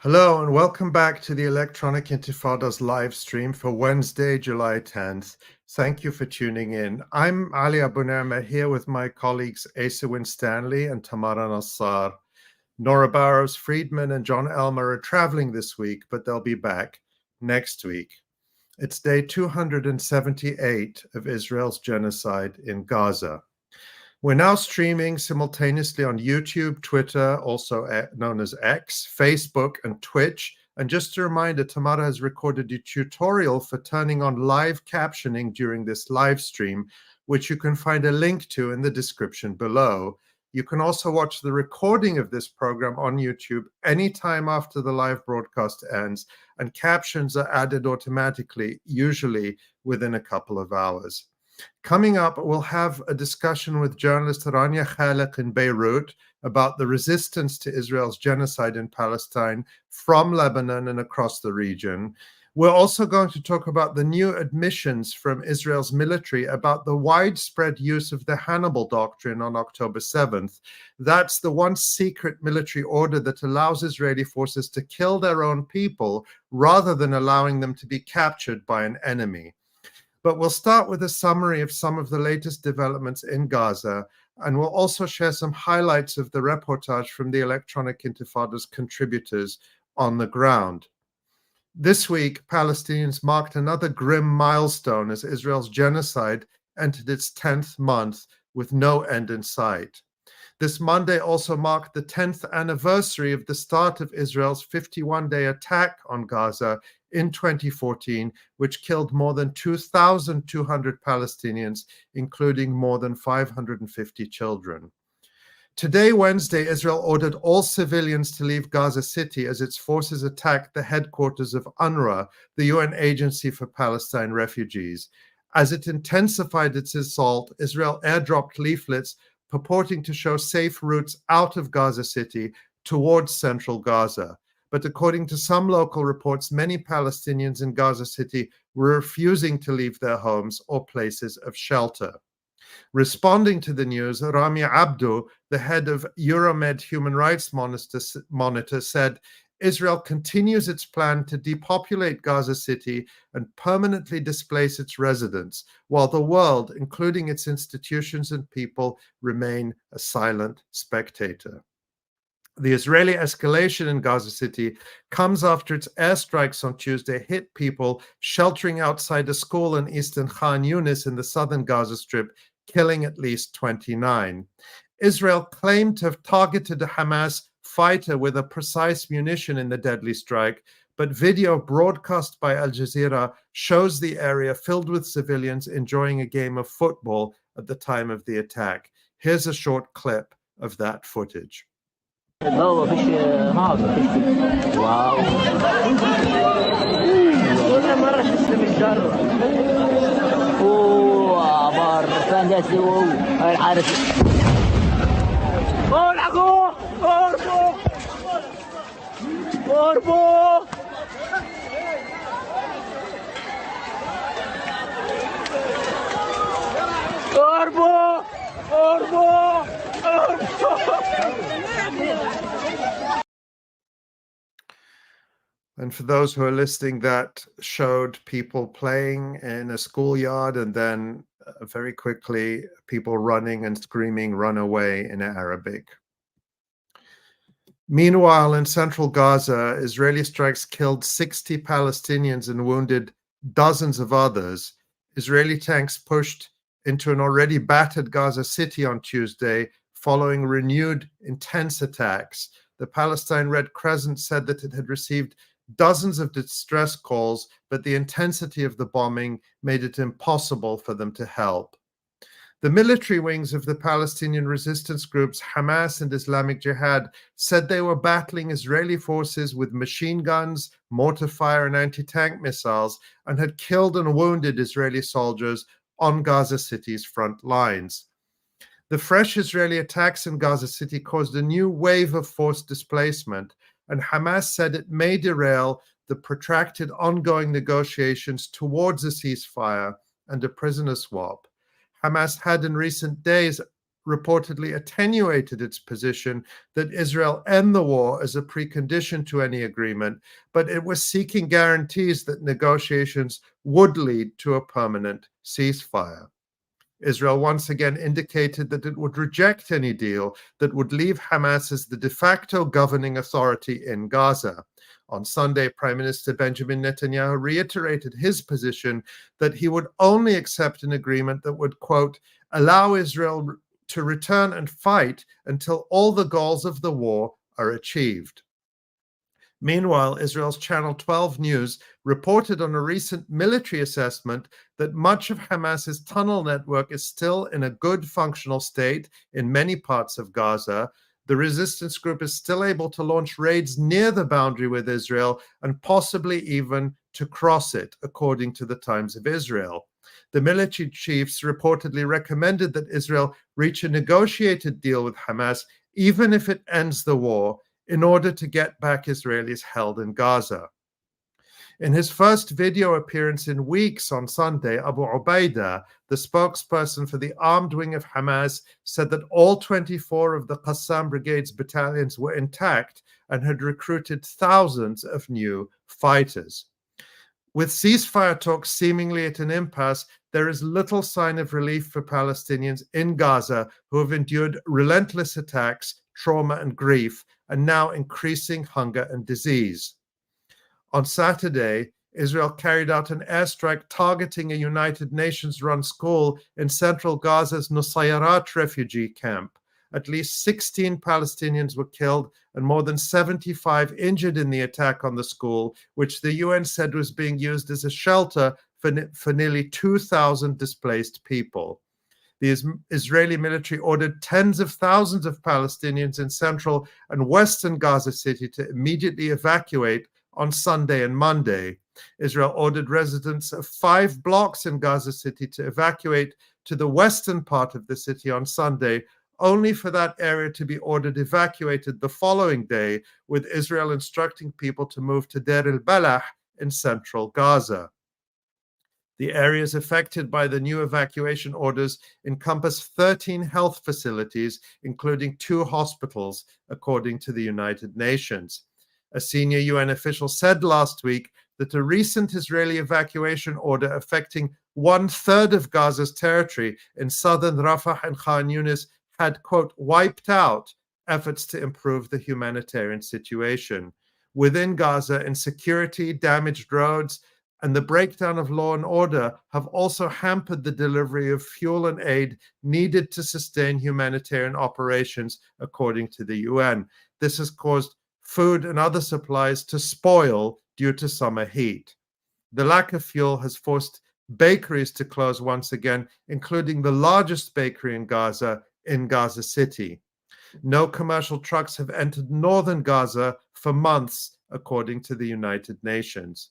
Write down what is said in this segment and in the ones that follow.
Hello and welcome back to the Electronic Intifada's live stream for Wednesday, July 10th. Thank you for tuning in. I'm Ali Abunirma here with my colleagues Asa Winstanley and Tamara Nassar. Nora Barrows-Friedman and John Elmer are traveling this week, but they'll be back next week. It's day 278 of Israel's genocide in Gaza. We're now streaming simultaneously on YouTube, Twitter, also known as X, Facebook, and Twitch. And just a reminder, Tamara has recorded a tutorial for turning on live captioning during this live stream, which you can find a link to in the description below. You can also watch the recording of this program on YouTube anytime after the live broadcast ends, and captions are added automatically, usually within a couple of hours. Coming up, we'll have a discussion with journalist Rania Khalek in Beirut about the resistance to Israel's genocide in Palestine from Lebanon and across the region. We're also going to talk about the new admissions from Israel's military about the widespread use of the Hannibal Doctrine on October 7th. That's the one secret military order that allows Israeli forces to kill their own people rather than allowing them to be captured by an enemy. But we'll start with a summary of some of the latest developments in Gaza, and we'll also share some highlights of the reportage from the Electronic Intifada's contributors on the ground. This week, Palestinians marked another grim milestone as Israel's genocide entered its 10th month with no end in sight. This Monday also marked the 10th anniversary of the start of Israel's 51-day attack on Gaza in 2014, which killed more than 2,200 Palestinians, including more than 550 children. Today, Wednesday, Israel ordered all civilians to leave Gaza City as its forces attacked the headquarters of UNRWA, the UN Agency for Palestine Refugees. As it intensified its assault, Israel airdropped leaflets purporting to show safe routes out of Gaza City towards central Gaza. But according to some local reports, many Palestinians in Gaza City were refusing to leave their homes or places of shelter. Responding to the news, Rami Abdu, the head of Euromed Human Rights Monitor, said, Israel continues its plan to depopulate Gaza City and permanently displace its residents, while the world, including its institutions and people, remain a silent spectator. The Israeli escalation in Gaza City comes after its airstrikes on Tuesday hit people sheltering outside a school in eastern Khan Yunis in the southern Gaza Strip, killing at least 29. Israel claimed to have targeted a Hamas fighter with a precise munition in the deadly strike, but video broadcast by Al Jazeera shows the area filled with civilians enjoying a game of football at the time of the attack. Here's a short clip of that footage. واو كل مرة تسلم الجرة عبار فانتاسي هاي الحارس الحقوا اهربوا اهربوا اهربوا اهربوا And for those who are listening, that showed people playing in a schoolyard and then very quickly people running and screaming, "Run away" in Arabic. Meanwhile, in central Gaza, Israeli strikes killed 60 Palestinians and wounded dozens of others. Israeli tanks pushed into an already battered Gaza City on Tuesday following renewed intense attacks. The Palestine Red Crescent said that it had received dozens of distress calls, but the intensity of the bombing made it impossible for them to help. The military wings of the Palestinian resistance groups Hamas and Islamic Jihad said they were battling Israeli forces with machine guns, mortar fire, and anti-tank missiles, and had killed and wounded Israeli soldiers on Gaza City's front lines. The fresh Israeli attacks in Gaza City caused a new wave of forced displacement, and Hamas said it may derail the protracted ongoing negotiations towards a ceasefire and a prisoner swap. Hamas had in recent days reportedly attenuated its position that Israel end the war as a precondition to any agreement, but it was seeking guarantees that negotiations would lead to a permanent ceasefire. Israel once again indicated that it would reject any deal that would leave Hamas as the de facto governing authority in Gaza. On Sunday, Prime Minister Benjamin Netanyahu reiterated his position that he would only accept an agreement that would, quote, allow Israel to return and fight until all the goals of the war are achieved. Meanwhile, Israel's Channel 12 News reported on a recent military assessment that much of Hamas's tunnel network is still in a good functional state in many parts of Gaza. The resistance group is still able to launch raids near the boundary with Israel and possibly even to cross it, according to the Times of Israel. The military chiefs reportedly recommended that Israel reach a negotiated deal with Hamas, even if it ends the war, in order to get back Israelis held in Gaza. In his first video appearance in weeks on Sunday, Abu Ubaidah, the spokesperson for the armed wing of Hamas, said that all 24 of the Qassam Brigade's battalions were intact and had recruited thousands of new fighters. With ceasefire talks seemingly at an impasse, there is little sign of relief for Palestinians in Gaza who have endured relentless attacks, trauma, and grief, and now increasing hunger and disease. On Saturday, Israel carried out an airstrike targeting a United Nations-run school in central Gaza's Nusayrat refugee camp. At least 16 Palestinians were killed and more than 75 injured in the attack on the school, which the UN said was being used as a shelter for nearly 2,000 displaced people. The Israeli military ordered tens of thousands of Palestinians in central and western Gaza City to immediately evacuate on Sunday and Monday. Israel ordered residents of 5 blocks in Gaza City to evacuate to the western part of the city on Sunday, only for that area to be ordered evacuated the following day, with Israel instructing people to move to Deir el-Balah in central Gaza. The areas affected by the new evacuation orders encompass 13 health facilities, including 2 hospitals, according to the United Nations. A senior UN official said last week that a recent Israeli evacuation order affecting 1/3 of Gaza's territory in southern Rafah and Khan Yunis had, quote, wiped out efforts to improve the humanitarian situation. Within Gaza, insecurity, damaged roads, and the breakdown of law and order have also hampered the delivery of fuel and aid needed to sustain humanitarian operations, according to the UN. This has caused food and other supplies to spoil due to summer heat. The lack of fuel has forced bakeries to close once again, including the largest bakery in Gaza City. No commercial trucks have entered northern Gaza for months, according to the United Nations.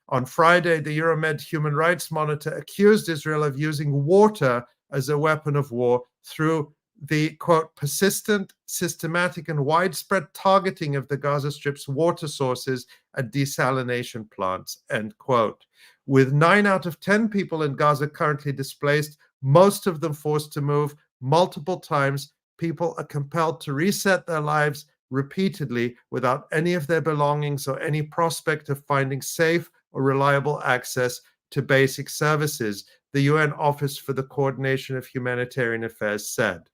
On Friday, the Euromed Human Rights Monitor accused Israel of using water as a weapon of war through the, quote, persistent, systematic, and widespread targeting of the Gaza Strip's water sources and desalination plants, end quote. With 9 out of 10 people in Gaza currently displaced, most of them forced to move multiple times, people are compelled to reset their lives repeatedly without any of their belongings or any prospect of finding safe or reliable access to basic services, the UN Office for the Coordination of Humanitarian Affairs said.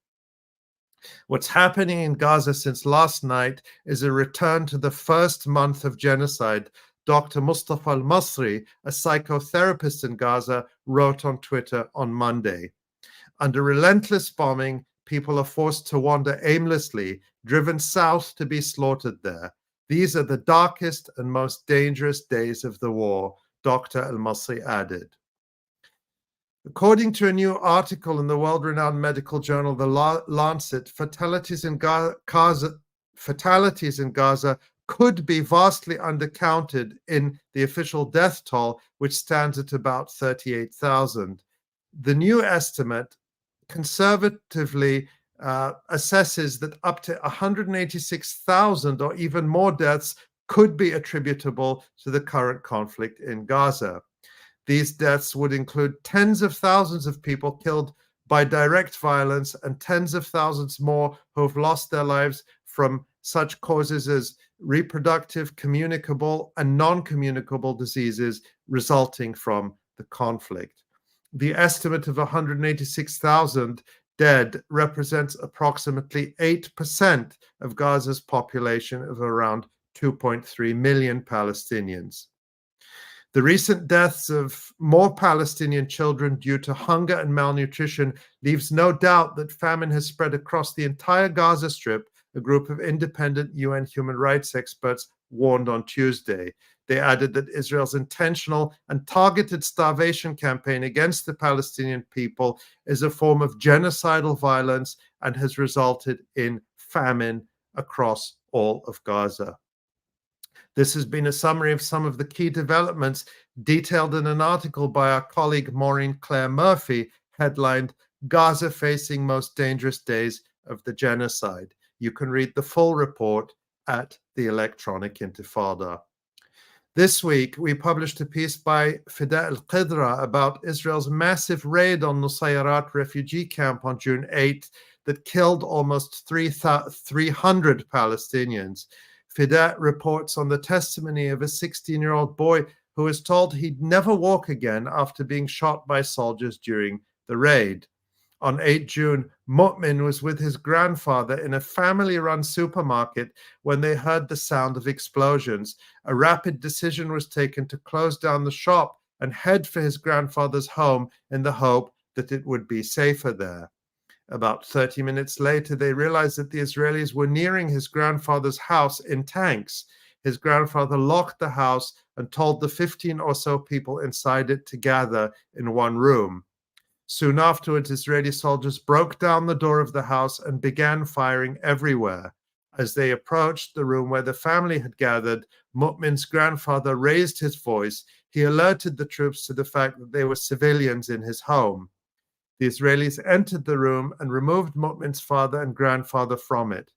What's happening in Gaza since last night is a return to the first month of genocide, Dr. Mustafa al-Masri, a psychotherapist in Gaza, wrote on Twitter on Monday. Under relentless bombing, people are forced to wander aimlessly, driven south to be slaughtered there. These are the darkest and most dangerous days of the war, Dr. al-Masri added. According to a new article in the world-renowned medical journal The Lancet, fatalities in Gaza could be vastly undercounted in the official death toll, which stands at about 38,000. The new estimate conservatively assesses that up to 186,000 or even more deaths could be attributable to the current conflict in Gaza. These deaths would include tens of thousands of people killed by direct violence, and tens of thousands more who have lost their lives from such causes as reproductive, communicable, and non-communicable diseases resulting from the conflict. The estimate of 186,000 dead represents approximately 8% of Gaza's population of around 2.3 million Palestinians. The recent deaths of more Palestinian children due to hunger and malnutrition leaves no doubt that famine has spread across the entire Gaza Strip, a group of independent UN human rights experts warned on Tuesday. They added that Israel's intentional and targeted starvation campaign against the Palestinian people is a form of genocidal violence and has resulted in famine across all of Gaza. This has been a summary of some of the key developments detailed in an article by our colleague Maureen Claire Murphy, headlined "Gaza Facing Most Dangerous Days of the Genocide." You can read the full report at the Electronic Intifada. This week, we published a piece by Fidra al-Qidra about Israel's massive raid on Nusayrat refugee camp on June 8th that killed almost 300 Palestinians. Fidra reports on the testimony of a 16-year-old boy who was told he'd never walk again after being shot by soldiers during the raid. On 8 June, Mu'min was with his grandfather in a family-run supermarket when they heard the sound of explosions. A rapid decision was taken to close down the shop and head for his grandfather's home in the hope that it would be safer there. About 30 minutes later, they realized that the Israelis were nearing his grandfather's house in tanks. His grandfather locked the house and told the 15 or so people inside it to gather in one room. Soon afterwards, Israeli soldiers broke down the door of the house and began firing everywhere. As they approached the room where the family had gathered, Mu'min's grandfather raised his voice. He alerted the troops to the fact that they were civilians in his home. The Israelis entered the room and removed Mu'min's father and grandfather from it.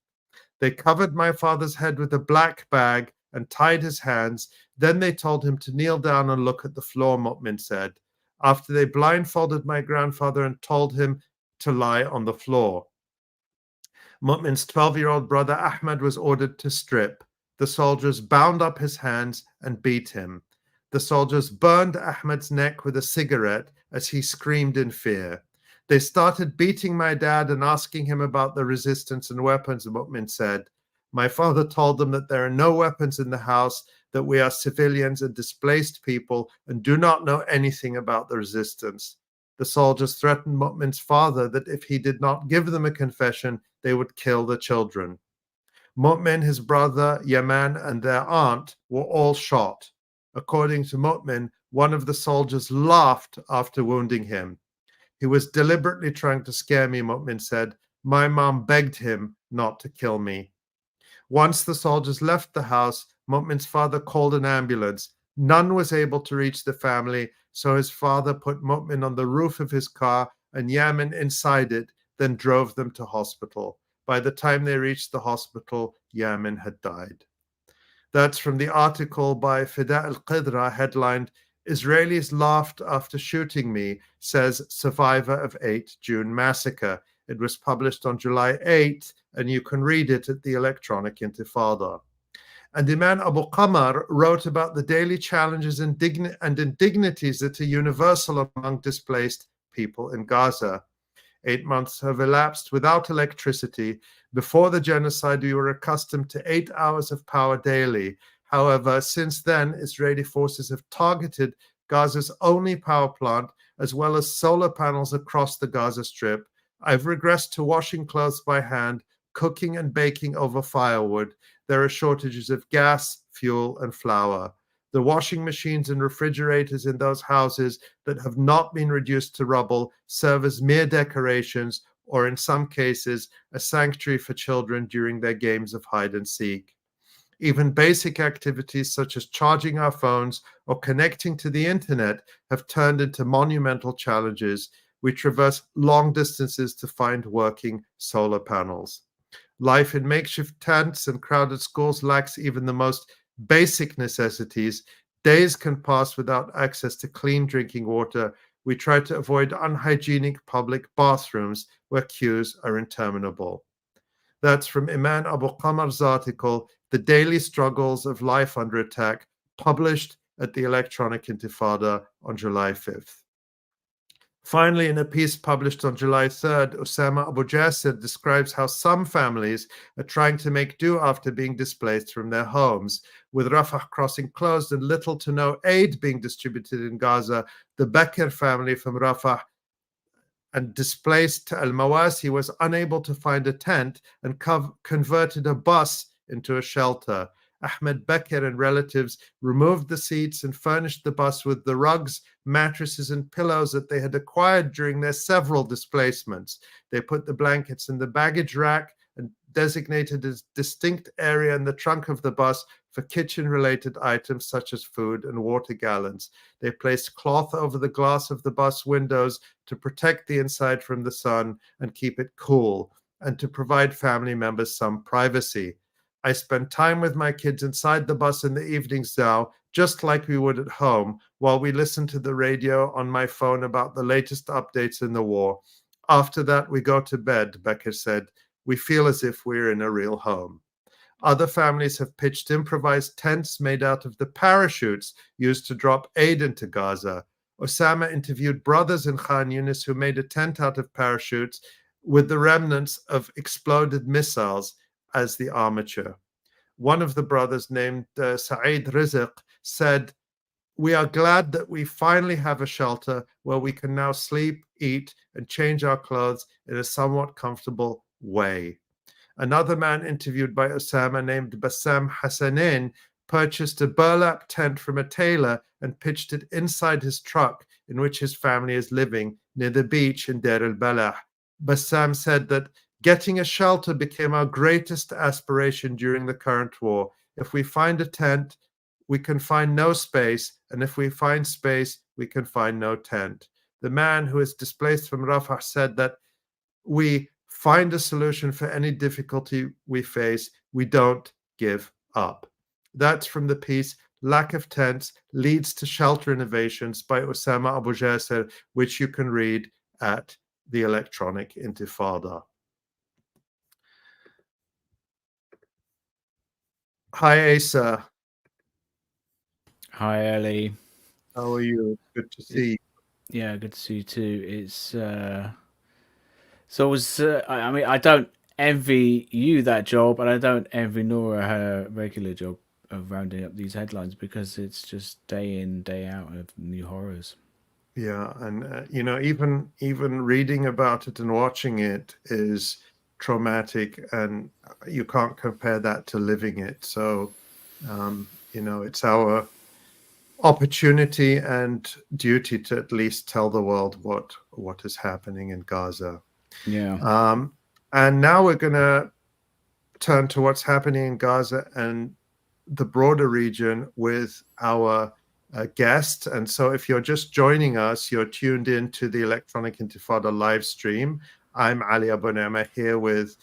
They covered my father's head with a black bag and tied his hands. Then they told him to kneel down and look at the floor, Mu'min said. After they blindfolded my grandfather and told him to lie on the floor. Mu'min's 12-year-old brother Ahmed was ordered to strip. The soldiers bound up his hands and beat him. The soldiers burned Ahmed's neck with a cigarette as he screamed in fear. They started beating my dad and asking him about the resistance and weapons, Mu'min said. My father told them that there are no weapons in the house, that we are civilians and displaced people and do not know anything about the resistance. The soldiers threatened Mu'min's father that if he did not give them a confession, they would kill the children. Mu'min, his brother, Yaman, and their aunt were all shot. According to Mu'min, one of the soldiers laughed after wounding him. He was deliberately trying to scare me, Mu'min said. My mom begged him not to kill me. Once the soldiers left the house, Mu'min's father called an ambulance. None was able to reach the family, so his father put Mu'min on the roof of his car and Yaman inside it, then drove them to hospital. By the time they reached the hospital, Yaman had died. That's from the article by Fidra al-Qidra, headlined, Israelis laughed after shooting me, says survivor of 8 June massacre. It was published on July 8th, and you can read it at the Electronic Intifada. And Iman Abukar wrote about the daily challenges and indignities that are universal among displaced people in Gaza. 8 months have elapsed without electricity. Before the genocide, we were accustomed to 8 hours of power daily. However, since then, Israeli forces have targeted Gaza's only power plant, as well as solar panels across the Gaza Strip. I've regressed to washing clothes by hand, cooking and baking over firewood. There are shortages of gas, fuel, and flour. The washing machines and refrigerators in those houses that have not been reduced to rubble serve as mere decorations, or in some cases, a sanctuary for children during their games of hide and seek. Even basic activities such as charging our phones or connecting to the internet have turned into monumental challenges. We traverse long distances to find working solar panels. Life in makeshift tents and crowded schools lacks even the most basic necessities. Days can pass without access to clean drinking water. We try to avoid unhygienic public bathrooms where queues are interminable. That's from Iman Abukar's article, The Daily Struggles of Life Under Attack, published at the Electronic Intifada on July 5th. Finally, in a piece published on July 3rd, Usama Abujid describes how some families are trying to make do after being displaced from their homes. With Rafah crossing closed and little to no aid being distributed in Gaza, the Bekir family from Rafah and displaced to Al-Mawasi was unable to find a tent and converted a bus into a shelter. Ahmed Bekir and relatives removed the seats and furnished the bus with the rugs, mattresses, and pillows that they had acquired during their several displacements. They put the blankets in the baggage rack and designated a distinct area in the trunk of the bus for kitchen-related items such as food and water gallons. They placed cloth over the glass of the bus windows to protect the inside from the sun and keep it cool, and to provide family members some privacy. I spend time with my kids inside the bus in the evenings now, just like we would at home, while we listen to the radio on my phone about the latest updates in the war. After that, we go to bed, Bekir said. We feel as if we're in a real home. Other families have pitched improvised tents made out of the parachutes used to drop aid into Gaza. Osama interviewed brothers in Khan Yunis who made a tent out of parachutes with the remnants of exploded missiles as the armature. One of the brothers, named Saeed Rizq, said, "We are glad that we finally have a shelter where we can now sleep, eat, and change our clothes in a somewhat comfortable way." Another man interviewed by Osama, named Bassam Hassanin, purchased a burlap tent from a tailor and pitched it inside his truck in which his family is living near the beach in Deir al-Balah. Bassam said that getting a shelter became our greatest aspiration during the current war. If we find a tent, we can find no space, and if we find space, we can find no tent. The man who is displaced from Rafah said that we find a solution for any difficulty we face. We don't give up. That's from the piece Lack of Tents Leads to Shelter Innovations by Usama Abujid, which you can read at the Electronic Intifada. Hi, Asa. Hi, Ali. How are you? Good to see you. Yeah, good to see you too. It's I mean, I don't envy you that job, and I don't envy Nora her regular job of rounding up these headlines, because it's just day in, day out of new horrors. Yeah, and even reading about it and watching it is traumatic, and you can't compare that to living it. So, it's our opportunity and duty to at least tell the world what is happening in Gaza. Yeah. And now we're going to turn to what's happening in Gaza and the broader region with our guest. And so if you're just joining us, you're tuned in to the Electronic Intifada live stream. I'm Ali Abunema here with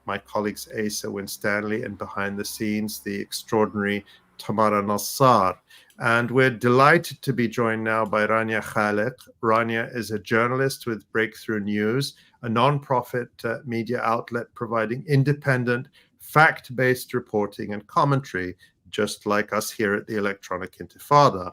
my colleagues Asa Winstanley, and behind the scenes, the extraordinary Tamara Nassar. And we're delighted to be joined now by Rania Khalid. Rania is a journalist with Breakthrough News, a non-profit media outlet providing independent, fact-based reporting and commentary, just like us here at the Electronic Intifada.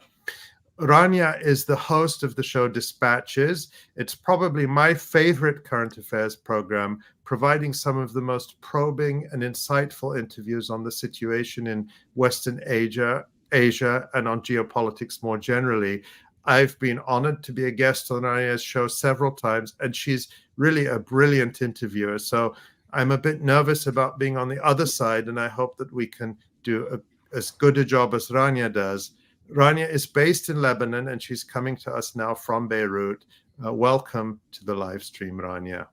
Rania is the host of the show Dispatches. It's probably my favorite current affairs program, providing some of the most probing and insightful interviews on the situation in Western Asia, and on geopolitics more generally. I've been honored to be a guest on Rania's show several times, and she's really a brilliant interviewer. So I'm a bit nervous about being on the other side, and I hope that we can do as good a job as Rania does. Rania is based in Lebanon, and she's coming to us now from Beirut. Welcome to the live stream, Rania.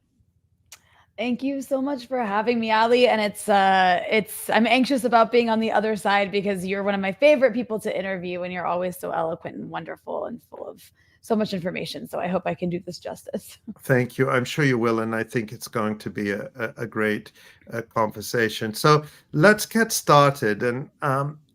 Thank you so much for having me, Ali. And I'm anxious about being on the other side, because you're one of my favorite people to interview, and you're always so eloquent and wonderful and full of so much information. So I hope I can do this justice. Thank you. I'm sure you will. And I think it's going to be a great conversation. So let's get started. And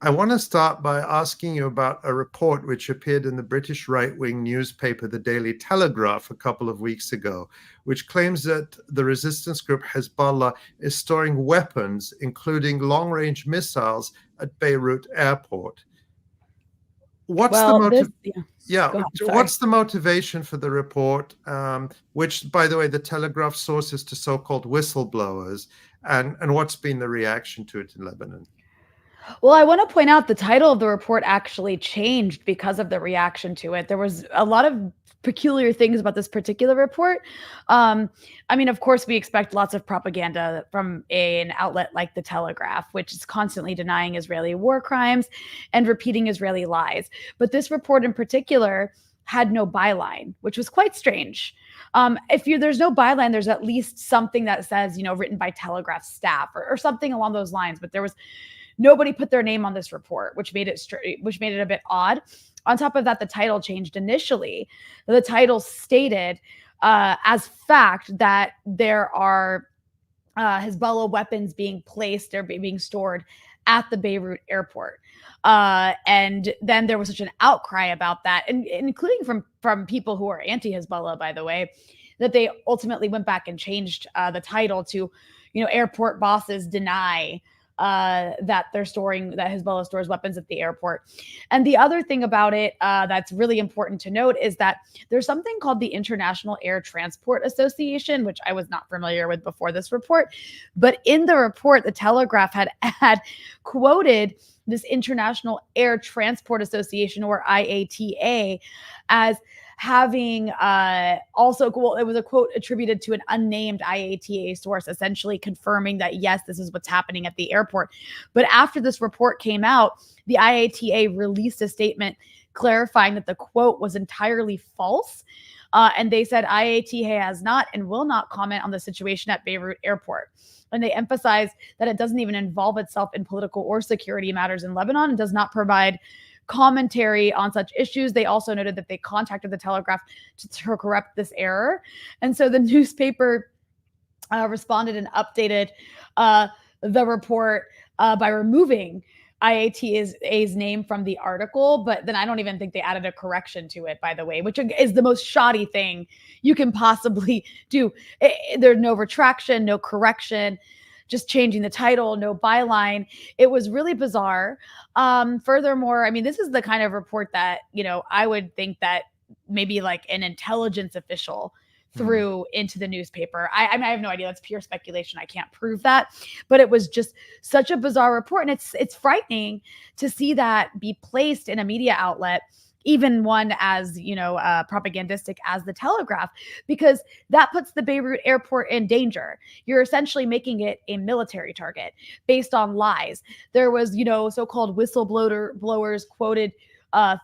I want to start by asking you about a report which appeared in the British right-wing newspaper, the Daily Telegraph, a couple of weeks ago, which claims that the resistance group Hezbollah is storing weapons, including long-range missiles, at Beirut airport. What's the motive? What's the motivation for the report, which, by the way, the Telegraph sources to so-called whistleblowers, and what's been the reaction to it in Lebanon? Well, I want to point out the title of the report actually changed because of the reaction to it. There was a lot of peculiar things about this particular report. I mean, of course, we expect lots of propaganda from an outlet like the Telegraph, which is constantly denying Israeli war crimes and repeating Israeli lies. But this report in particular had no byline, which was quite strange. There's no byline, there's at least something that says, written by Telegraph staff or something along those lines. But there was nobody put their name on this report, which made it a bit odd. On top of that, the title changed initially. The title stated as fact that there are Hezbollah weapons being placed or being stored at the Beirut airport. And then there was such an outcry about that, and including from people who are anti-Hezbollah, by the way, that they ultimately went back and changed the title to, airport bosses deny that Hezbollah stores weapons at the airport. And the other thing about it that's really important to note is that there's something called the International Air Transport Association, which I was not familiar with before this report. But in the report, the Telegraph had quoted this International Air Transport Association, or IATA, as having it was a quote attributed to an unnamed IATA source, essentially confirming that, yes, this is what's happening at the airport. But after this report came out, the IATA released a statement clarifying that the quote was entirely false. And they said IATA has not and will not comment on the situation at Beirut airport. And they emphasized that it doesn't even involve itself in political or security matters in Lebanon and does not provide commentary on such issues. They also noted that they contacted the Telegraph to correct this error. And so the newspaper responded and updated the report by removing IATA's name from the article, but then I don't even think they added a correction to it, by the way, which is the most shoddy thing you can possibly do. There's no retraction, no correction, just changing the title, no byline. It was really bizarre. Furthermore, I mean, this is the kind of report that, I would think that maybe like an intelligence official threw into the newspaper. I have no idea. That's pure speculation. I can't prove that, but it was just such a bizarre report. And it's frightening to see that be placed in a media outlet, even one as, propagandistic as the Telegraph, because that puts the Beirut airport in danger. You're essentially making it a military target based on lies. There was, so-called whistleblowers quoted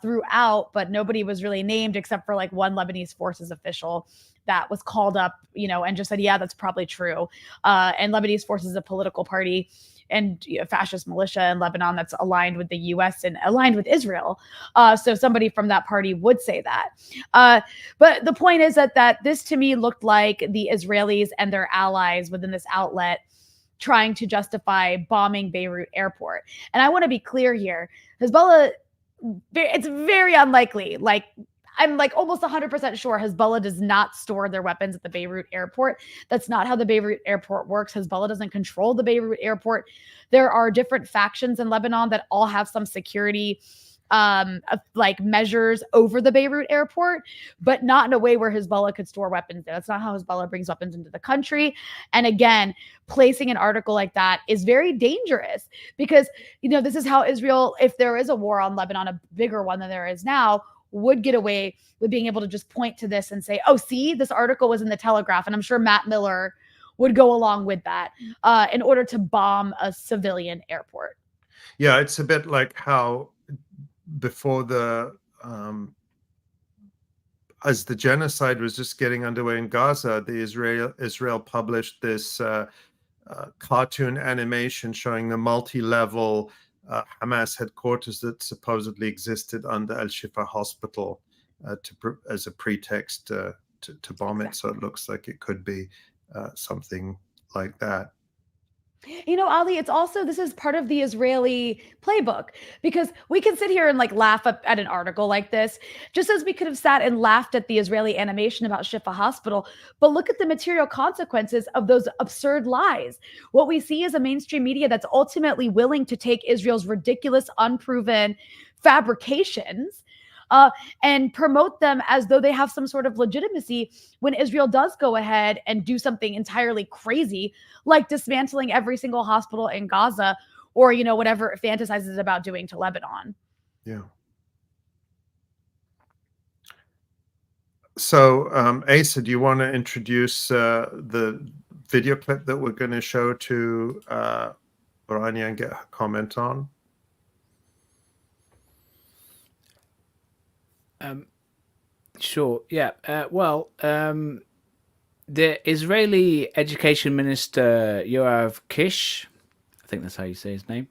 throughout, but nobody was really named except for like one Lebanese forces official that was called up, and just said, yeah, that's probably true. And Lebanese forces is a political party and fascist militia in Lebanon that's aligned with the U.S. and aligned with Israel. So somebody from that party would say that. But the point is that this to me looked like the Israelis and their allies within this outlet trying to justify bombing Beirut airport. And I want to be clear here. Hezbollah, it's very unlikely. I'm almost 100% sure Hezbollah does not store their weapons at the Beirut airport. That's not how the Beirut airport works. Hezbollah doesn't control the Beirut airport. There are different factions in Lebanon that all have some security measures over the Beirut airport, but not in a way where Hezbollah could store weapons there. That's not how Hezbollah brings weapons into the country. And again, placing an article like that is very dangerous because, this is how Israel, if there is a war on Lebanon, a bigger one than there is now, would get away with being able to just point to this and say, oh, see, this article was in the Telegraph. And I'm sure Matt Miller would go along with that in order to bomb a civilian airport. Yeah, it's a bit like how before as the genocide was just getting underway in Gaza, Israel published this cartoon animation showing the multi-level Hamas headquarters that supposedly existed under Al-Shifa Hospital as a pretext to bomb it. So it looks like it could be something like that. Ali, it's also, this is part of the Israeli playbook, because we can sit here and like laugh at an article like this, just as we could have sat and laughed at the Israeli animation about Shifa Hospital. But look at the material consequences of those absurd lies. What we see is a mainstream media that's ultimately willing to take Israel's ridiculous, unproven fabrications and promote them as though they have some sort of legitimacy when Israel does go ahead and do something entirely crazy, like dismantling every single hospital in Gaza, or, whatever it fantasizes about doing to Lebanon. Yeah. So, Asa, do you want to introduce the video clip that we're going to show to Rania and get her comment on? Sure. Yeah. The Israeli Education Minister 𝐓𝐿 I think that's how you say his name,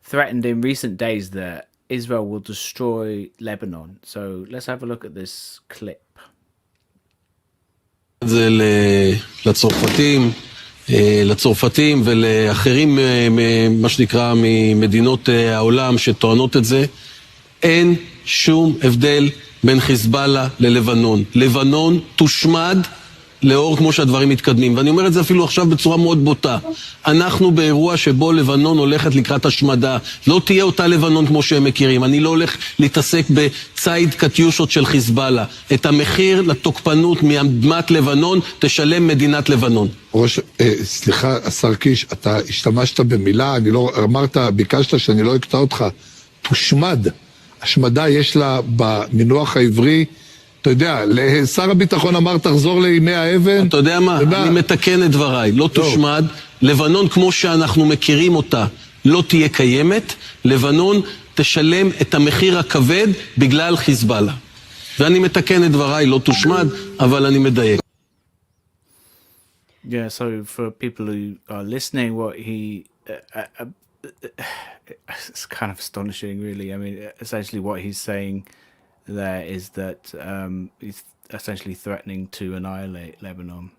threatened in recent days that Israel will destroy Lebanon. So let's have a look at this clip. זה לצרפתים ולאחרים, מה שנקרא, ממדינות העולם שטוענות את זה. אין שום הבדל בין חיזבאללה ללבנון. לבנון תושמד לאור כמו שהדברים מתקדמים. ואני אומר את זה אפילו עכשיו בצורה מאוד בוטה. אנחנו באירוע שבו לבנון הולכת לקראת השמדה. לא תהיה אותה לבנון כמו שהם מכירים. אני לא הולך להתעסק בצייד קטיושות של חיזבאללה. את המחיר לתוקפנות מאדמת לבנון תשלם מדינת לבנון. סליחה, השר קיש, אתה השתמשת במילה, ביקשת שאני לא אקטע אותך. תושמד. השמדה יש לה במינוח העברי, אתה יודע, לשר הביטחון אמר תחזור לימי האבן. אתה יודע מה? אני מתקן את דבריי. לא תושמד. לבנון כמו שאנחנו מכירים אותה לא תהיה קיימת. לבנון תשלם את המחיר הכבד בגלל חיזבאללה. ואני מתקן את דבריי, לא תושמד, אבל אני מדייק. Yeah, so for people who are listening, what he... it's kind of astonishing, really. I mean, essentially what he's saying there is that he's essentially threatening to annihilate Lebanon.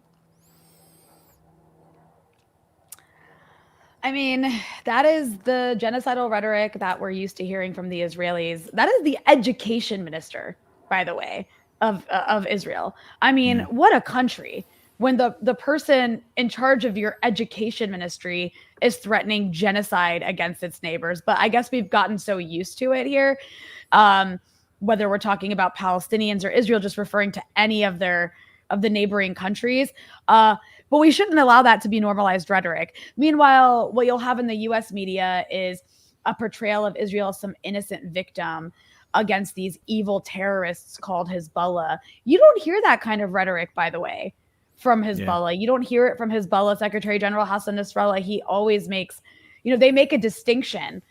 I mean, that is the genocidal rhetoric that we're used to hearing from the Israelis. That is the education minister, by the way, of Israel. I mean, what a country when the person in charge of your education ministry is threatening genocide against its neighbors. But I guess we've gotten so used to it here, whether we're talking about Palestinians or Israel, just referring to any of the neighboring countries. But we shouldn't allow that to be normalized rhetoric. Meanwhile, what you'll have in the US media is a portrayal of Israel as some innocent victim against these evil terrorists called Hezbollah. You don't hear that kind of rhetoric, by the way, from Hezbollah. Yeah. You don't hear it from Hezbollah Secretary General Hassan Nasrallah. He always makes, they make a distinction.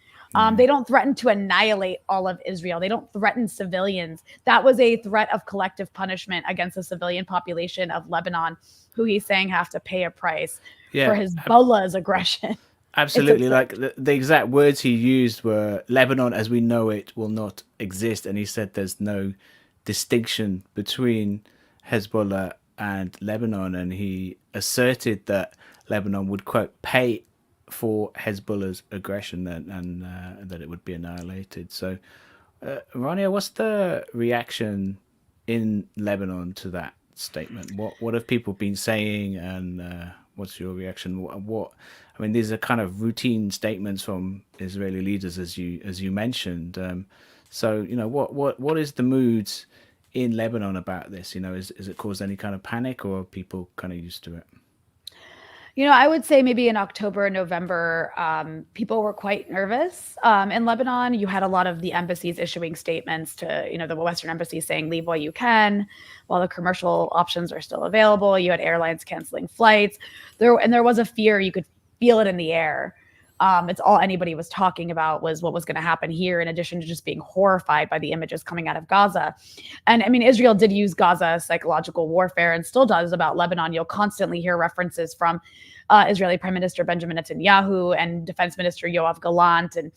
They don't threaten to annihilate all of Israel. They don't threaten civilians. That was a threat of collective punishment against the civilian population of Lebanon, who he's saying have to pay a price for Hezbollah's aggression. Absolutely. Like the exact words he used were, Lebanon as we know it will not exist. And he said there's no distinction between Hezbollah and Lebanon. And he asserted that Lebanon would, quote, pay for Hezbollah's aggression and that it would be annihilated. So, Rania, what's the reaction in Lebanon to that statement? What have people been saying, and what's your reaction? I mean, these are kind of routine statements from Israeli leaders, as you mentioned. So, what is the mood in Lebanon about this? Is it caused any kind of panic, or are people kind of used to it? I would say maybe in October and November, people were quite nervous. In Lebanon, you had a lot of the embassies issuing statements to, the Western embassies saying, leave while you can, while the commercial options are still available. You had airlines canceling flights. There was a fear, you could feel it in the air. It's all anybody was talking about was what was going to happen here, in addition to just being horrified by the images coming out of Gaza. And I mean, Israel did use Gaza as psychological warfare and still does about Lebanon. You'll constantly hear references from Israeli Prime Minister Benjamin Netanyahu and Defense Minister Yoav Gallant, and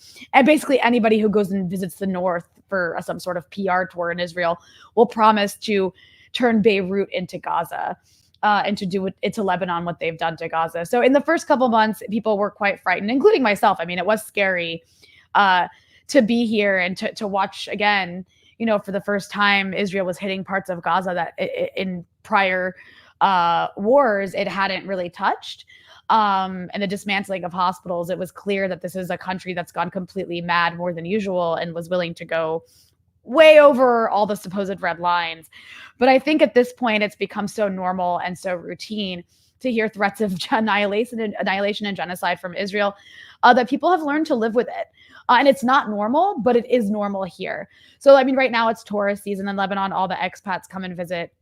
basically anybody who goes and visits the north for some sort of PR tour in Israel will promise to turn Beirut into Gaza. and to do it to Lebanon what they've done to Gaza. So in the first couple months, people were quite frightened, including myself. I mean, it was scary to be here and to watch again, for the first time, Israel was hitting parts of Gaza that in prior wars it hadn't really touched. And the dismantling of hospitals, it was clear that this is a country that's gone completely mad more than usual and was willing to go way over all the supposed red lines. But I think at this point, it's become so normal and so routine to hear threats of annihilation and genocide from Israel that people have learned to live with it. And it's not normal, but it is normal here. So, I mean, right now it's tourist season in Lebanon. All the expats come and visit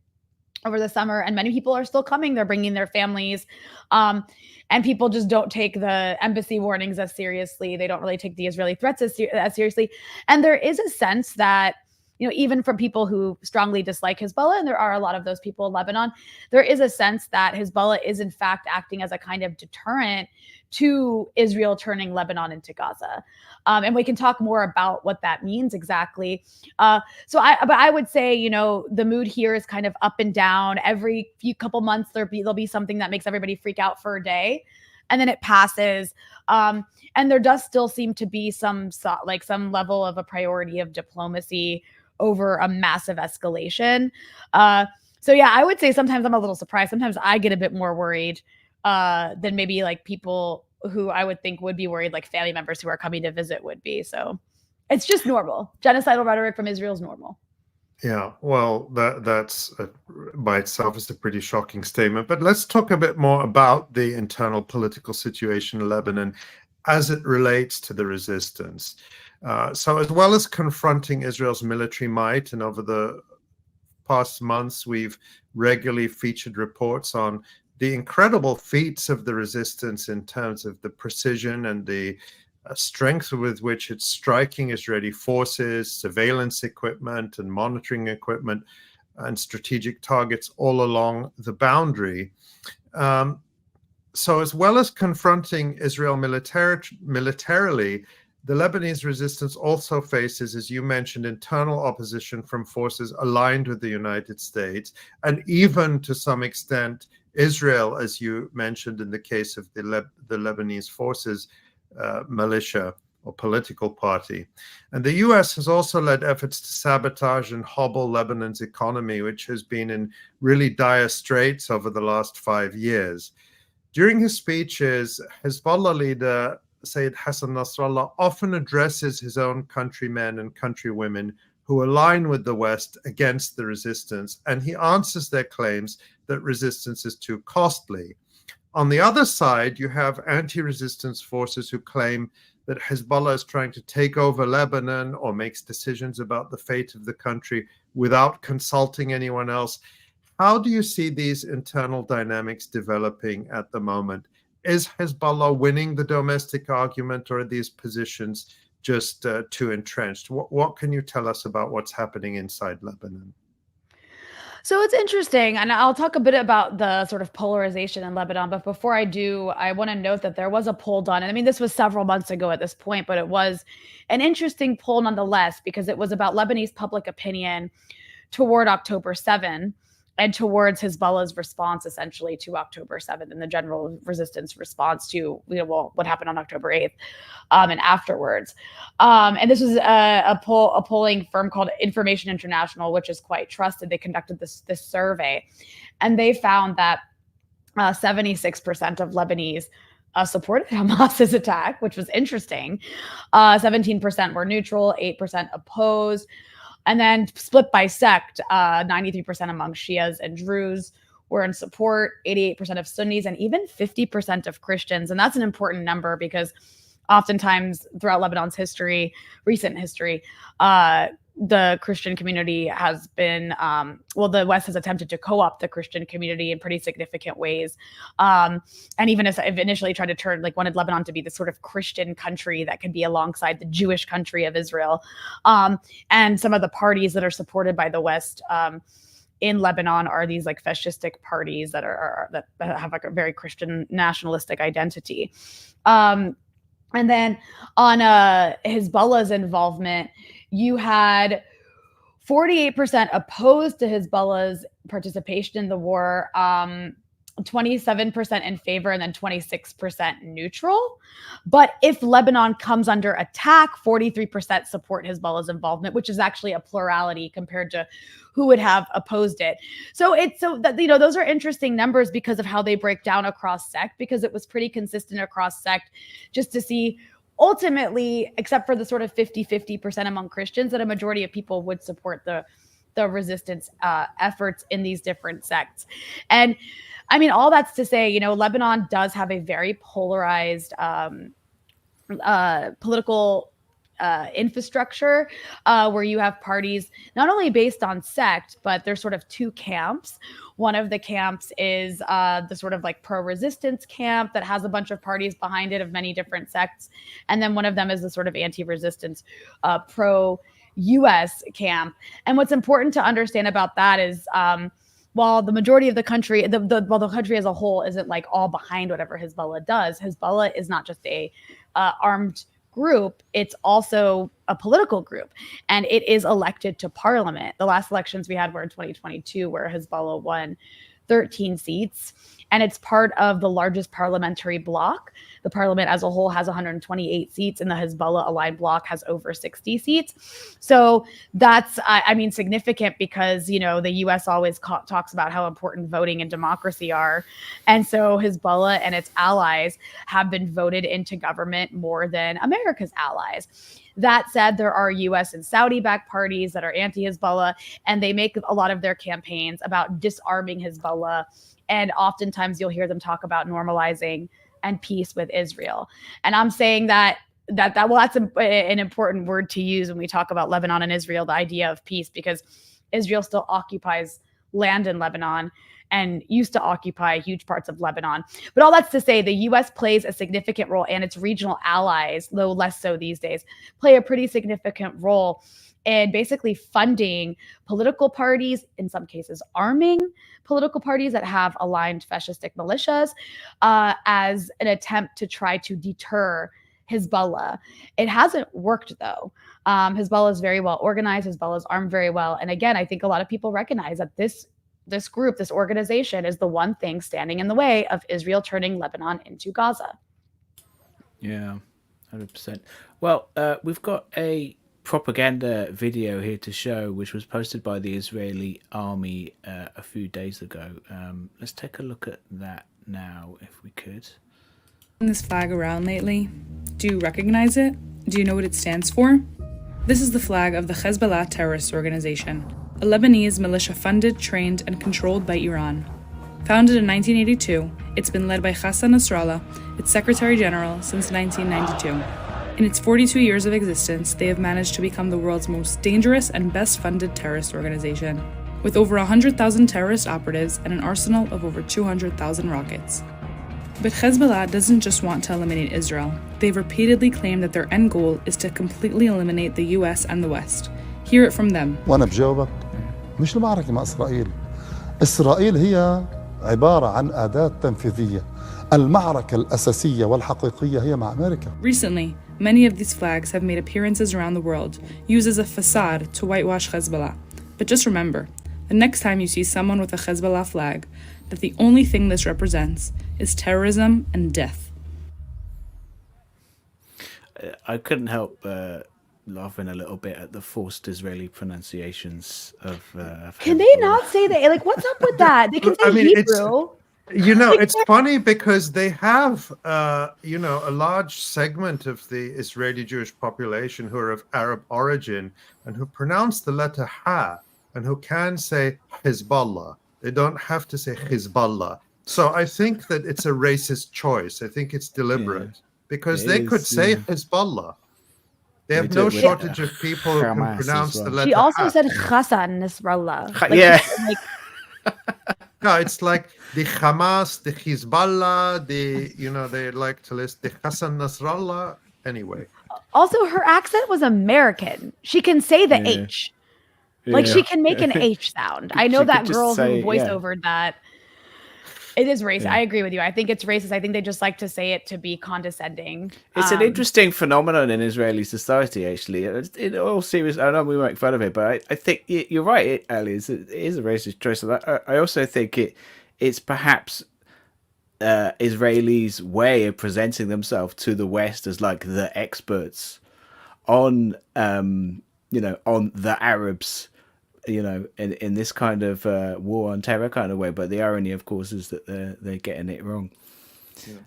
over the summer, and many people are still coming. They're bringing their families. And people just don't take the embassy warnings as seriously. They don't really take the Israeli threats as seriously. And there is a sense that, even from people who strongly dislike Hezbollah, and there are a lot of those people in Lebanon, there is a sense that Hezbollah is in fact acting as a kind of deterrent to Israel turning Lebanon into Gaza. And we can talk more about what that means exactly. But I would say, the mood here is kind of up and down. Every few couple months, there'll be something that makes everybody freak out for a day, and then it passes. And there does still seem to be some level of a priority of diplomacy over a massive escalation. So yeah, I would say sometimes I'm a little surprised. Sometimes I get a bit more worried than maybe like people who I would think would be worried, like family members who are coming to visit would be. So it's just normal. Genocidal rhetoric from Israel is normal. Yeah, well, that's by itself is a pretty shocking statement. But let's talk a bit more about the internal political situation in Lebanon as it relates to the resistance. So as well as confronting Israel's military might, and over the past months, we've regularly featured reports on the incredible feats of the resistance in terms of the precision and the strength with which it's striking Israeli forces, surveillance equipment and monitoring equipment, and strategic targets all along the boundary. So as well as confronting Israel militarily, the Lebanese resistance also faces, as you mentioned, internal opposition from forces aligned with the United States, and even to some extent, Israel, as you mentioned in the case of the Lebanese forces militia or political party. And the US has also led efforts to sabotage and hobble Lebanon's economy, which has been in really dire straits over the last 5 years. During his speeches, Hezbollah leader Sayyid Hassan Nasrallah often addresses his own countrymen and countrywomen who align with the West against the resistance, and he answers their claims that resistance is too costly. On the other side, you have anti-resistance forces who claim that Hezbollah is trying to take over Lebanon or makes decisions about the fate of the country without consulting anyone else. How do you see these internal dynamics developing at the moment? Is Hezbollah winning the domestic argument, or are these positions just too entrenched? What can you tell us about what's happening inside Lebanon? So it's interesting, and I'll talk a bit about the sort of polarization in Lebanon. But before I do, I want to note that there was a poll done. And I mean, this was several months ago at this point, but it was an interesting poll nonetheless, because it was about Lebanese public opinion toward October 7th and towards Hezbollah's response essentially to October 7th and the general resistance response to what happened on October 8th and afterwards. And this was a polling firm called Information International, which is quite trusted. They conducted this survey, and they found that 76% of Lebanese supported Hamas's attack, which was interesting. 17% were neutral, 8% opposed. And then split by sect, 93% among Shias and Druze were in support, 88% of Sunnis, and even 50% of Christians. And that's an important number because oftentimes throughout Lebanon's history, recent history, the Christian community has been, the West has attempted to co-opt the Christian community in pretty significant ways. And even as I've initially tried to wanted Lebanon to be this sort of Christian country that could be alongside the Jewish country of Israel. And some of the parties that are supported by the West in Lebanon are these like fascistic parties that that have like a very Christian nationalistic identity. And then on Hezbollah's involvement, you had 48% opposed to Hezbollah's participation in the war, 27% in favor, and then 26% neutral. But if Lebanon comes under attack, 43% support Hezbollah's involvement, which is actually a plurality compared to who would have opposed it. So those are interesting numbers because of how they break down across sect, because it was pretty consistent across sect, just to see ultimately, except for the sort of 50-50% among Christians, that a majority of people would support the resistance efforts in these different sects. And I mean, all that's to say, Lebanon does have a very polarized political infrastructure where you have parties not only based on sect, but there's sort of two camps. One of the camps is the sort of like pro-resistance camp that has a bunch of parties behind it of many different sects. And then one of them is the sort of anti-resistance pro-US camp. And what's important to understand about that is while the majority of the country, while the country as a whole isn't like all behind whatever Hezbollah does, Hezbollah is not just a armed group, it's also a political group, and it is elected to parliament. The last elections we had were in 2022, where Hezbollah won 13 seats, and it's part of the largest parliamentary bloc. The parliament as a whole has 128 seats, and the Hezbollah aligned bloc has over 60 seats. So that's, significant because, the U.S. always talks about how important voting and democracy are. And so Hezbollah and its allies have been voted into government more than America's allies. That said, there are U.S. and Saudi-backed parties that are anti-Hezbollah, and they make a lot of their campaigns about disarming Hezbollah. And oftentimes you'll hear them talk about normalizing and peace with Israel. And I'm saying that's an important word to use when we talk about Lebanon and Israel, the idea of peace, because Israel still occupies land in Lebanon and used to occupy huge parts of Lebanon. But all that's to say, the U.S. plays a significant role, and its regional allies, though less so these days, play a pretty significant role in basically funding political parties, in some cases arming political parties that have aligned fascistic militias, as an attempt to try to deter Hezbollah. It hasn't worked, though. Hezbollah is very well organized. Hezbollah is armed very well. And again, I think a lot of people recognize that this group, this organization, is the one thing standing in the way of Israel turning Lebanon into Gaza. Yeah, 100%. Well, we've got a propaganda video here to show, which was posted by the Israeli army a few days ago. Let's take a look at that now, if we could. This flag around lately. Do you recognize it? Do you know what it stands for? This is the flag of the Hezbollah terrorist organization, a Lebanese militia funded, trained, and controlled by Iran. Founded in 1982, it's been led by Hassan Nasrallah, its Secretary General, since 1992. In its 42 years of existence, they have managed to become the world's most dangerous and best-funded terrorist organization, with over 100,000 terrorist operatives and an arsenal of over 200,000 rockets. But Hezbollah doesn't just want to eliminate Israel. They've repeatedly claimed that their end goal is to completely eliminate the US and the West. Hear it from them. وأنا بجاوبك مش المعركة مع إسرائيل. إسرائيل هي عبارة عن أداة تنفيذية. المعركة الأساسية والحقيقية هي مع أمريكا. Recently, many of these flags have made appearances around the world, used as a facade to whitewash Hezbollah. But just remember, the next time you see someone with a Hezbollah flag, that the only thing this represents is terrorism and death. I couldn't help laughing a little bit at the forced Israeli pronunciations of Can they not say that? Like, what's up with that? They can say Hebrew. It's funny because they have, a large segment of the Israeli Jewish population who are of Arab origin and who pronounce the letter Ha and who can say Hezbollah. They don't have to say Hezbollah. So I think that it's a racist choice. I think it's deliberate because they could say Hezbollah. They have no shortage of people who can pronounce the letter. She also said Hassan Nasrallah. No, it's like the Hamas, the Hezbollah, they like to list the Hassan Nasrallah. Anyway. Also, her accent was American. She can say the H. Like, she can make an H sound. I know that girl who voiceovered that. It is racist. Yeah. I agree with you. I think it's racist. I think they just like to say it to be condescending. It's an interesting phenomenon in Israeli society, actually. In all seriousness, I know we make fun of it, but I think you're right, Ali. It is a racist choice. I also think it's perhaps Israelis' way of presenting themselves to the West as like the experts on, on the Arabs, in this kind of war on terror kind of way. But the irony, of course, is that they're getting it wrong.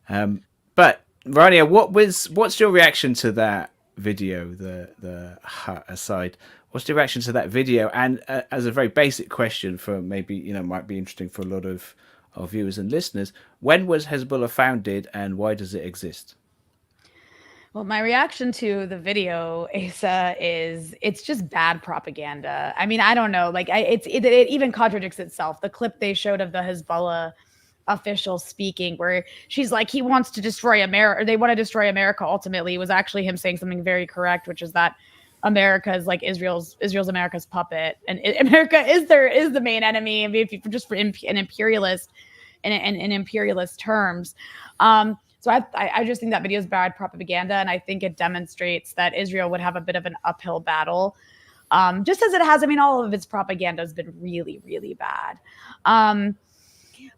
Yeah. But Rania, what's your reaction to that video? The hut aside, what's your reaction to that video? And as a very basic question for maybe might be interesting for a lot of our viewers and listeners, when was Hezbollah founded, and why does it exist? Well, my reaction to the video, Asa, is it's just bad propaganda. I mean, I don't know. Like, it even contradicts itself. The clip they showed of the Hezbollah official speaking, where she's like, he wants to destroy America, or they want to destroy America. Ultimately, was actually him saying something very correct, which is that America is like Israel's America's puppet, and America is the main enemy. I mean, just for an imperialist, in imperialist terms. So I just think that video is bad propaganda, and I think it demonstrates that Israel would have a bit of an uphill battle, just as it has. I mean, all of its propaganda has been really, really bad.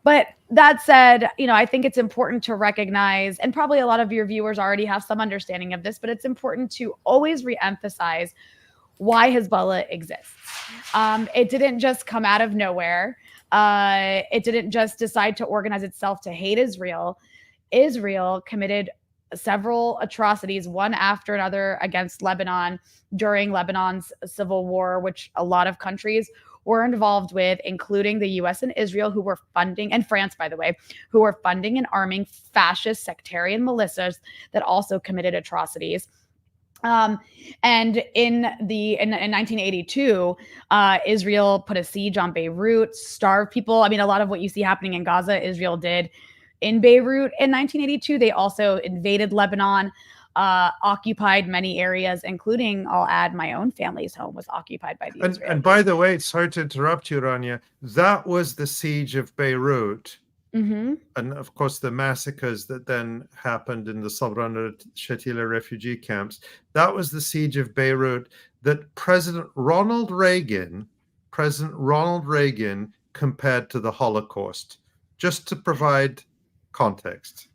But that said, I think it's important to recognize, and probably a lot of your viewers already have some understanding of this, but it's important to always reemphasize why Hezbollah exists. It didn't just come out of nowhere. It didn't just decide to organize itself to hate Israel. Israel committed several atrocities, one after another, against Lebanon during Lebanon's civil war, which a lot of countries were involved with, including the US and Israel, who were funding, and France, by the way, who were funding and arming fascist sectarian militias that also committed atrocities. And in 1982, Israel put a siege on Beirut, starved people. I mean, a lot of what you see happening in Gaza, Israel did in Beirut in 1982. They also invaded Lebanon, occupied many areas, including, I'll add, my own family's home was occupied by the Israelis. And by the way, sorry to interrupt you, Rania, that was the siege of Beirut. Mm-hmm. And of course, the massacres that then happened in the Sabra and Shatila refugee camps. That was the siege of Beirut that President Ronald Reagan compared to the Holocaust, just to provide context.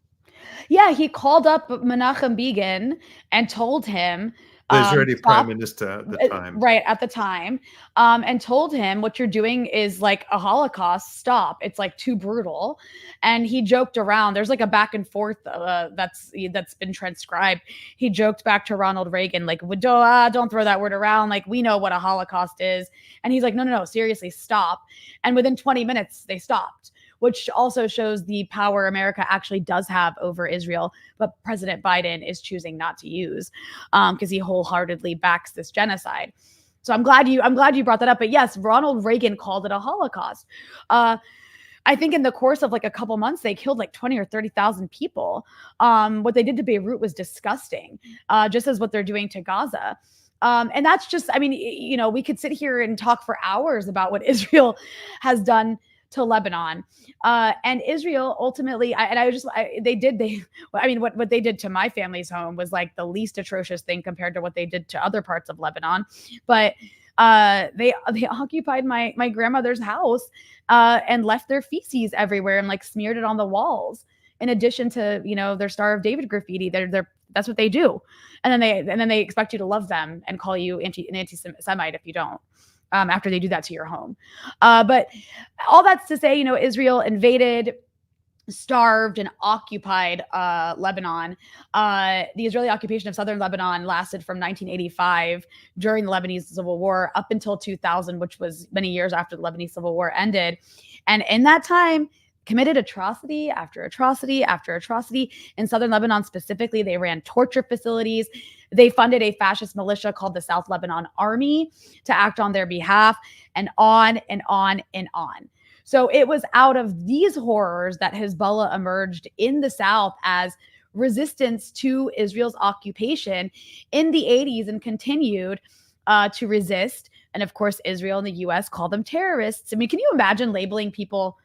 Yeah, he called up Menachem Begin and told him, the Israeli prime minister at the time. Right, at the time, and told him, what you're doing is like a Holocaust, stop. It's like too brutal. And he joked around. There's like a back and forth that's been transcribed. He joked back to Ronald Reagan, like, don't throw that word around. Like, we know what a Holocaust is. And he's like, no, seriously, stop. And within 20 minutes, they stopped, which also shows the power America actually does have over Israel, but President Biden is choosing not to use, because he wholeheartedly backs this genocide. So I'm glad you brought that up. But yes, Ronald Reagan called it a Holocaust. I think in the course of like a couple months, they killed like 20 or 30,000 people. What they did to Beirut was disgusting, just as what they're doing to Gaza. And that's just, I mean, we could sit here and talk for hours about what Israel has done to Lebanon, and Israel ultimately, what they did to my family's home was like the least atrocious thing compared to what they did to other parts of Lebanon. But they occupied my grandmother's house and left their feces everywhere and like smeared it on the walls. In addition to their Star of David graffiti, that's what they do, and then they expect you to love them and call you an anti-Semite if you don't. After they do that to your home. But all that's to say, Israel invaded, starved, and occupied Lebanon. The Israeli occupation of southern Lebanon lasted from 1985 during the Lebanese Civil War up until 2000, which was many years after the Lebanese Civil War ended. And in that time, committed atrocity after atrocity after atrocity. In southern Lebanon specifically, they ran torture facilities. They funded a fascist militia called the South Lebanon Army to act on their behalf, and on and on and on. So it was out of these horrors that Hezbollah emerged in the South as resistance to Israel's occupation in the 80s, and continued to resist. And of course, Israel and the US call them terrorists. I mean, can you imagine labeling people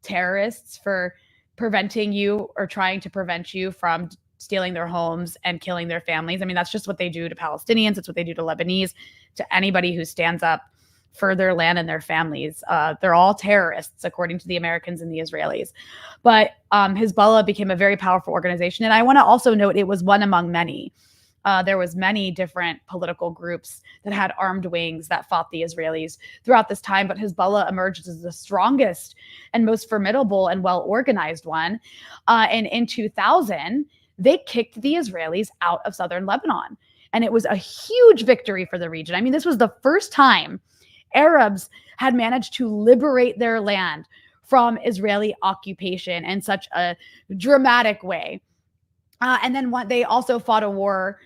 terrorists for preventing you or trying to prevent you from stealing their homes and killing their families. I mean, that's just what they do to Palestinians. It's what they do to Lebanese, to anybody who stands up for their land and their families. They're all terrorists, according to the Americans and the Israelis. But Hezbollah became a very powerful organization. And I want to also note it was one among many. There was many different political groups that had armed wings that fought the Israelis throughout this time, but Hezbollah emerged as the strongest and most formidable and well-organized one. And in 2000, they kicked the Israelis out of southern Lebanon. And it was a huge victory for the region. I mean, this was the first time Arabs had managed to liberate their land from Israeli occupation in such a dramatic way. And then they also fought a war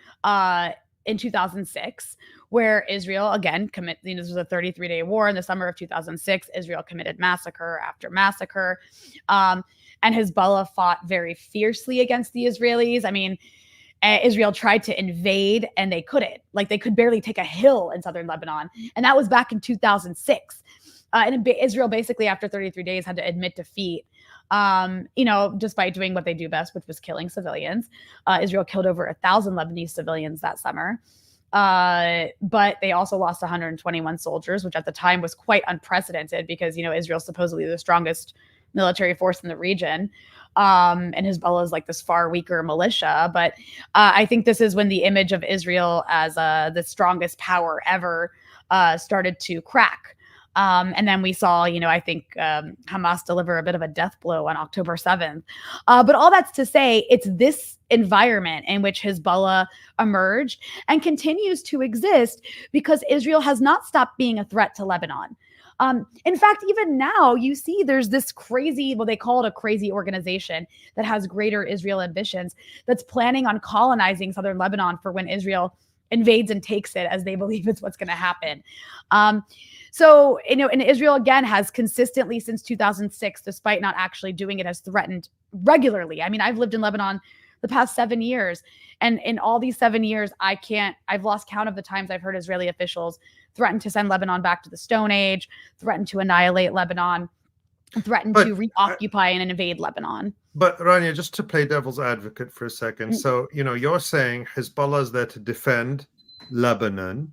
in 2006, where Israel, again, this was a 33-day war. In the summer of 2006, Israel committed massacre after massacre. And Hezbollah fought very fiercely against the Israelis. I mean, Israel tried to invade and they couldn't. Like, they could barely take a hill in southern Lebanon. And that was back in 2006. And Israel basically, after 33 days, had to admit defeat, despite doing what they do best, which was killing civilians. Israel killed over 1,000 Lebanese civilians that summer. But they also lost 121 soldiers, which at the time was quite unprecedented because, Israel's supposedly the strongest military force in the region. And Hezbollah is like this far weaker militia. But I think this is when the image of Israel as the strongest power ever started to crack. And then we saw, I think Hamas deliver a bit of a death blow on October 7th. But all that's to say, it's this environment in which Hezbollah emerged and continues to exist because Israel has not stopped being a threat to Lebanon. In fact, even now, you see there's this crazy, they call it a crazy organization that has greater Israel ambitions that's planning on colonizing southern Lebanon for when Israel invades and takes it, as they believe it's what's going to happen. So, and Israel, again, has consistently since 2006, despite not actually doing it, has threatened regularly. I mean, I've lived in Lebanon the past 7 years. And in all these 7 years, I've lost count of the times I've heard Israeli officials threaten to send Lebanon back to the Stone Age, threaten to annihilate Lebanon, threaten to reoccupy and invade Lebanon. But Rania, just to play devil's advocate for a second. So, you're saying Hezbollah is there to defend Lebanon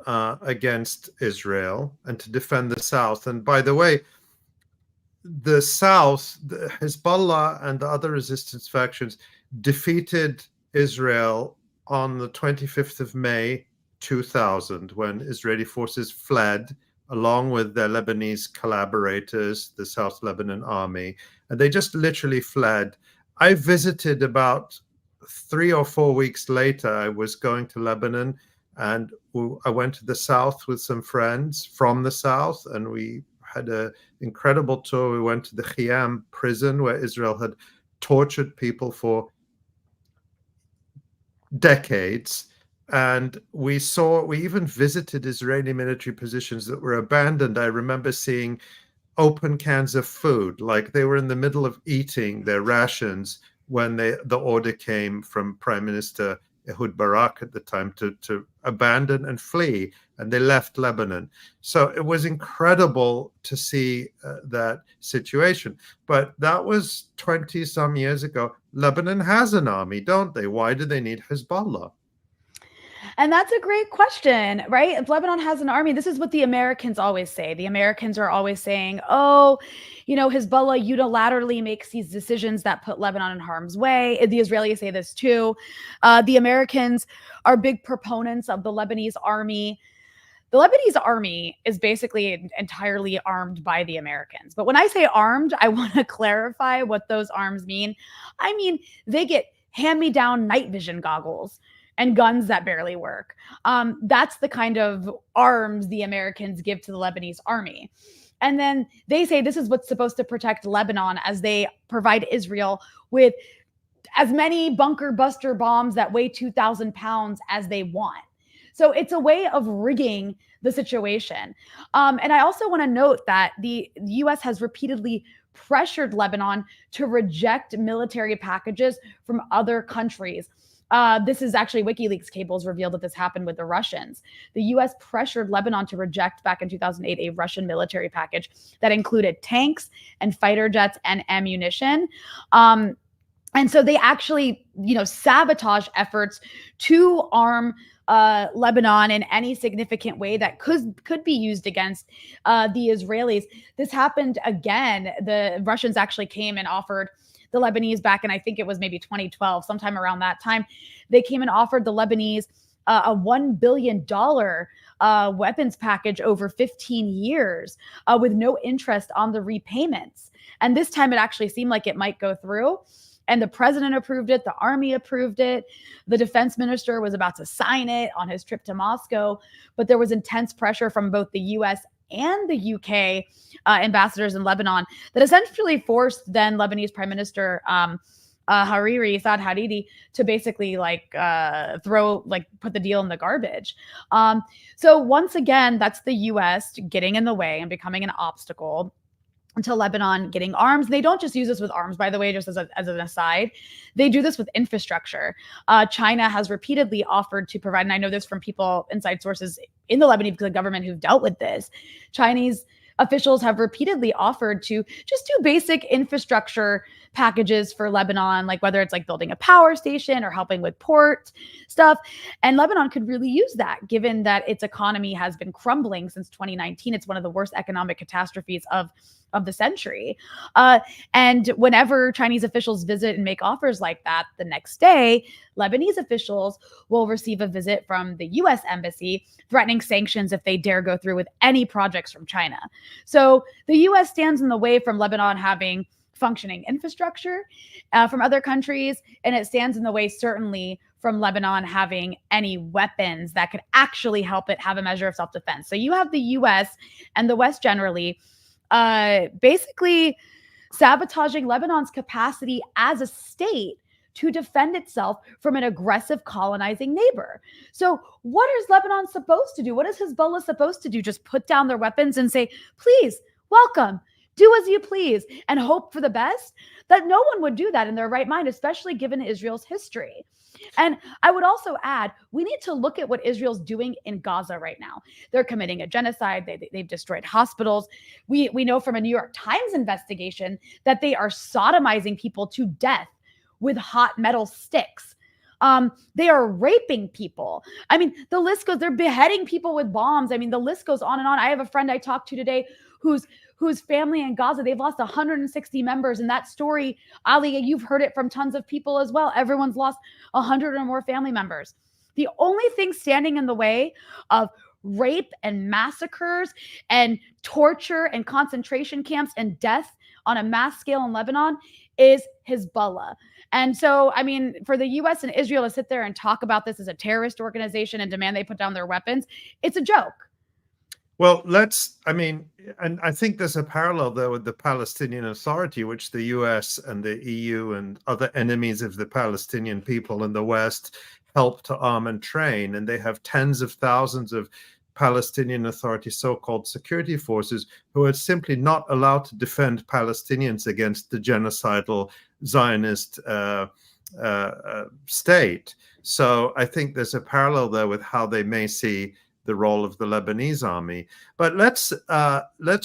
against Israel and to defend the South. And by the way, the South, the Hezbollah and the other resistance factions defeated Israel on the 25th of May, 2000, when Israeli forces fled along with their Lebanese collaborators, the South Lebanon Army, and they just literally fled. I visited about 3 or 4 weeks later. I was going to Lebanon, and I went to the South with some friends from the South, and we had an incredible tour. We went to the 𝐓𝐿 prison where Israel had tortured people for decades. And we even visited Israeli military positions that were abandoned. I remember seeing open cans of food, like they were in the middle of eating their rations when the order came from Prime Minister Ehud Barak at the time to abandon and flee, and they left Lebanon. So it was incredible to see that situation. But that was 20 some years ago. Lebanon has an army, don't they? Why do they need Hezbollah? And that's a great question, right? If Lebanon has an army, this is what the Americans always say. The Americans are always saying, Hezbollah unilaterally makes these decisions that put Lebanon in harm's way. The Israelis say this too. The Americans are big proponents of the Lebanese army. The Lebanese army is basically entirely armed by the Americans. But when I say armed, I want to clarify what those arms mean. I mean, they get hand-me-down night vision goggles and guns that barely work. That's the kind of arms the Americans give to the Lebanese army. And then they say this is what's supposed to protect Lebanon as they provide Israel with as many bunker buster bombs that weigh 2,000 pounds as they want. So it's a way of rigging the situation. And I also want to note that the U.S. has repeatedly pressured Lebanon to reject military packages from other countries. This is actually WikiLeaks cables revealed that this happened with the Russians. The U.S. pressured Lebanon to reject back in 2008 a Russian military package that included tanks and fighter jets and ammunition. And so they actually, sabotage efforts to arm Lebanon in any significant way that could be used against the Israelis. This happened again. The Russians actually came and offered the Lebanese back in, I think it was maybe 2012, sometime around that time. They came and offered the Lebanese a $1 billion weapons package over 15 years with no interest on the repayments. And this time it actually seemed like it might go through. And the president approved it. The army approved it. The defense minister was about to sign it on his trip to Moscow. But there was intense pressure from both the U.S. and the UK ambassadors in Lebanon that essentially forced then Lebanese Prime Minister Saad Hariri to basically put the deal in the garbage. So once again, that's the US getting in the way and becoming an obstacle to Lebanon getting arms. They don't just use this with arms, by the way, just as an aside. They do this with infrastructure. China has repeatedly offered to provide, and I know this from people, inside sources in the Lebanese government who've dealt with this. Chinese officials have repeatedly offered to just do basic infrastructure packages for Lebanon, like whether it's like building a power station or helping with port stuff. And Lebanon could really use that, given that its economy has been crumbling since 2019. It's one of the worst economic catastrophes of the century. And whenever Chinese officials visit and make offers like that, the next day, Lebanese officials will receive a visit from the US embassy threatening sanctions if they dare go through with any projects from China. So the US stands in the way from Lebanon having functioning infrastructure from other countries, and it stands in the way certainly from Lebanon having any weapons that could actually help it have a measure of self-defense. So you have the US and the West generally basically sabotaging Lebanon's capacity as a state to defend itself from an aggressive colonizing neighbor. So what is Lebanon supposed to do? What is Hezbollah supposed to do? Just put down their weapons and say, please, welcome, do as you please, and hope for the best? That no one would do that in their right mind, especially given Israel's history. And I would also add, we need to look at what Israel's doing in Gaza right now. They're committing a genocide. They've destroyed hospitals. We know from a New York Times investigation that they are sodomizing people to death with hot metal sticks. They are raping people. I mean, the list goes, they're beheading people with bombs. I mean, the list goes on and on. I have a friend I talked to today whose family in Gaza, they've lost 160 members. And that story, Ali, you've heard it from tons of people as well. Everyone's lost 100 or more family members. The only thing standing in the way of rape and massacres and torture and concentration camps and death on a mass scale in Lebanon is Hezbollah. And so, I mean, for the US and Israel to sit there and talk about this as a terrorist organization and demand they put down their weapons, it's a joke. Well, and I think there's a parallel there with the Palestinian Authority, which the US and the EU and other enemies of the Palestinian people in the West help to arm and train. And they have tens of thousands of Palestinian Authority so-called security forces who are simply not allowed to defend Palestinians against the genocidal Zionist state. So I think there's a parallel there with how they may see the role of the Lebanese army. But let's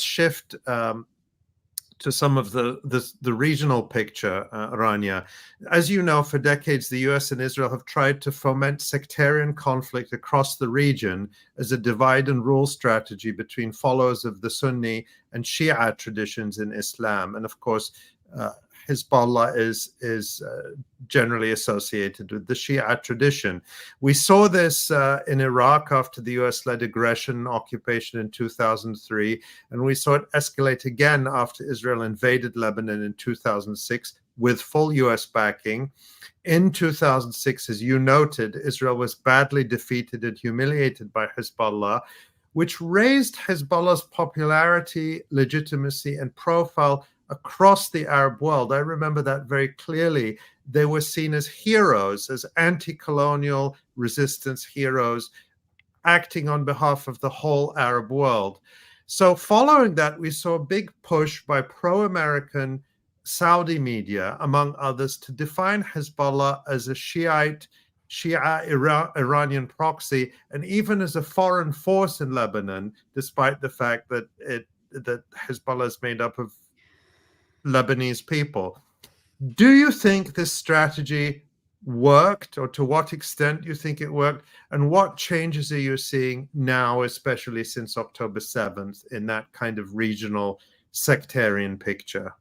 shift to some of the regional picture, Rania. As you know, for decades, the US and Israel have tried to foment sectarian conflict across the region as a divide and rule strategy between followers of the Sunni and Shia traditions in Islam. And of course, Hezbollah is generally associated with the Shia tradition. We saw this in Iraq after the US-led aggression and occupation in 2003, and we saw it escalate again after Israel invaded Lebanon in 2006 with full US backing. In 2006, as you noted, Israel was badly defeated and humiliated by Hezbollah, which raised Hezbollah's popularity, legitimacy, and profile across the Arab world. I remember that very clearly. They were seen as heroes, as anti-colonial resistance heroes, acting on behalf of the whole Arab world. So following that, we saw a big push by pro-American Saudi media, among others, to define Hezbollah as a Shiite Shia Iranian proxy, and even as a foreign force in Lebanon, despite the fact that Hezbollah is made up of Lebanese people. Do you think this strategy worked, or to what extent do you think it worked? And what changes are you seeing now, especially since October 7th, in that kind of regional sectarian picture?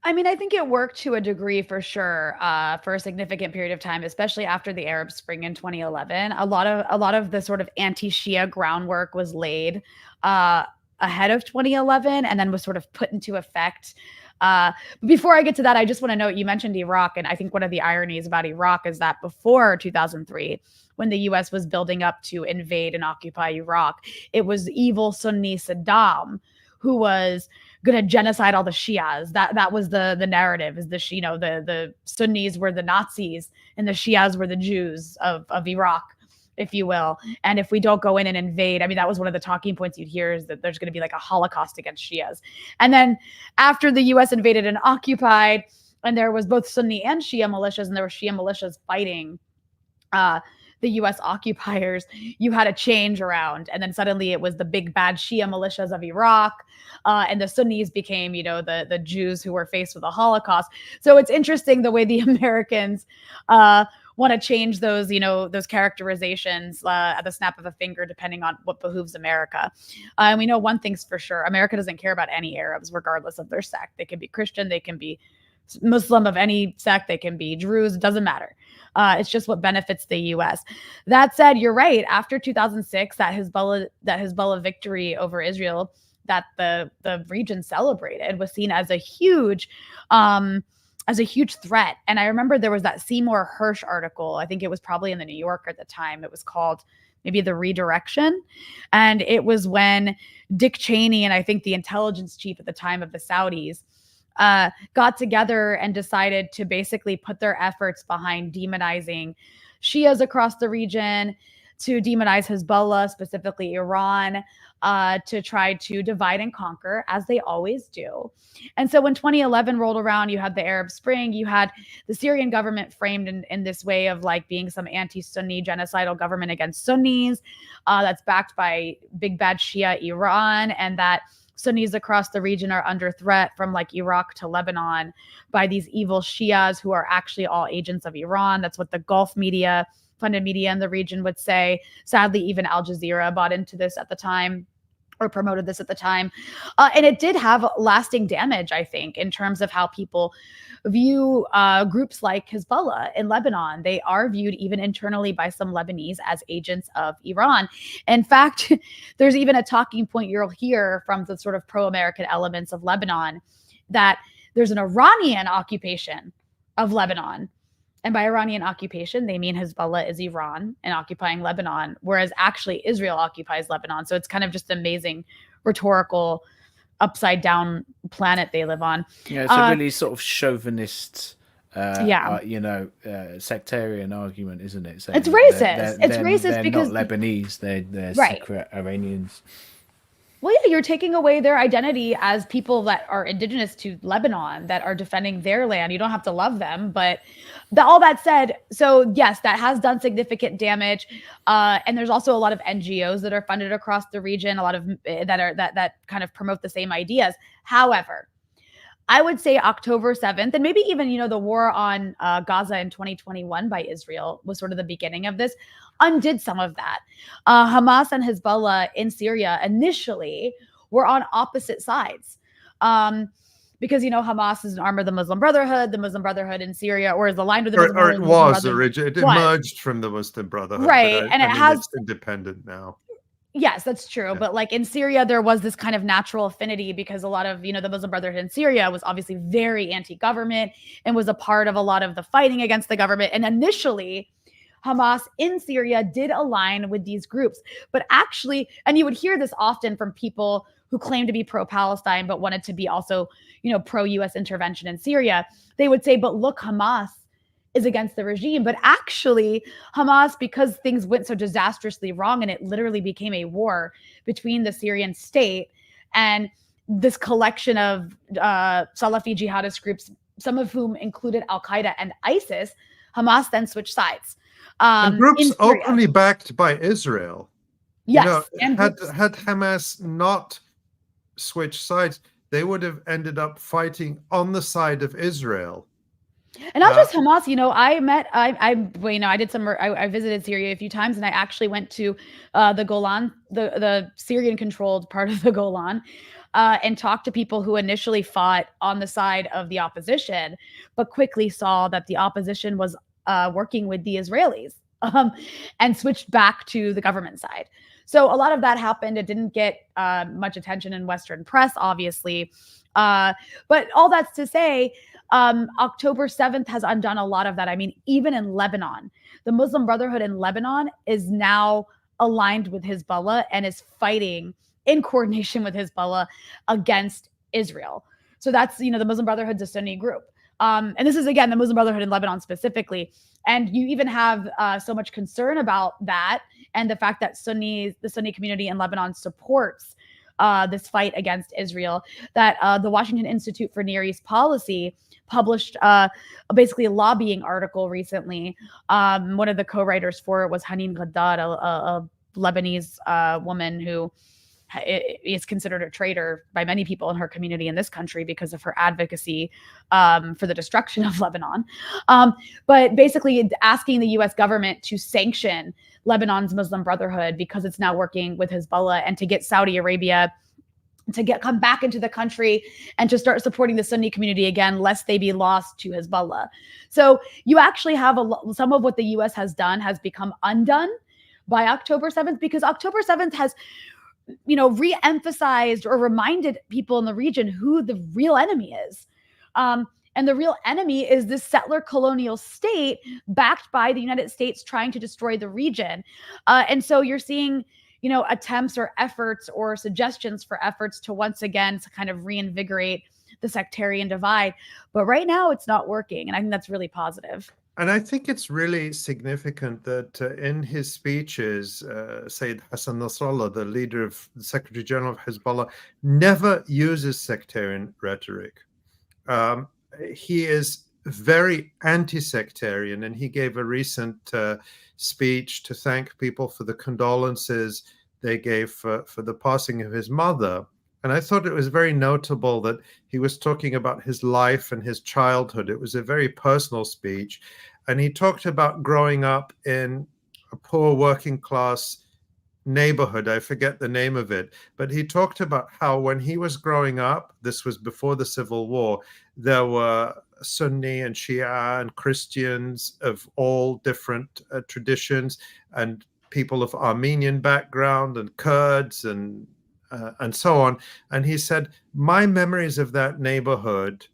I mean, I think it worked to a degree for sure, for a significant period of time, especially after the Arab Spring in 2011. A lot of the sort of anti-Shia groundwork was laid ahead of 2011 and then was sort of put into effect. But before I get to that, I just want to note, you mentioned Iraq, and I think one of the ironies about Iraq is that before 2003, when the US was building up to invade and occupy Iraq, it was evil Sunni Saddam who was going to genocide all the Shias. That was the narrative, is the Sunnis were the Nazis and the Shias were the Jews of Iraq, if you will. And if we don't go in and invade, I mean, that was one of the talking points you'd hear, is that there's going to be like a Holocaust against Shias. And then after the US invaded and occupied, and there was both Sunni and Shia militias, and there were Shia militias fighting the US occupiers, you had a change around. And then suddenly it was the big bad Shia militias of Iraq, and the Sunnis became, the Jews who were faced with a Holocaust. So it's interesting the way the Americans want to change those, those characterizations at the snap of a finger, depending on what behooves America. And we know one thing's for sure: America doesn't care about any Arabs, regardless of their sect. They can be Christian, they can be Muslim of any sect, they can be Druze, it doesn't matter. It's just what benefits the U.S. That said, you're right. After 2006, that Hezbollah victory over Israel that the region celebrated was seen as a huge threat. And I remember there was that Seymour Hersh article. I think it was probably in the New Yorker at the time. It was called maybe The Redirection. And it was when Dick Cheney, and I think the intelligence chief at the time of the Saudis, got together and decided to basically put their efforts behind demonizing Shias across the region, to demonize Hezbollah, specifically Iran, to try to divide and conquer, as they always do. And so when 2011 rolled around, you had the Arab Spring, you had the Syrian government framed in this way of like being some anti-Sunni genocidal government against Sunnis, that's backed by big bad Shia Iran, and that Sunnis across the region are under threat from like Iraq to Lebanon by these evil Shias who are actually all agents of Iran. That's what the Gulf media, funded media in the region would say. Sadly, even Al Jazeera bought into this at the time, or promoted this at the time. And it did have lasting damage, I think, in terms of how people view groups like Hezbollah in Lebanon. They are viewed even internally by some Lebanese as agents of Iran. In fact, there's even a talking point you'll hear from the sort of pro-American elements of Lebanon, that there's an Iranian occupation of Lebanon. And by Iranian occupation, they mean Hezbollah is Iran and occupying Lebanon, whereas actually Israel occupies Lebanon. So it's kind of just amazing rhetorical upside down planet they live on. Yeah, it's a really sort of chauvinist, sectarian argument, isn't it? So it's racist. It's racist they're because not Lebanese; they're right. secret Iranians. Well, yeah, you're taking away their identity as people that are indigenous to Lebanon, that are defending their land. You don't have to love them, but all that said, so yes, that has done significant damage. And there's also a lot of NGOs that are funded across the region, a lot of that kind of promote the same ideas. However, I would say October 7th, and maybe even, the war on Gaza in 2021 by Israel was sort of the beginning of this, undid some of that. Hamas and Hezbollah in Syria initially were on opposite sides. Because, Hamas is an arm of the Muslim Brotherhood in Syria, or is aligned with the Muslim Brotherhood. Or it was originally, it emerged from the Muslim Brotherhood. Right, and it's independent now. Yes, that's true. Yeah. But like in Syria, there was this kind of natural affinity because a lot of, the Muslim Brotherhood in Syria was obviously very anti-government and was a part of a lot of the fighting against the government. And initially, Hamas in Syria did align with these groups. But actually, and you would hear this often from people who claim to be pro-Palestine, but wanted to be also, pro-US intervention in Syria. They would say, but look, Hamas is against the regime. But actually, Hamas, because things went so disastrously wrong and it literally became a war between the Syrian state and this collection of Salafi jihadist groups, some of whom included Al-Qaeda and ISIS, Hamas then switched sides. And groups in Syria. openly backed by Israel. Yes, and had Hamas not switched sides, they would have ended up fighting on the side of Israel. And not just Hamas, I visited Syria a few times, and I actually went to the Golan, the Syrian-controlled part of the Golan, and talked to people who initially fought on the side of the opposition, but quickly saw that the opposition was working with the Israelis, and switched back to the government side. So a lot of that happened. It didn't get much attention in Western press, obviously. But all that's to say, October 7th has undone a lot of that. I mean, even in Lebanon, the Muslim Brotherhood in Lebanon is now aligned with Hezbollah and is fighting in coordination with Hezbollah against Israel. So that's, the Muslim Brotherhood's a Sunni group. And this is, again, the Muslim Brotherhood in Lebanon specifically. And you even have so much concern about that and the fact that the Sunni community in Lebanon supports this fight against Israel, that the Washington Institute for Near East Policy published basically a lobbying article recently. One of the co-writers for it was Hanin Ghaddad, a Lebanese woman who is considered a traitor by many people in her community in this country because of her advocacy for the destruction of Lebanon. But basically asking the US government to sanction Lebanon's Muslim Brotherhood because it's now working with Hezbollah, and to get Saudi Arabia to come back into the country and to start supporting the Sunni community again, lest they be lost to Hezbollah. So you actually have some of what the US has done has become undone by October 7th, because October 7th has re-emphasized or reminded people in the region who the real enemy is. And the real enemy is this settler colonial state backed by the United States trying to destroy the region. And so you're seeing, attempts or efforts or suggestions for efforts to once again to kind of reinvigorate the sectarian divide. But right now it's not working. And I think that's really positive. And I think it's really significant that in his speeches, Sayyid Hassan Nasrallah, the leader of the Secretary General of Hezbollah, never uses sectarian rhetoric. He is very anti-sectarian, and he gave a recent speech to thank people for the condolences they gave for the passing of his mother. And I thought it was very notable that he was talking about his life and his childhood. It was a very personal speech. And he talked about growing up in a poor working class neighborhood. I forget the name of it. But he talked about how when he was growing up, this was before the Civil War, there were Sunni and Shia and Christians of all different traditions, and people of Armenian background and Kurds and so on. And he said, my memories of that neighborhood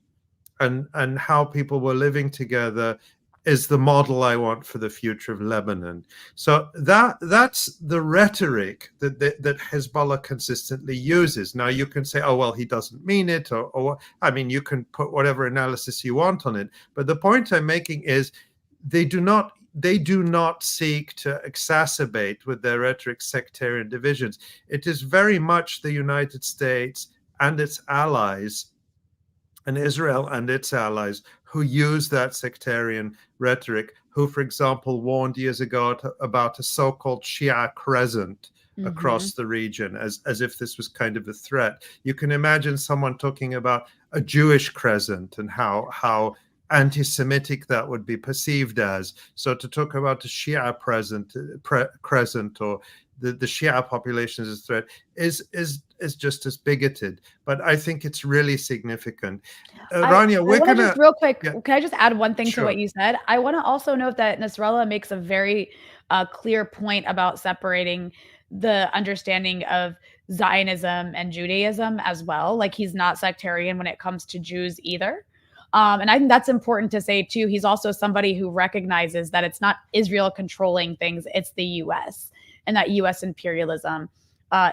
and how people were living together is the model I want for the future of Lebanon. So that's the rhetoric that Hezbollah consistently uses. Now you can say, oh, well, he doesn't mean it, or I mean, you can put whatever analysis you want on it. But the point I'm making is they do not seek to exacerbate with their rhetoric sectarian divisions. It is very much the United States and its allies, and Israel and its allies, who use that sectarian rhetoric, who, for example, warned years ago about a so-called Shia crescent across the region, as if this was kind of a threat. You can imagine someone talking about a Jewish crescent and how anti-Semitic that would be perceived as. So to talk about a Shia crescent or the Shia population as a threat is just as bigoted. But I think it's really significant. Rania, we're going to just real quick. Yeah. Can I just add one thing Sure. to what you said? I want to also note that Nasrallah makes a very clear point about separating the understanding of Zionism and Judaism as well. Like, he's not sectarian when it comes to Jews either. And I think that's important to say too. He's also somebody who recognizes that it's not Israel controlling things, it's the US, and that US imperialism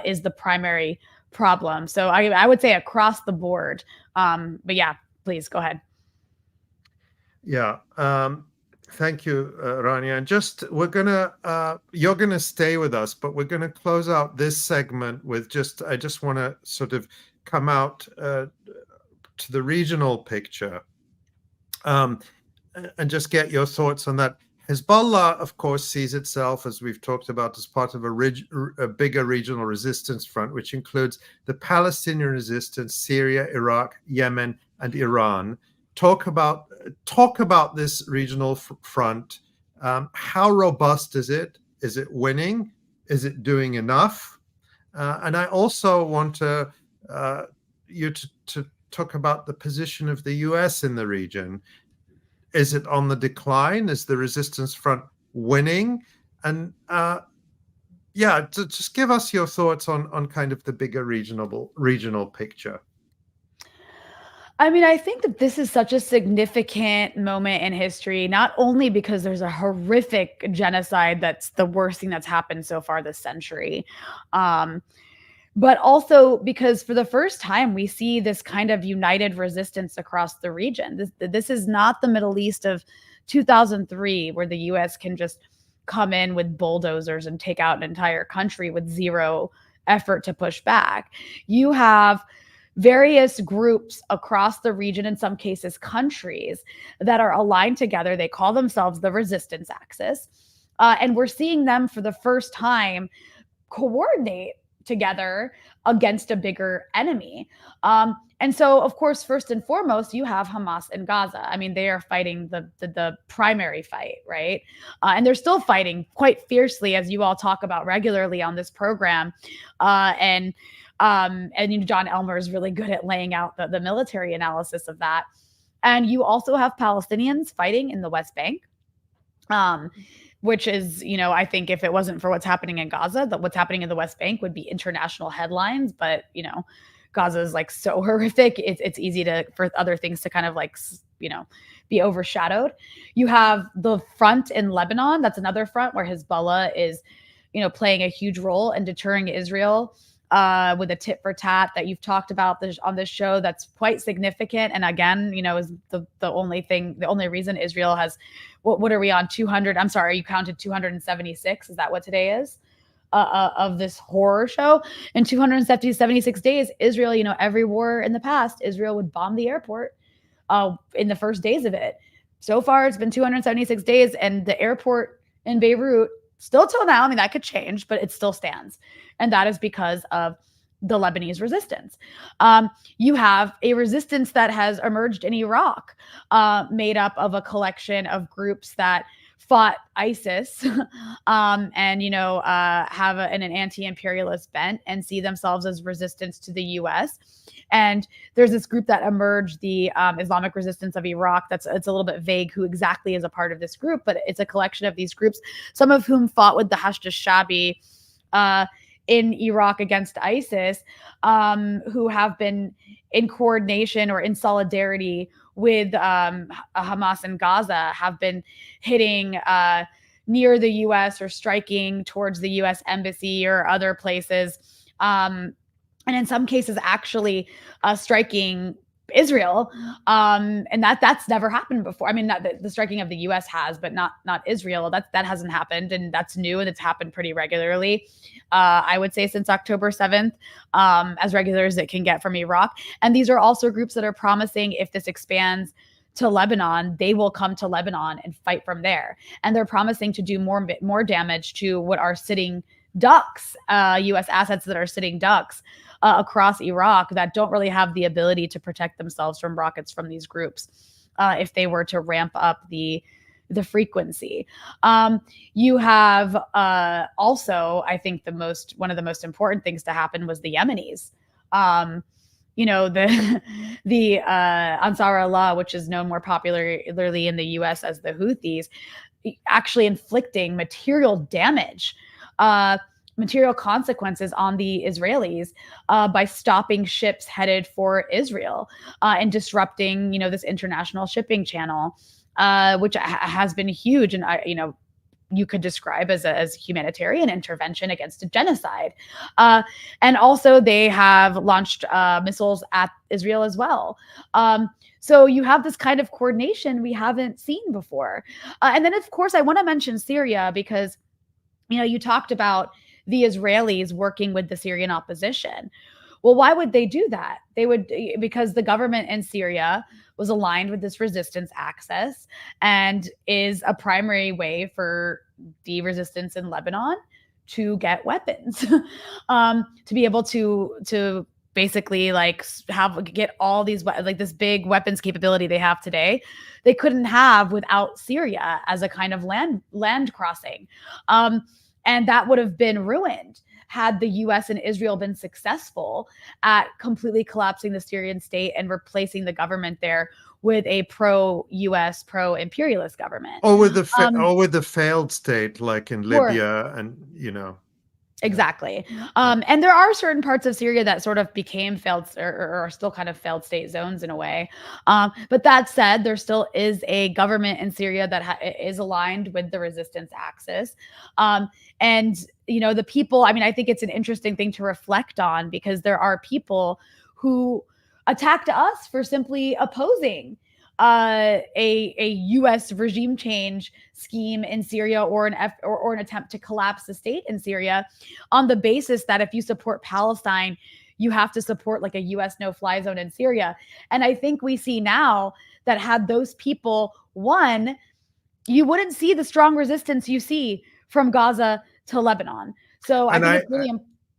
is the primary problem. So I would say across the board. But yeah, please go ahead. Yeah. Thank you, Rania. And just, you're going to stay with us, but we're going to close out this segment with I just want to sort of come out to the regional picture. and just get your thoughts on that. Hezbollah, of course, sees itself, as we've talked about, as part of a bigger regional resistance front, which includes the Palestinian resistance, Syria, Iraq, Yemen, and Iran. Talk about this regional front. How robust is it? Is it winning? Is it doing enough? And I also want you to talk about the position of the US in the region. Is it on the decline? Is the resistance front winning? And just give us your thoughts on kind of the bigger regional picture. I mean, I think that this is such a significant moment in history, not only because there's a horrific genocide that's the worst thing that's happened so far this century, but also because for the first time, we see this kind of united resistance across the region. This is not the Middle East of 2003, where the US can just come in with bulldozers and take out an entire country with zero effort to push back. You have various groups across the region, in some cases countries, that are aligned together. They call themselves the resistance axis. And we're seeing them for the first time coordinate together against a bigger enemy. And so, of course, first and foremost, you have Hamas and Gaza. I mean, they are fighting the primary fight, right? And they're still fighting quite fiercely, as you all talk about regularly on this program. And John Elmer is really good at laying out the military analysis of that. And you also have Palestinians fighting in the West Bank, which is, I think if it wasn't for what's happening in Gaza, what's happening in the West Bank would be international headlines. But, Gaza is like so horrific. It's easy for other things to kind of be overshadowed. You have the front in Lebanon. That's another front where Hezbollah is, playing a huge role in deterring Israel with a tit for tat that you've talked about on this show. That's quite significant. And again, is the only reason Israel has, what are we on, 200? I'm sorry, you counted 276. Is that what today is? Of this horror show. In 276 days, Israel, every war in the past, Israel would bomb the airport in the first days of it. So far, it's been 276 days, and the airport in Beirut, still till now, I mean, that could change, but it still stands. And that is because of the Lebanese resistance. You have a resistance that has emerged in Iraq, made up of a collection of groups that fought ISIS and, have an anti-imperialist bent and see themselves as resistance to the US. And there's this group that emerged, the Islamic Resistance of Iraq. It's a little bit vague who exactly is a part of this group, but it's a collection of these groups, some of whom fought with the Hashd al-Shabi in Iraq against ISIS, who have been in coordination or in solidarity with Hamas and Gaza, have been hitting near the U.S. or striking towards the U.S. embassy or other places. And in some cases, actually striking Israel. And that's never happened before. I mean, not the striking of the U.S. has, but not Israel. That hasn't happened, and that's new, and it's happened pretty regularly. I would say since October 7th, as regular as it can get from Iraq. And these are also groups that are promising, if this expands to Lebanon, they will come to Lebanon and fight from there. And they're promising to do more damage to what are sitting ducks, U.S. assets that are sitting ducks across Iraq that don't really have the ability to protect themselves from rockets from these groups if they were to ramp up the frequency. You have also, I think one of the most important things to happen was the Yemenis. The Ansar Allah, which is known more popularly in the US as the Houthis, actually inflicting material damage, material consequences on the Israelis by stopping ships headed for Israel and disrupting, this international shipping channel, which has been huge. And you could describe as humanitarian intervention against a genocide. And also they have launched missiles at Israel as well. So you have this kind of coordination we haven't seen before. And then, of course, I want to mention Syria because, you talked about the Israelis working with the Syrian opposition. Well, why would they do that? They would, because the government in Syria was aligned with this resistance axis and is a primary way for the resistance in Lebanon to get weapons, to be able to basically like get all these, like this big weapons capability they have today, they couldn't have without Syria as a kind of land crossing. And that would have been ruined had the US and Israel been successful at completely collapsing the Syrian state and replacing the government there with a pro-US, pro-imperialist government. Or with the failed state like in Libya and, you know. Exactly. And there are certain parts of Syria that sort of became failed or are still kind of failed state zones in a way. But that said, there still is a government in Syria that is aligned with the resistance axis. And, you know, the people, I mean, I think it's an interesting thing to reflect on because there are people who attacked us for simply opposing a U.S. regime change scheme in Syria or an attempt to collapse the state in Syria on the basis that if you support Palestine, you have to support like a U.S. no-fly zone in Syria. And I think we see now that had those people won, you wouldn't see the strong resistance you see from Gaza to Lebanon. So I think it's really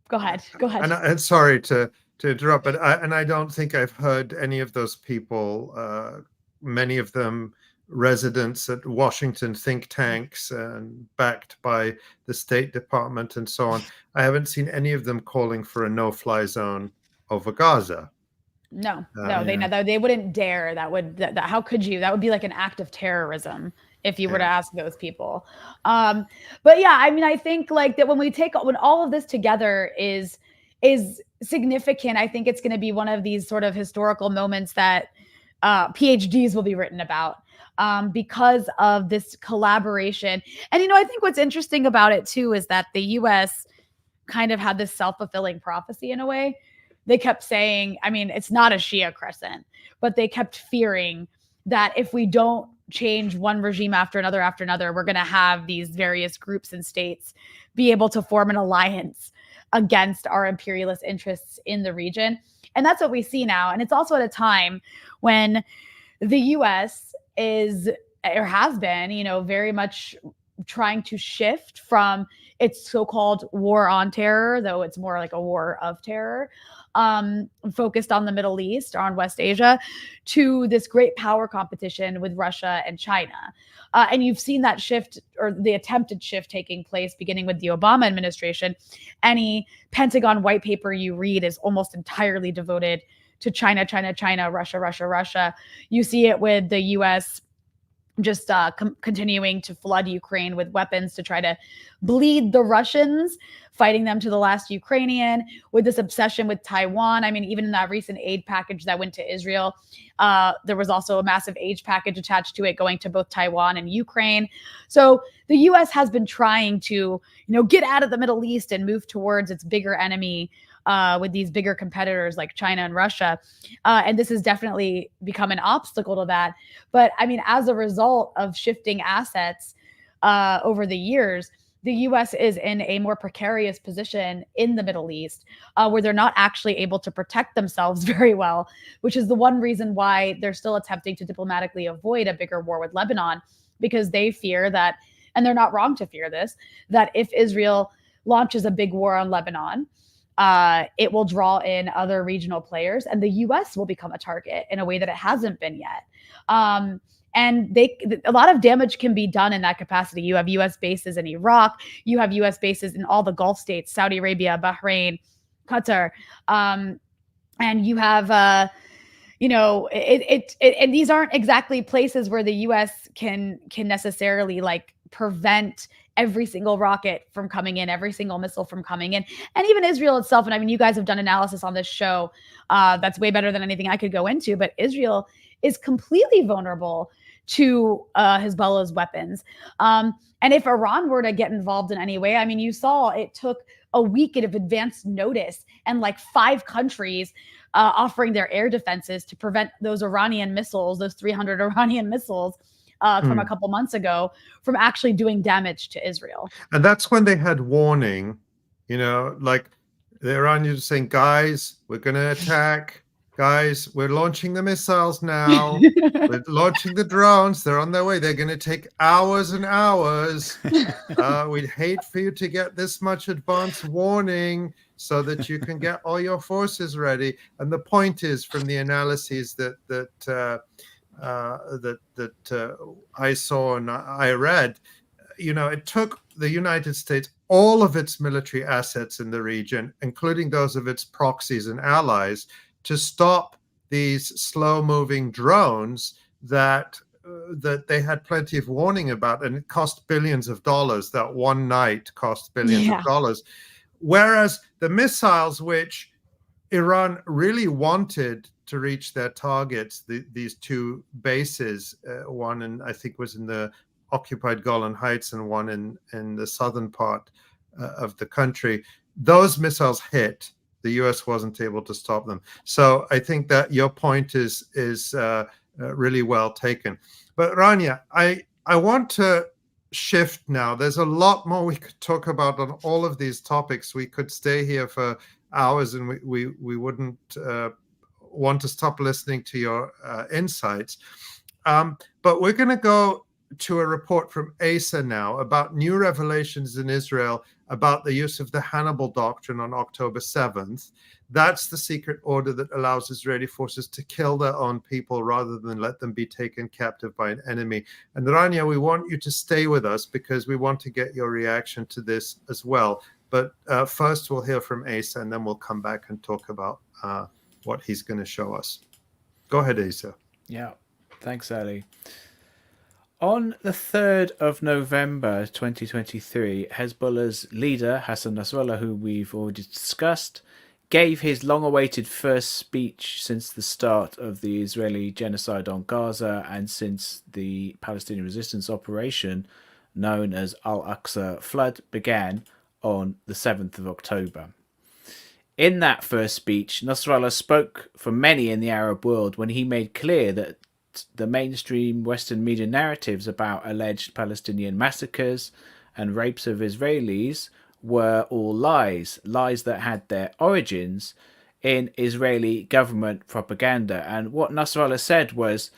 go ahead. And sorry to interrupt, but I don't think I've heard any of those people, many of them residents at Washington think tanks and backed by the State Department and so on. I haven't seen any of them calling for a no-fly zone over Gaza. No, they wouldn't dare. How could you? That would be like an act of terrorism if you were to ask those people. But yeah, I mean, I think like that when all of this together is significant, I think it's going to be one of these sort of historical moments that PhDs will be written about because of this collaboration. And, you know, I think what's interesting about it too is that the US kind of had this self-fulfilling prophecy in a way. They kept saying, I mean, it's not a Shia crescent, but they kept fearing that if we don't change one regime after another, we're going to have these various groups and states be able to form an alliance against our imperialist interests in the region. And that's what we see now. And it's also at a time when the US is, or has been, you know, very much trying to shift from its so-called war on terror, though it's more like a war of terror, focused on the Middle East or on West Asia, to this great power competition with Russia and China. And you've seen that shift, or the attempted shift, taking place beginning with the Obama administration. Any Pentagon white paper you read is almost entirely devoted to China, Russia. You see it with the US just continuing to flood Ukraine with weapons to try to bleed the Russians, fighting them to the last Ukrainian, with this obsession with Taiwan. I mean, even in that recent aid package that went to Israel, there was also a massive aid package attached to it going to both Taiwan and Ukraine. So the US has been trying to, you know, get out of the Middle East and move towards its bigger enemy, with these bigger competitors like China and Russia. And this has definitely become an obstacle to that. But I mean, as a result of shifting assets over the years, the US is in a more precarious position in the Middle East, where they're not actually able to protect themselves very well, which is the one reason why they're still attempting to diplomatically avoid a bigger war with Lebanon, because they fear that, and they're not wrong to fear this, that if Israel launches a big war on Lebanon, it will draw in other regional players, and the US will become a target in a way that it hasn't been yet. And a lot of damage can be done in that capacity. You have US bases in Iraq, you have US bases in all the Gulf states, Saudi Arabia, Bahrain, Qatar, and you have, you know, and these aren't exactly places where the US can necessarily like prevent every single rocket from coming in, every single missile from coming in, and even Israel itself. And I mean, you guys have done analysis on this show that's way better than anything I could go into, but Israel is completely vulnerable to Hezbollah's weapons. And if Iran were to get involved in any way, I mean, you saw it took a week of advance notice and like 5 countries offering their air defenses to prevent those Iranian missiles, those 300 Iranian missiles from a couple months ago, from actually doing damage to Israel. And that's when they had warning, you know, like the Iranians are saying, guys, we're going to attack. Guys, we're launching the missiles now. We're launching the drones. They're on their way. They're going to take hours and hours. We'd hate for you to get this much advance warning so that you can get all your forces ready. And the point is, from the analyses that I saw and I read, it took the United States all of its military assets in the region, including those of its proxies and allies, to stop these slow-moving drones that they had plenty of warning about, and it cost billions of dollars. That one night cost billions of dollars. Whereas the missiles, which Iran really wanted to reach their targets, these two bases, one I think was in the occupied Golan Heights and one in the southern part of the country, those missiles hit. The U.S. wasn't able to stop them. So I think that your point is really well taken. But Rania, I want to shift now. There's a lot more we could talk about on all of these topics. We could stay here for hours, and we wouldn't want to stop listening to your insights. But we're going to go to a report from ASA now about new revelations in Israel about the use of the Hannibal Doctrine on October 7th. That's the secret order that allows Israeli forces to kill their own people rather than let them be taken captive by an enemy. And Rania, we want you to stay with us because we want to get your reaction to this as well. But first we'll hear from Asa, and then we'll come back and talk about what he's going to show us. Go ahead, Asa. Yeah, thanks, Ali. On the 3rd of November 2023, Hezbollah's leader, Hassan Nasrallah, who we've already discussed, gave his long-awaited first speech since the start of the Israeli genocide on Gaza and since the Palestinian resistance operation known as Al-Aqsa flood began on the 7th of October. In that first speech, Nasrallah spoke for many in the Arab world when he made clear that the mainstream Western media narratives about alleged Palestinian massacres and rapes of Israelis were all lies that had their origins in Israeli government propaganda. And what Nasrallah said was,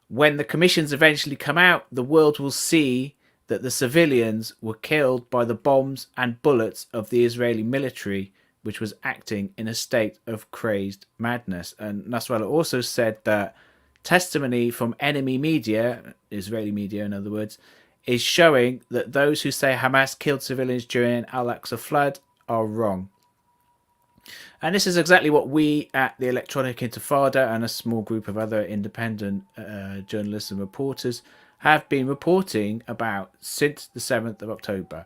when the commissions eventually come out, the world will see that the civilians were killed by the bombs and bullets of the Israeli military, which was acting in a state of crazed madness. And Nasrallah also said that testimony from enemy media, Israeli media in other words, is showing that those who say Hamas killed civilians during Al-Aqsa flood are wrong. And this is exactly what we at the Electronic Intifada and a small group of other independent journalists and reporters have been reporting about since the 7th of October.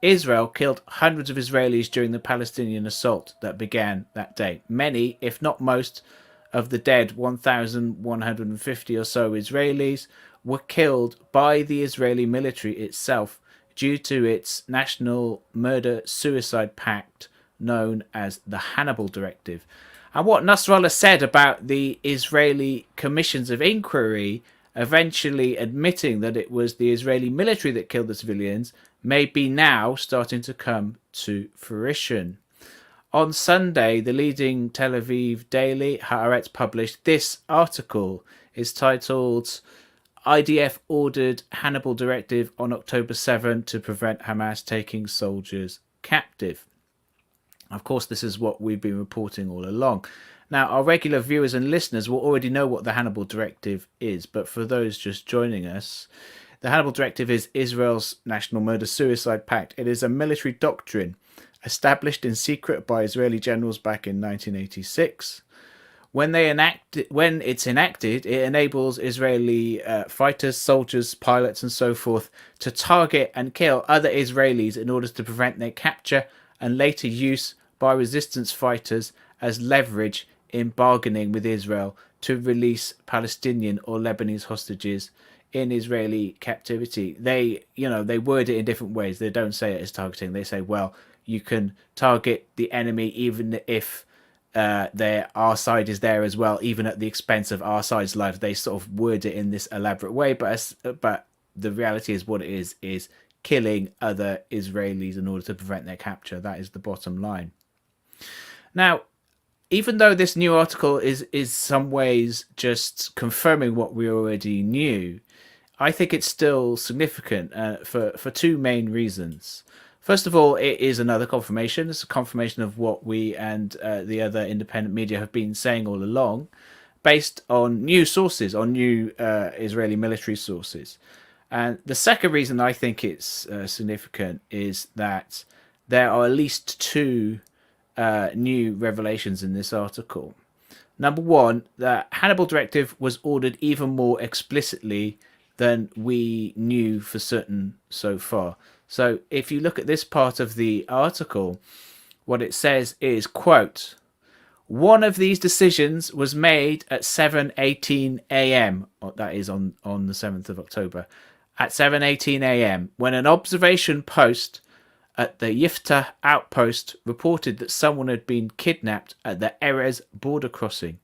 Israel killed hundreds of Israelis during the Palestinian assault that began that day. Many, if not most, of the dead 1,150 or so Israelis were killed by the Israeli military itself due to its national murder-suicide pact known as the Hannibal Directive. And what Nasrallah said about the Israeli commissions of inquiry eventually admitting that it was the Israeli military that killed the civilians may be now starting to come to fruition. On Sunday, the leading Tel Aviv daily, Haaretz, published this article. It's titled, IDF ordered Hannibal Directive on October 7 to prevent Hamas taking soldiers captive. Of course, this is what we've been reporting all along. Now, our regular viewers and listeners will already know what the Hannibal Directive is, but for those just joining us, the Hannibal Directive is Israel's National Murder-Suicide Pact. It is a military doctrine established in secret by Israeli generals back in 1986. When it's enacted, it enables Israeli fighters, soldiers, pilots, and so forth to target and kill other Israelis in order to prevent their capture and later use by resistance fighters as leverage in bargaining with Israel to release Palestinian or Lebanese hostages in Israeli captivity. They word it in different ways. They don't say it as targeting. They say, well, you can target the enemy even if our side is there as well, even at the expense of our side's life. They sort of word it in this elaborate way, but the reality is what it is killing other Israelis in order to prevent their capture. That is the bottom line. Now, even though this new article is some ways just confirming what we already knew, I think it's still significant for two main reasons. First of all, it is another confirmation. It's a confirmation of what we and the other independent media have been saying all along, based on new sources, on new Israeli military sources. And the second reason I think it's significant is that there are at least two new revelations in this article. Number one, the Hannibal Directive was ordered even more explicitly than we knew for certain so far. So if you look at this part of the article, what it says is, quote, one of these decisions was made at 7:18 a.m. That is on the 7th of October. At 7:18 a.m. when an observation post at the 𝐓𝐡𝐞 outpost reported that someone had been kidnapped at the Erez border crossing,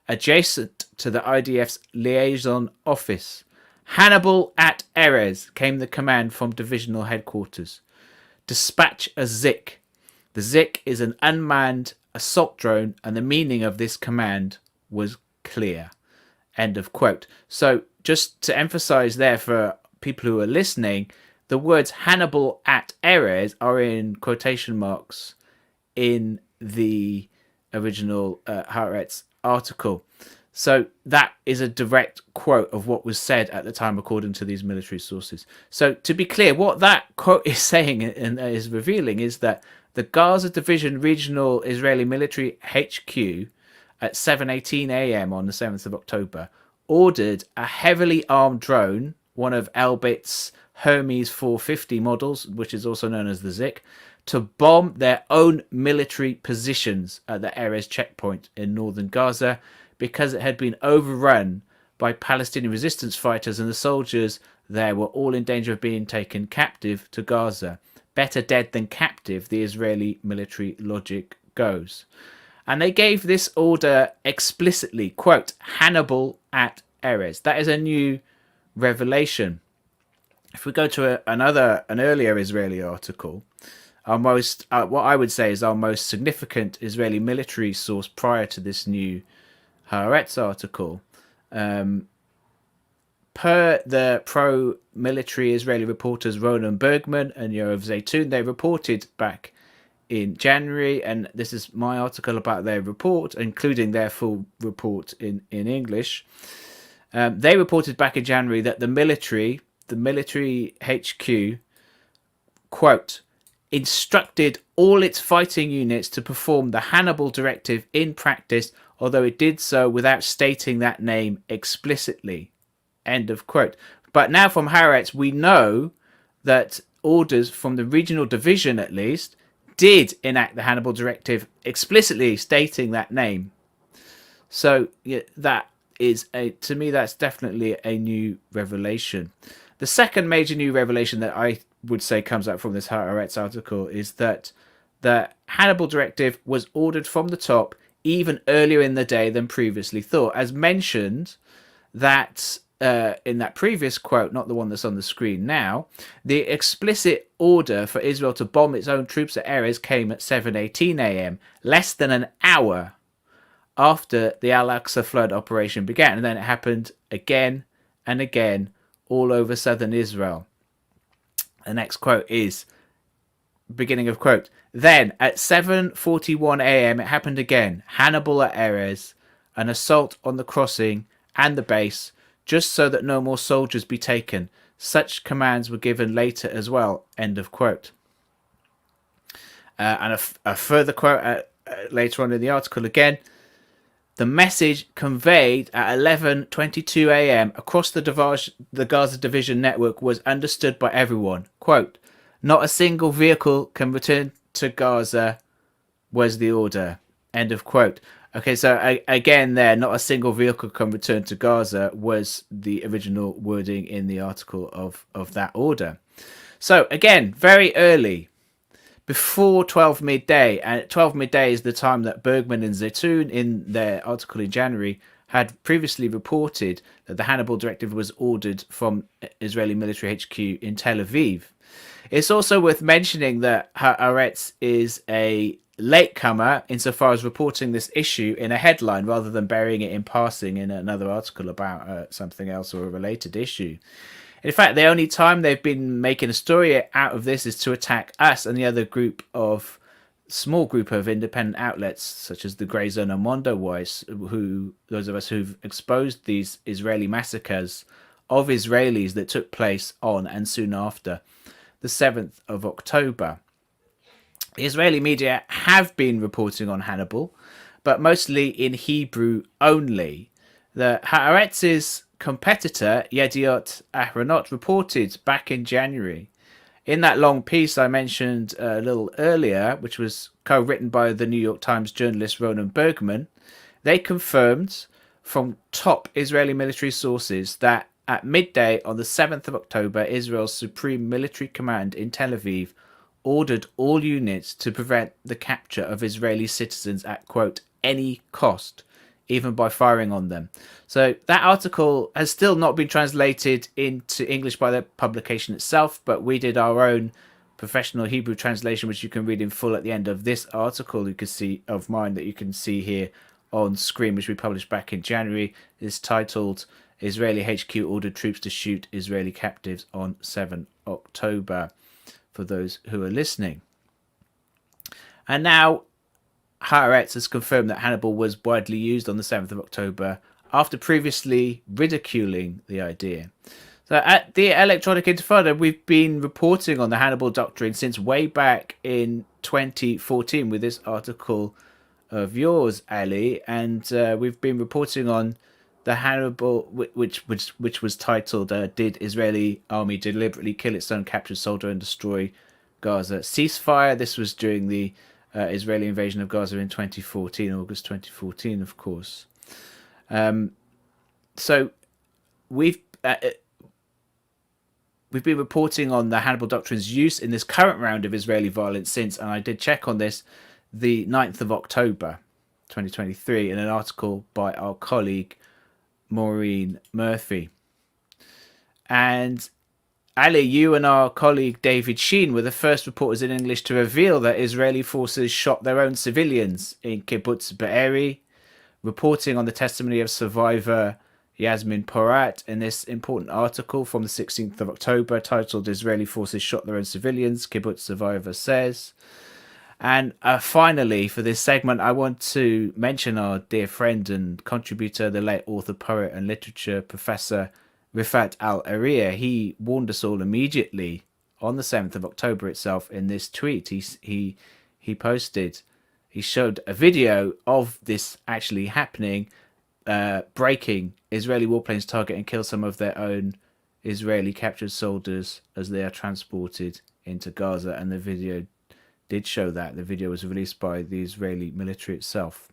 adjacent to the IDF's liaison office. Hannibal at Erez, came the command from divisional headquarters. Dispatch a 𝐓𝐿. The 𝐓𝐿 is an unmanned assault drone, and the meaning of this command was clear. End of quote. So just to emphasize there for people who are listening, the words Hannibal at Erez are in quotation marks in the original Haaretz article. So that is a direct quote of what was said at the time, according to these military sources. So to be clear, what that quote is saying and is revealing is that the Gaza Division Regional Israeli Military HQ at 7:18 a.m. on the 7th of October ordered a heavily armed drone, one of Elbit's Hermes 450 models, which is also known as the 𝐓𝐿, to bomb their own military positions at the Erez checkpoint in northern Gaza, because it had been overrun by Palestinian resistance fighters, and the soldiers there were all in danger of being taken captive to Gaza. Better dead than captive, the Israeli military logic goes. And they gave this order explicitly, quote, Hannibal at Erez. That is a new revelation. If we go to an earlier Israeli article, what I would say is our most significant Israeli military source prior to this new Haaretz article, per the pro-military Israeli reporters Ronan Bergman and Yoav Zaytun, they reported back in January, and this is my article about their report, including their full report in English. They reported back in January that the military HQ, quote, instructed all its fighting units to perform the Hannibal Directive in practice, although it did so without stating that name explicitly. End of quote. But now from Haaretz, we know that orders from the regional division, at least, did enact the Hannibal Directive explicitly stating that name. So yeah, that is to me, that's definitely a new revelation. The second major new revelation that I would say comes out from this Haaretz article is that the Hannibal Directive was ordered from the top even earlier in the day than previously thought. As mentioned, that in that previous quote, not the one that's on the screen now, the explicit order for Israel to bomb its own troops at Erez came at 7:18 a.m., less than an hour after the Al-Aqsa flood operation began. And then it happened again and again all over southern Israel. The next quote is, beginning of quote, then at 7:41 a.m. it happened again. Hannibal at Erez, an assault on the crossing and the base, just so that no more soldiers be taken. Such commands were given later as well. End of quote. And a further quote later on in the article again. The message conveyed at 11:22 a.m. across the Gaza Division network was understood by everyone. Quote, not a single vehicle can return to Gaza was the order. End of quote. Okay, so again there, not a single vehicle can return to Gaza was the original wording in the article of that order. So again, very early, before 12 midday, and 12 midday is the time that Bergman and Zaytun in their article in January had previously reported that the Hannibal Directive was ordered from Israeli military HQ in Tel Aviv. It's also worth mentioning that Haaretz is a latecomer insofar as reporting this issue in a headline rather than burying it in passing in another article about something else or a related issue. In fact, the only time they've been making a story out of this is to attack us and the other small group of independent outlets, such as the Grey Zone and Mondo Weiss, those of us who've exposed these Israeli massacres of Israelis that took place on and soon after the 7th of October. Israeli media have been reporting on Hannibal, but mostly in Hebrew only. The Haaretz's competitor, Yediot Ahronot, reported back in January. In that long piece I mentioned a little earlier, which was co-written by the New York Times journalist Ronan Bergman, they confirmed from top Israeli military sources that at midday on the 7th of October, Israel's Supreme Military Command in Tel Aviv ordered all units to prevent the capture of Israeli citizens at, quote, any cost, even by firing on them. So that article has still not been translated into English by the publication itself, but we did our own professional Hebrew translation, which you can read in full at the end of this article you can see of mine that you can see here on screen, which we published back in January. It's titled Israeli HQ Ordered Troops to Shoot Israeli Captives on 7 October, for those who are listening. And now Haaretz has confirmed that Hannibal was widely used on the 7th of October after previously ridiculing the idea. So at the Electronic Intifada, we've been reporting on the Hannibal doctrine since way back in 2014 with this article of yours, Ali, and we've been reporting on the Hannibal, which was titled "Did Israeli Army Deliberately Kill Its Own Captured Soldier and Destroy Gaza Ceasefire?" This was during the Israeli invasion of Gaza in 2014, August 2014, of course. So we've been reporting on the Hannibal doctrine's use in this current round of Israeli violence since, and I did check on this, the 9th of October 2023 in an article by our colleague Maureen Murphy. And Ali, you and our colleague David Sheen were the first reporters in English to reveal that Israeli forces shot their own civilians in Kibbutz Be'eri, reporting on the testimony of survivor Yasmin Porat in this important article from the 16th of October titled "Israeli Forces Shot Their Own Civilians, Kibbutz Survivor Says." And finally, for this segment, I want to mention our dear friend and contributor, the late author, poet and literature professor Rifat Al-Arieh. He warned us all immediately on the 7th of October itself in this tweet. He posted, he showed a video of this actually happening, breaking Israeli warplanes target and kill some of their own Israeli captured soldiers as they are transported into Gaza. And the video did show that. The video was released by the Israeli military itself.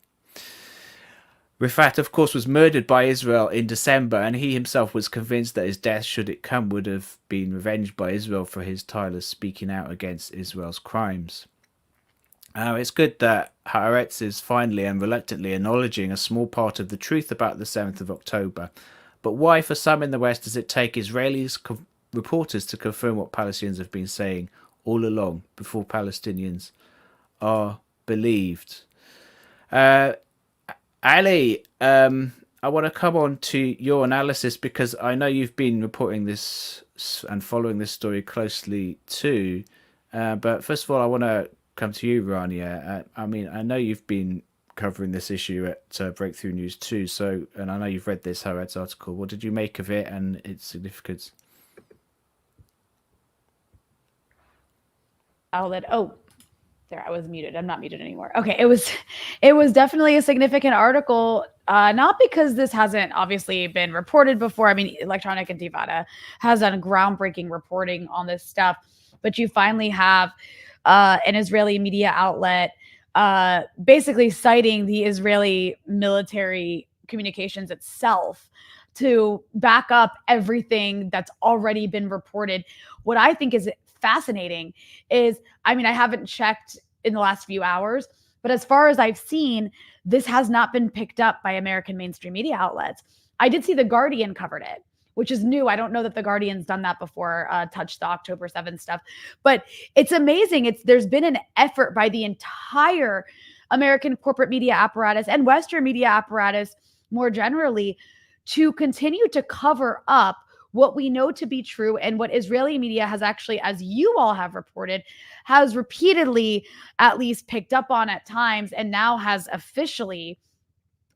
Rifat, of course, was murdered by Israel in December, and he himself was convinced that his death, should it come, would have been revenged by Israel for his tireless speaking out against Israel's crimes. It's good that Haaretz is finally and reluctantly acknowledging a small part of the truth about the 7th of October. But why, for some in the West, does it take Israelis reporters to confirm what Palestinians have been saying all along before Palestinians are believed? Ali, I want to come on to your analysis because I know you've been reporting this and following this story closely too. But first of all, I want to come to you, Rania. I mean, I know you've been covering this issue at Breakthrough News too. So, and I know you've read this Haaretz article. What did you make of it and its significance? There, I was muted. I'm not muted anymore. Okay, it was definitely a significant article, not because this hasn't obviously been reported before. I mean, Electronic Intifada has done groundbreaking reporting on this stuff, but you finally have an Israeli media outlet basically citing the Israeli military communications itself to back up everything that's already been reported. What I think is fascinating is, I mean, I haven't checked in the last few hours, but But as far as I've seen, this has not been picked up by American mainstream media outlets. I did see The Guardian covered it, which is new. I don't know that The Guardian's done that before, touched the October 7th stuff. But it's amazing. There's been an effort by the entire American corporate media apparatus and Western media apparatus more generally to continue to cover up what we know to be true and what Israeli media has actually, as you all have reported, has repeatedly at least picked up on at times and now has officially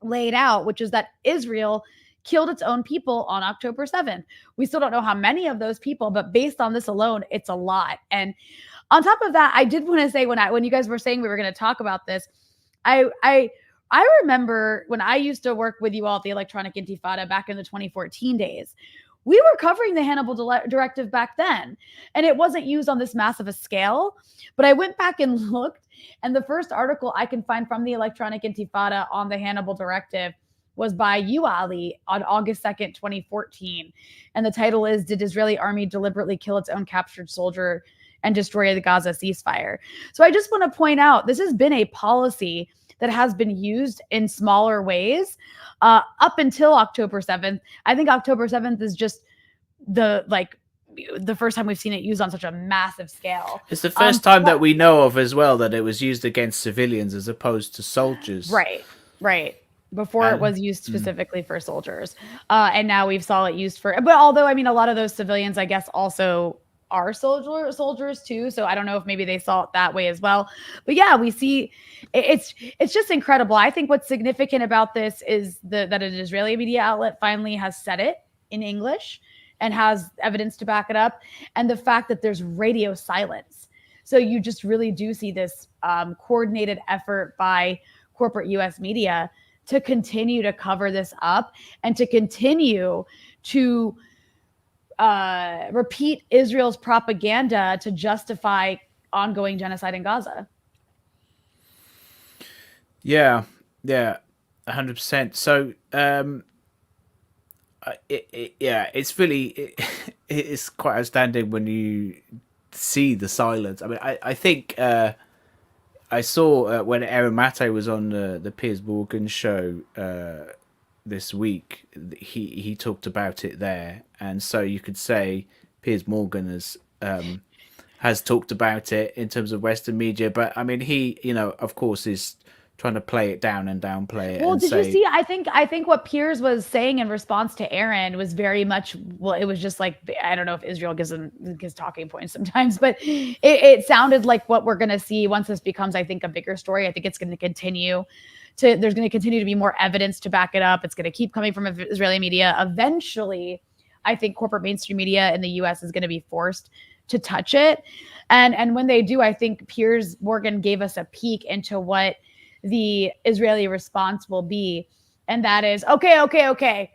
laid out, which is that Israel killed its own people on October 7th. We still don't know how many of those people, but based on this alone, it's a lot. And on top of that, I did want to say when you guys were saying we were going to talk about this, I remember when I used to work with you all at the Electronic Intifada back in the 2014 days, we were covering the Hannibal Directive back then, and it wasn't used on this massive a scale. But I went back and looked, and the first article I can find from the Electronic Intifada on the Hannibal Directive was by you, Ali, on August 2nd, 2014. And the title is, "Did Israeli Army Deliberately Kill Its Own Captured Soldier and Destroy the Gaza Ceasefire?" So I just want to point out, this has been a policy that has been used in smaller ways up until October 7th. I think October 7th is just the first time we've seen it used on such a massive scale. It's the first time that we know of as well that it was used against civilians as opposed to soldiers. Right. Before it was used specifically for soldiers. And now we've saw it used for, but although, I mean, a lot of those civilians, I guess, also are soldiers too. So I don't know if maybe they saw it that way as well. But yeah, we see it's just incredible. I think what's significant about this is that an Israeli media outlet finally has said it in English and has evidence to back it up. And the fact that there's radio silence. So you just really do see this coordinated effort by corporate US media to continue to cover this up and to continue to repeat Israel's propaganda to justify ongoing genocide in Gaza. Yeah, 100%. So, it's really, it's quite outstanding when you see the silence. I mean, I think I saw when Aaron Maté was on the Piers Morgan show this week, he talked about it there, and so you could say Piers Morgan has talked about it in terms of Western media, but I mean, he, of course, is trying to play it down and downplay it. Well, did you see? I think what Piers was saying in response to Aaron was very much, well, it was just like, I don't know if Israel gives talking points sometimes, but it sounded like what we're going to see once this becomes, I think, a bigger story. I think it's going to continue. There's going to continue to be more evidence to back it up. It's going to keep coming from Israeli media. Eventually, I think corporate mainstream media in the U.S. is going to be forced to touch it. And when they do, I think Piers Morgan gave us a peek into what the Israeli response will be. And that is, okay.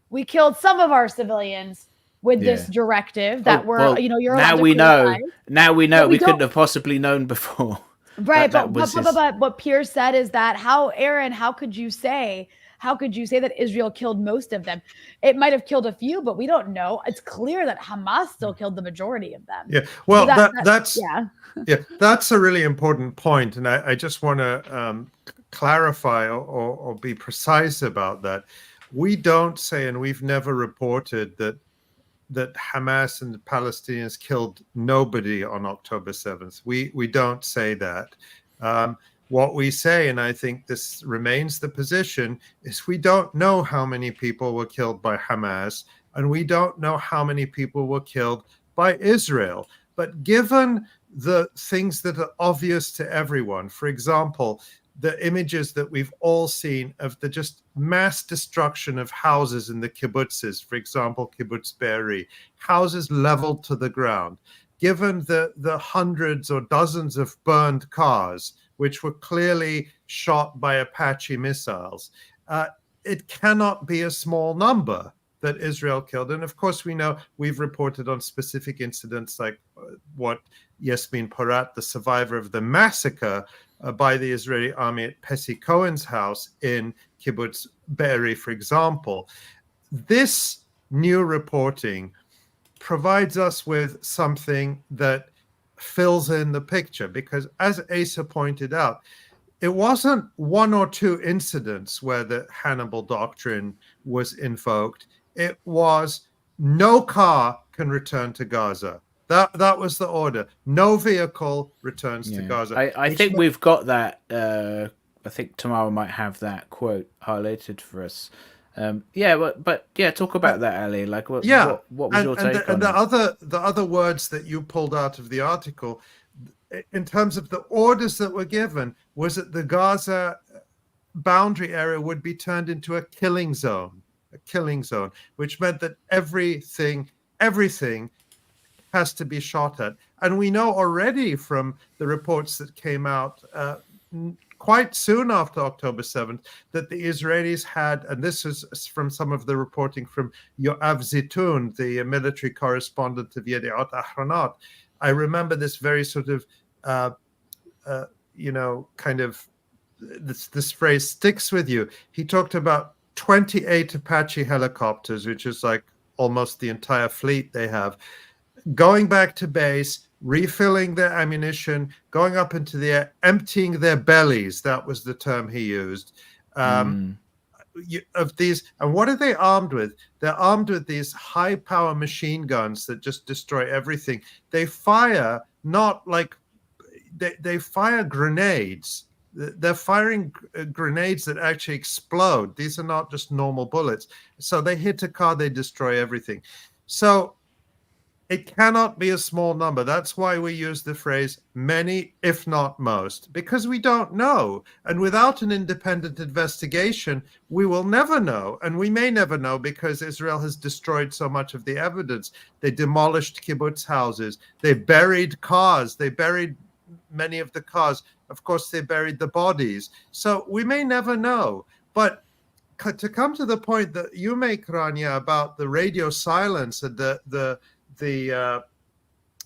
We killed some of our civilians with this directive that you're now we know. Now we know. We couldn't have possibly known before. Right, but what Piers said is that how could you say that Israel killed most of them? It might have killed a few, but we don't know. It's clear that Hamas still killed the majority of them. Yeah, well, that's a really important point, and I just want to clarify or be precise about that. We don't say, and we've never reported that Hamas and the Palestinians killed nobody on October 7th. We don't say that. What we say, and I think this remains the position, is we don't know how many people were killed by Hamas, and we don't know how many people were killed by Israel. But given the things that are obvious to everyone, for example, the images that we've all seen of the just mass destruction of houses in the kibbutzes, for example, kibbutz Be'eri, houses leveled to the ground, given the hundreds or dozens of burned cars, which were clearly shot by Apache missiles, it cannot be a small number that Israel killed. And of course, we know we've reported on specific incidents like what Yasmin Porat, the survivor of the massacre by the Israeli army at Pessi Cohen's house in kibbutz Be'eri, for example. This new reporting provides us with something that fills in the picture, because as Asa pointed out, it wasn't one or two incidents where the Hannibal doctrine was invoked. It was no car can return to Gaza. That was the order. No vehicle returns to Gaza. I think we've got that. I think tomorrow might have that quote highlighted for us. Talk about that, Ali. Like, what was your take on it? The other words that you pulled out of the article, in terms of the orders that were given, was that the Gaza boundary area would be turned into a killing zone, which meant that everything has to be shot at. And we know already from the reports that came out quite soon after October 7th that the Israelis had, and this is from some of the reporting from 𝐄𝐥𝐞𝐿 𝐈𝐧𝐭𝐫𝐨𝐧𝐢𝐜, the military correspondent of 𝐷𝐷𝐷𝐷𝐷𝐷𝐷𝐷𝐷𝐷𝐷𝐷 I remember this very sort of, this phrase sticks with you. He talked about 28 Apache helicopters, which is like almost the entire fleet they have, going back to base, refilling their ammunition, going up into the air, emptying their bellies. That was the term he used. Of these, and what are they armed with? They're armed with these high-power machine guns that just destroy everything. They fire not like they fire grenades. They're firing grenades that actually explode. These are not just normal bullets. So they hit a car, they destroy everything. So it cannot be a small number. That's why we use the phrase many, if not most, because we don't know. And without an independent investigation, we will never know. And we may never know because Israel has destroyed so much of the evidence. They demolished kibbutz houses. They buried cars. They buried many of the cars. Of course, they buried the bodies. So we may never know. But to come to the point that you make, Rania, about the radio silence and the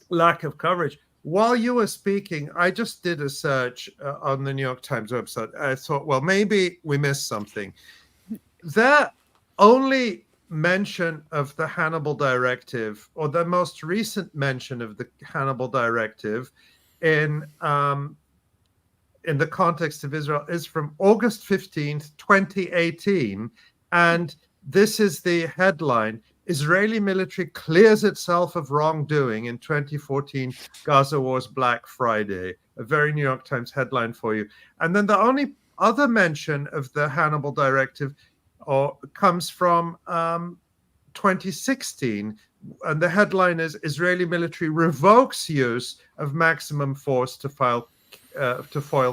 lack of coverage. While you were speaking, I just did a search on the New York Times website. I thought, well, maybe we missed something. Their only mention of the Hannibal Directive, or the most recent mention of the Hannibal Directive in the context of Israel, is from August 15th, 2018. And this is the headline: Israeli military clears itself of wrongdoing in 2014 Gaza War's Black Friday. A very New York Times headline for you. And then the only other mention of the Hannibal Directive comes from 2016. And the headline is: Israeli military revokes use of maximum force to foil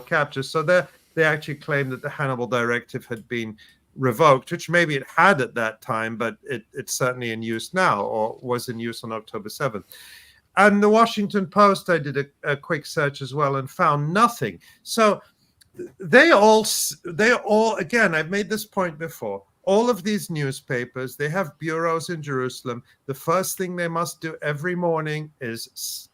captures. So they actually claim that the Hannibal Directive had been revoked, which maybe it had at that time, but it's certainly in use now, or was in use on October 7th. And the Washington Post, I did a quick search as well and found nothing. So they all, again, I've made this point before, all of these newspapers, they have bureaus in Jerusalem. The first thing they must do every morning is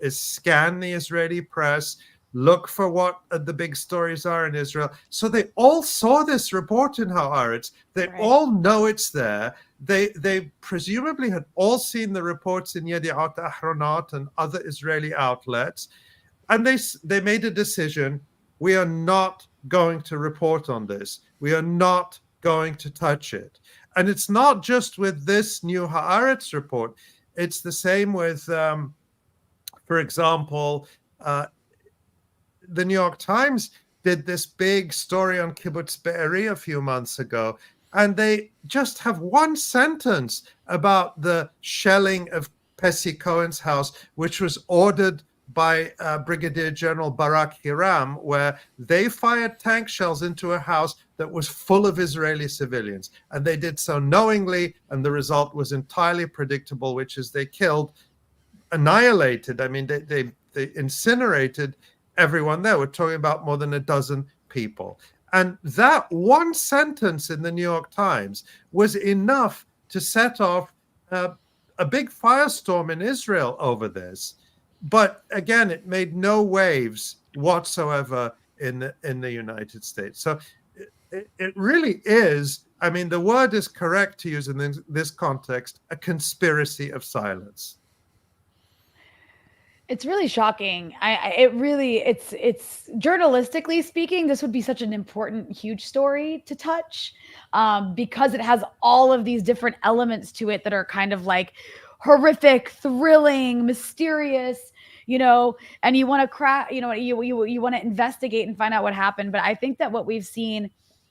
scan the Israeli press, look for what the big stories are in Israel. So they all saw this report in Haaretz. They all know it's there. They presumably had all seen the reports in 𝐷𝐷𝐷𝐷𝐷 𝐸𝐻RoNot and other Israeli outlets. And they made a decision: we are not going to report on this. We are not going to touch it. And it's not just with this new Haaretz report. It's the same with, for example, the New York Times did this big story on Kibbutz Be'eri a few months ago, and they just have one sentence about the shelling of Pessi Cohen's house, which was ordered by Brigadier General Barak Hiram, where they fired tank shells into a house that was full of Israeli civilians. And they did so knowingly, and the result was entirely predictable, which is they annihilated, they incinerated everyone there. We're talking about more than a dozen people. And that one sentence in the New York Times was enough to set off a big firestorm in Israel over this. But again, it made no waves whatsoever in the United States. So it really is, the word is correct to use in this context, a conspiracy of silence. It's really shocking. It's journalistically speaking, this would be such an important, huge story to touch, because it has all of these different elements to it that are kind of like horrific, thrilling, mysterious, and you want to crack, you want to investigate and find out what happened. But I think that what we've seen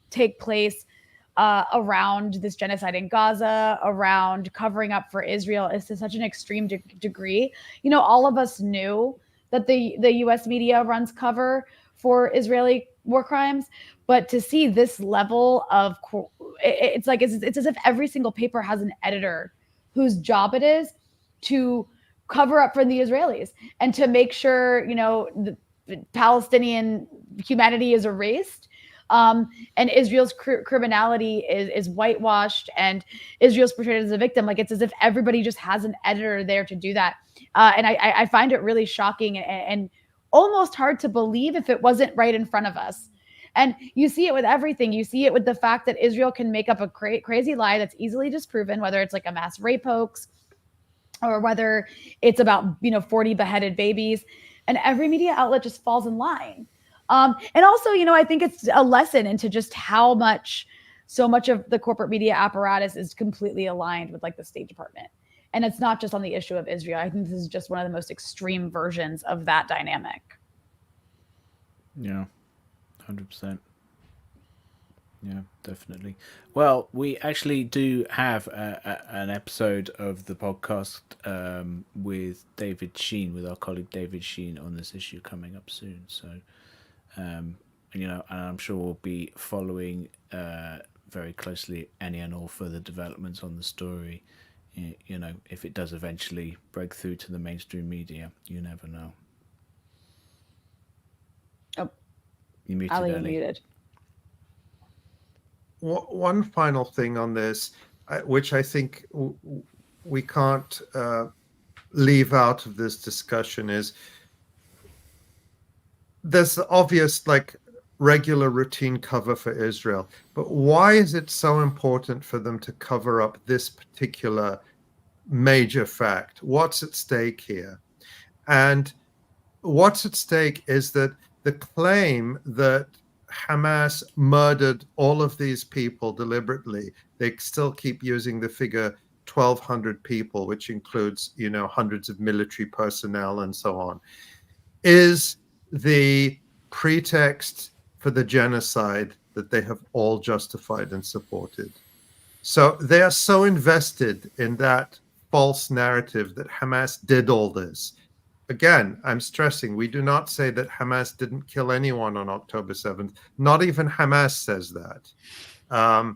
take place around this genocide in Gaza, around covering up for Israel, is to such an extreme degree. All of us knew that the U.S. media runs cover for Israeli war crimes, but to see this level of, it's as if every single paper has an editor whose job it is to cover up for the Israelis and to make sure, the Palestinian humanity is erased. And Israel's criminality is whitewashed, and Israel's portrayed as a victim. Like, it's as if everybody just has an editor there to do that. And I find it really shocking and almost hard to believe if it wasn't right in front of us. And you see it with everything. You see it with the fact that Israel can make up a crazy lie that's easily disproven, whether it's like a mass rape hoax or whether it's about, 40 beheaded babies. And every media outlet just falls in line. And also, I think it's a lesson into just how so much of the corporate media apparatus is completely aligned with like the State Department. And it's not just on the issue of Israel. I think this is just one of the most extreme versions of that dynamic. Yeah, 100%. Yeah, definitely. Well, we actually do have an episode of the podcast with David Sheen, with our colleague David Sheen, on this issue coming up soon. So, and I'm sure we'll be following very closely any and all further developments on the story. If it does eventually break through to the mainstream media, you never know. Oh, you muted, Ali, Ellie. muted. One final thing on this, which I think we can't leave out of this discussion, is there's the obvious, like, regular routine cover for Israel, but why is it so important for them to cover up this particular major fact? What's at stake here? And what's at stake is that the claim that Hamas murdered all of these people deliberately, they still keep using the figure 1,200 people, which includes, hundreds of military personnel and so on, is the pretext for the genocide that they have all justified and supported. So they are so invested in that false narrative that Hamas did all this. Again, I'm stressing, we do not say that Hamas didn't kill anyone on October 7th. Not even Hamas says that. But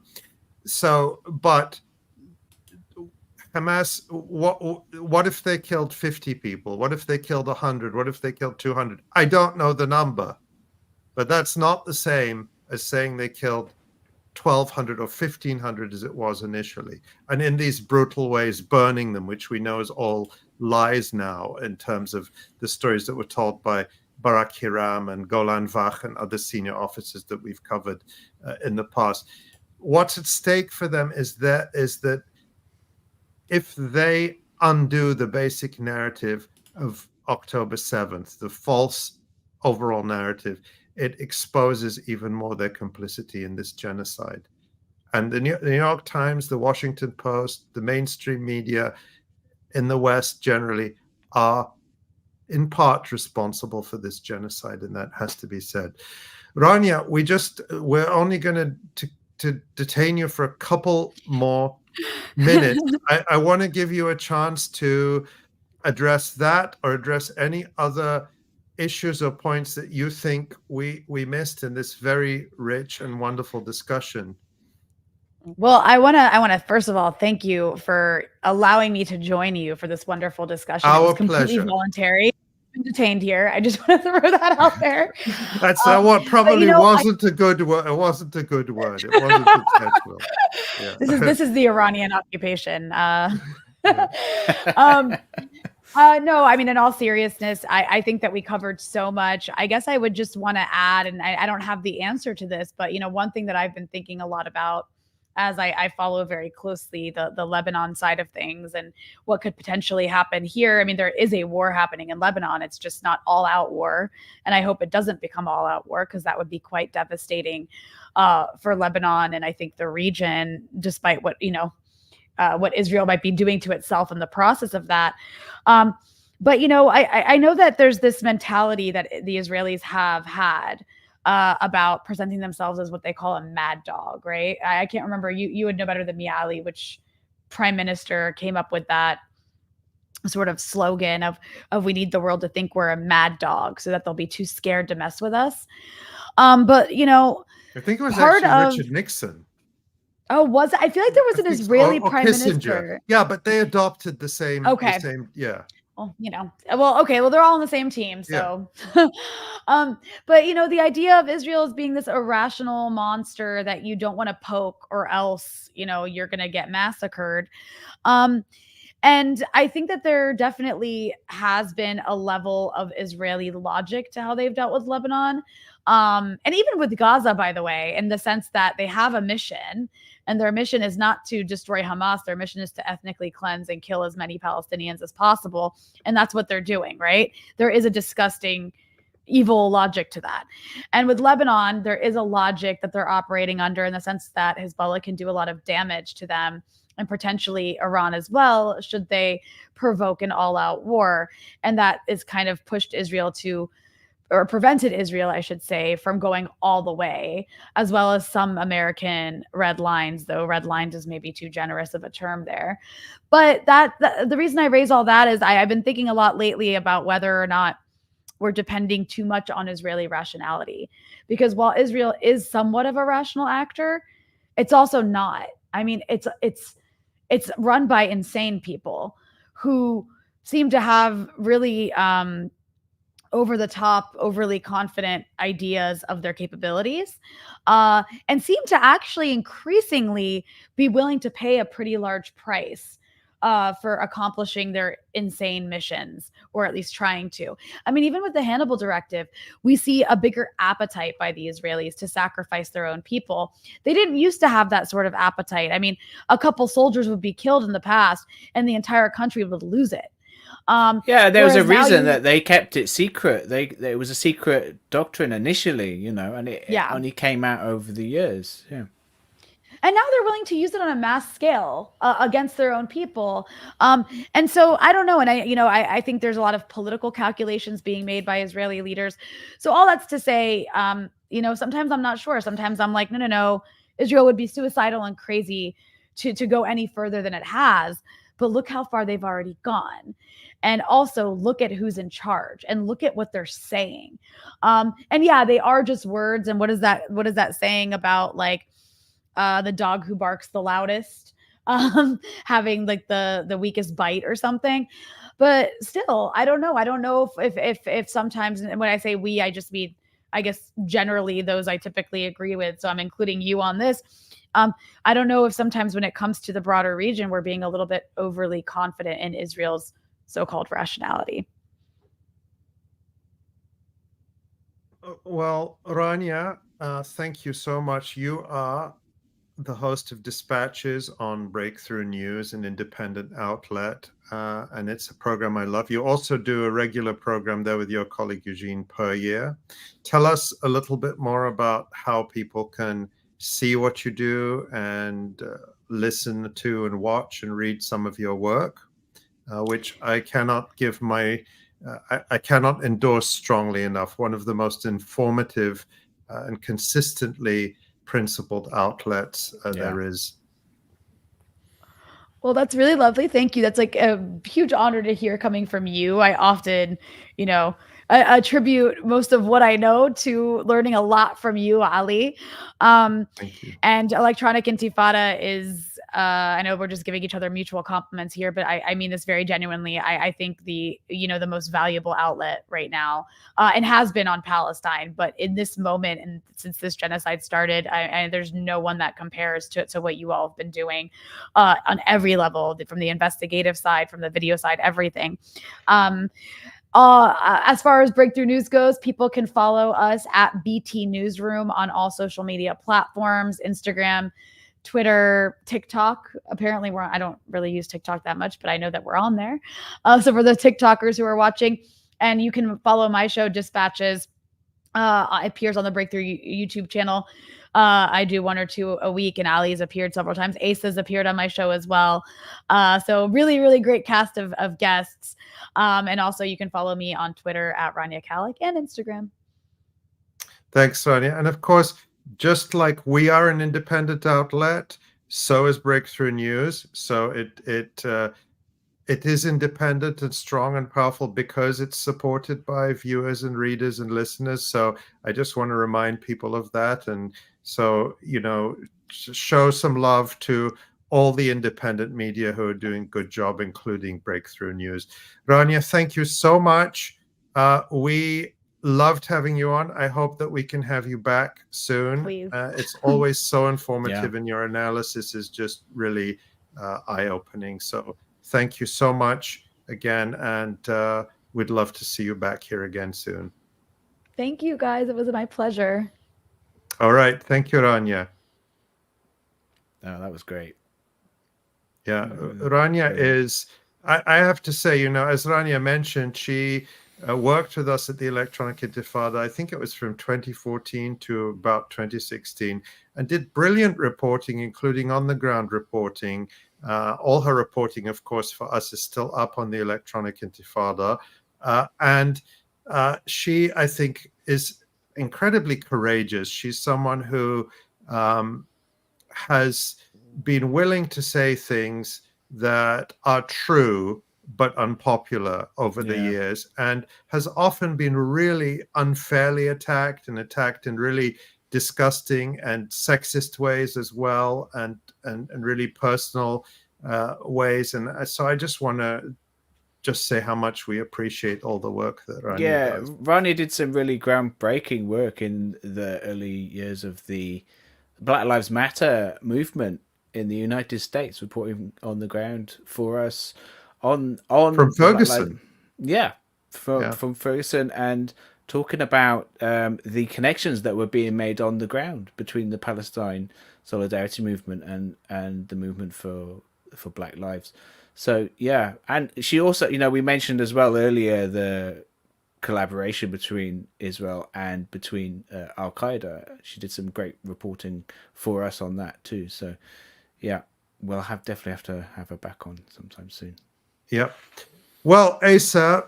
Hamas, what if they killed 50 people? What if they killed 100? What if they killed 200? I don't know the number, but that's not the same as saying they killed 1,200 or 1,500 as it was initially. And in these brutal ways, burning them, which we know is all lies now in terms of the stories that were told by Barak Hiram and Golan Vach and other senior officers that we've covered in the past. What's at stake for them is that if they undo the basic narrative of October 7th, the false overall narrative, it exposes even more their complicity in this genocide. And the New York Times, the Washington Post, the mainstream media in the West generally are in part responsible for this genocide, and that has to be said. Rania, we're only going to detain you for a couple more minutes. I want to give you a chance to address that or address any other issues or points that you think we missed in this very rich and wonderful discussion. Well, I want to first of all thank you for allowing me to join you for this wonderful discussion. Our it was completely pleasure. Voluntary. I'm detained here. I just want to throw that out there. That's what probably wasn't a good word. It wasn't a good word. It wasn't intentional. Yeah. This is the Iranian occupation. No, I mean, in all seriousness, I think that we covered so much. I guess I would just want to add, and I don't have the answer to this, but one thing that I've been thinking a lot about as I follow very closely the Lebanon side of things and what could potentially happen here. I mean, there is a war happening in Lebanon. It's just not all out war. And I hope it doesn't become all out war, because that would be quite devastating for Lebanon. And I think the region, despite what, what Israel might be doing to itself in the process of that. But, I know that there's this mentality that the Israelis have had about presenting themselves as what they call a mad dog, right? I can't remember. You would know better than me, Ali, which prime minister came up with that sort of slogan of we need the world to think we're a mad dog so that they'll be too scared to mess with us. But, I think it was actually Richard Nixon. Oh, was it? I feel like there was an Israeli prime minister. Yeah, but they adopted the same. Okay. Yeah. Well, okay. Well, they're all on the same team. So, but the idea of Israel as being this irrational monster that you don't want to poke, or else, you're going to get massacred. And I think that there definitely has been a level of Israeli logic to how they've dealt with Lebanon. And even with Gaza, by the way, in the sense that they have a mission, and their mission is not to destroy Hamas. Their mission is to ethnically cleanse and kill as many Palestinians as possible. And that's what they're doing, right? There is a disgusting, evil logic to that. And with Lebanon, there is a logic that they're operating under, in the sense that Hezbollah can do a lot of damage to them, and potentially Iran as well, should they provoke an all-out war. And that is kind of pushed Israel to, or prevented Israel, I should say, from going all the way, as well as some American red lines, though red lines is maybe too generous of a term there. But the reason I raise all that is I've been thinking a lot lately about whether or not we're depending too much on Israeli rationality. Because while Israel is somewhat of a rational actor, it's also not. I mean, it's run by insane people who seem to have really over the top, overly confident ideas of their capabilities, and seem to actually increasingly be willing to pay a pretty large price for accomplishing their insane missions, or at least trying to. I mean, even with the Hannibal Directive, we see a bigger appetite by the Israelis to sacrifice their own people. They didn't used to have that sort of appetite. I mean, a couple soldiers would be killed in the past and the entire country would lose it. There was a reason that they kept it secret. It was a secret doctrine initially, and it only came out over the years. Yeah. And now they're willing to use it on a mass scale against their own people. And so I don't know. And I think there's a lot of political calculations being made by Israeli leaders. So all that's to say, sometimes I'm not sure. Sometimes I'm like, no, Israel would be suicidal and crazy to go any further than it has. But look how far they've already gone. And also look at who's in charge and look at what they're saying. They are just words. And what is that saying about, like, the dog who barks the loudest, having like the weakest bite or something? But still, I don't know. I don't know if sometimes, and when I say we, I just mean, I guess, generally those I typically agree with. So I'm including you on this. I don't know if sometimes when it comes to the broader region, we're being a little bit overly confident in Israel's so-called rationality. Well, Rania, thank you so much. You are the host of Dispatches on Breakthrough News, an independent outlet, and it's a program I love. You also do a regular program there with your colleague Eugene per year. Tell us a little bit more about how people can see what you do and listen to and watch and read some of your work, which I cannot I cannot endorse strongly enough. One of the most informative and consistently principled outlets there is. Well, that's really lovely. Thank you. That's like a huge honor to hear coming from you. I often, I attribute most of what I know to learning a lot from you, Ali. Thank you. And Electronic Intifada is, I know we're just giving each other mutual compliments here, but I mean this very genuinely. I think the most valuable outlet right now, and has been on Palestine, but in this moment and since this genocide started, there's no one that compares to what you all have been doing on every level, from the investigative side, from the video side, everything. As far as Breakthrough News goes, people can follow us at BT Newsroom on all social media platforms, Instagram, Twitter, TikTok. Apparently, I don't really use TikTok that much, but I know that we're on there. So for the TikTokers who are watching, and you can follow my show, Dispatches. It appears on the Breakthrough YouTube channel. I do 1 or 2 a week, and Ali has appeared several times. Asa's appeared on my show as well. So really, really great cast of guests. And also you can follow me on Twitter at Rania Khalek and Instagram. Thanks, Rania. And of course, just like we are an independent outlet, so is Breakthrough News. So it is independent and strong and powerful because it's supported by viewers and readers and listeners. So I just want to remind people of that. And so, show some love to all the independent media who are doing a good job, including Breakthrough News. Rania, thank you so much. We loved having you on. I hope that we can have you back soon. Please. It's always so informative, and your analysis is just really eye-opening. So thank you so much again, and we'd love to see you back here again soon. Thank you, guys. It was my pleasure. All right. Thank you, Rania. Oh, that was great. Yeah, Rania is, I have to say, as Rania mentioned, she worked with us at the Electronic Intifada. I think it was from 2014 to about 2016, and did brilliant reporting, including on-the-ground reporting. All her reporting, of course, for us is still up on the Electronic Intifada. And she, I think, is incredibly courageous. She's someone who has been willing to say things that are true but unpopular over the years, and has often been really unfairly attacked in really disgusting and sexist ways as well, and really personal ways. And so I just want to say how much we appreciate all the work that Rania does. Rania did some really groundbreaking work in the early years of the Black Lives Matter movement in the United States, reporting on the ground for us on from Ferguson. From Ferguson, and talking about the connections that were being made on the ground between the Palestine solidarity movement and the movement for Black lives. So and she also, we mentioned as well earlier the collaboration between Israel and between Al-Qaeda. She did some great reporting for us on that too. So we'll definitely have to have her back on sometime soon. Yep. Well, Asa,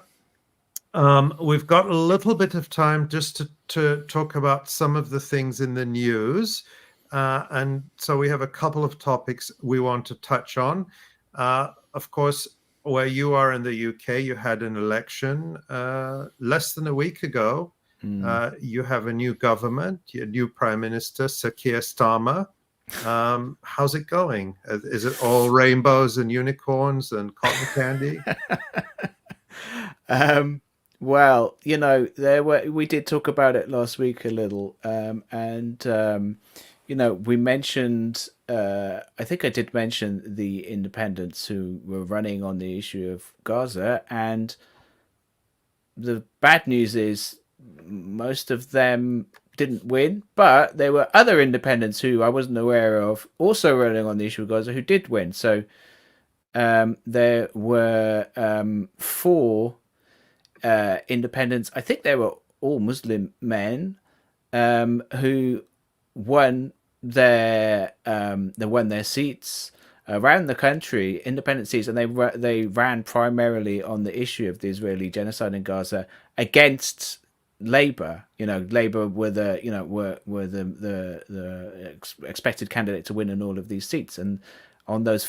we've got a little bit of time just to talk about some of the things in the news. And so we have a couple of topics we want to touch on. Of course, where you are in the UK, you had an election less than a week ago. You have a new government, your new Prime Minister, Sir Keir Starmer. How's it going? Is it all rainbows and unicorns and cotton candy? Well, we did talk about it last week a little, and we mentioned, I think I did mention the independents who were running on the issue of Gaza, and the bad news is most of them didn't win, but there were other independents who I wasn't aware of also running on the issue of Gaza who did win. So there were 4 independents. I think they were all Muslim men who won their seats around the country, independent seats, and they ran primarily on the issue of the Israeli genocide in Gaza against Labour. Labour were the expected candidate to win in all of these seats, and in those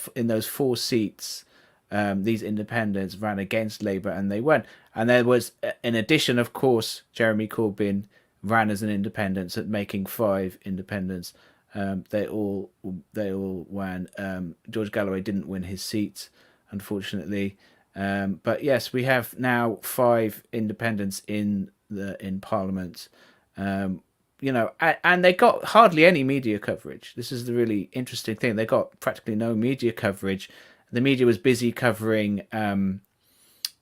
4 seats, these independents ran against Labour and they won. And there was, in addition, of course, Jeremy Corbyn ran as an independent, so making 5 independents. They all won. George Galloway didn't win his seat, unfortunately. But yes, we have now 5 independents in Parliament. And they got hardly any media coverage. This is the really interesting thing. They got practically no media coverage. The media was busy covering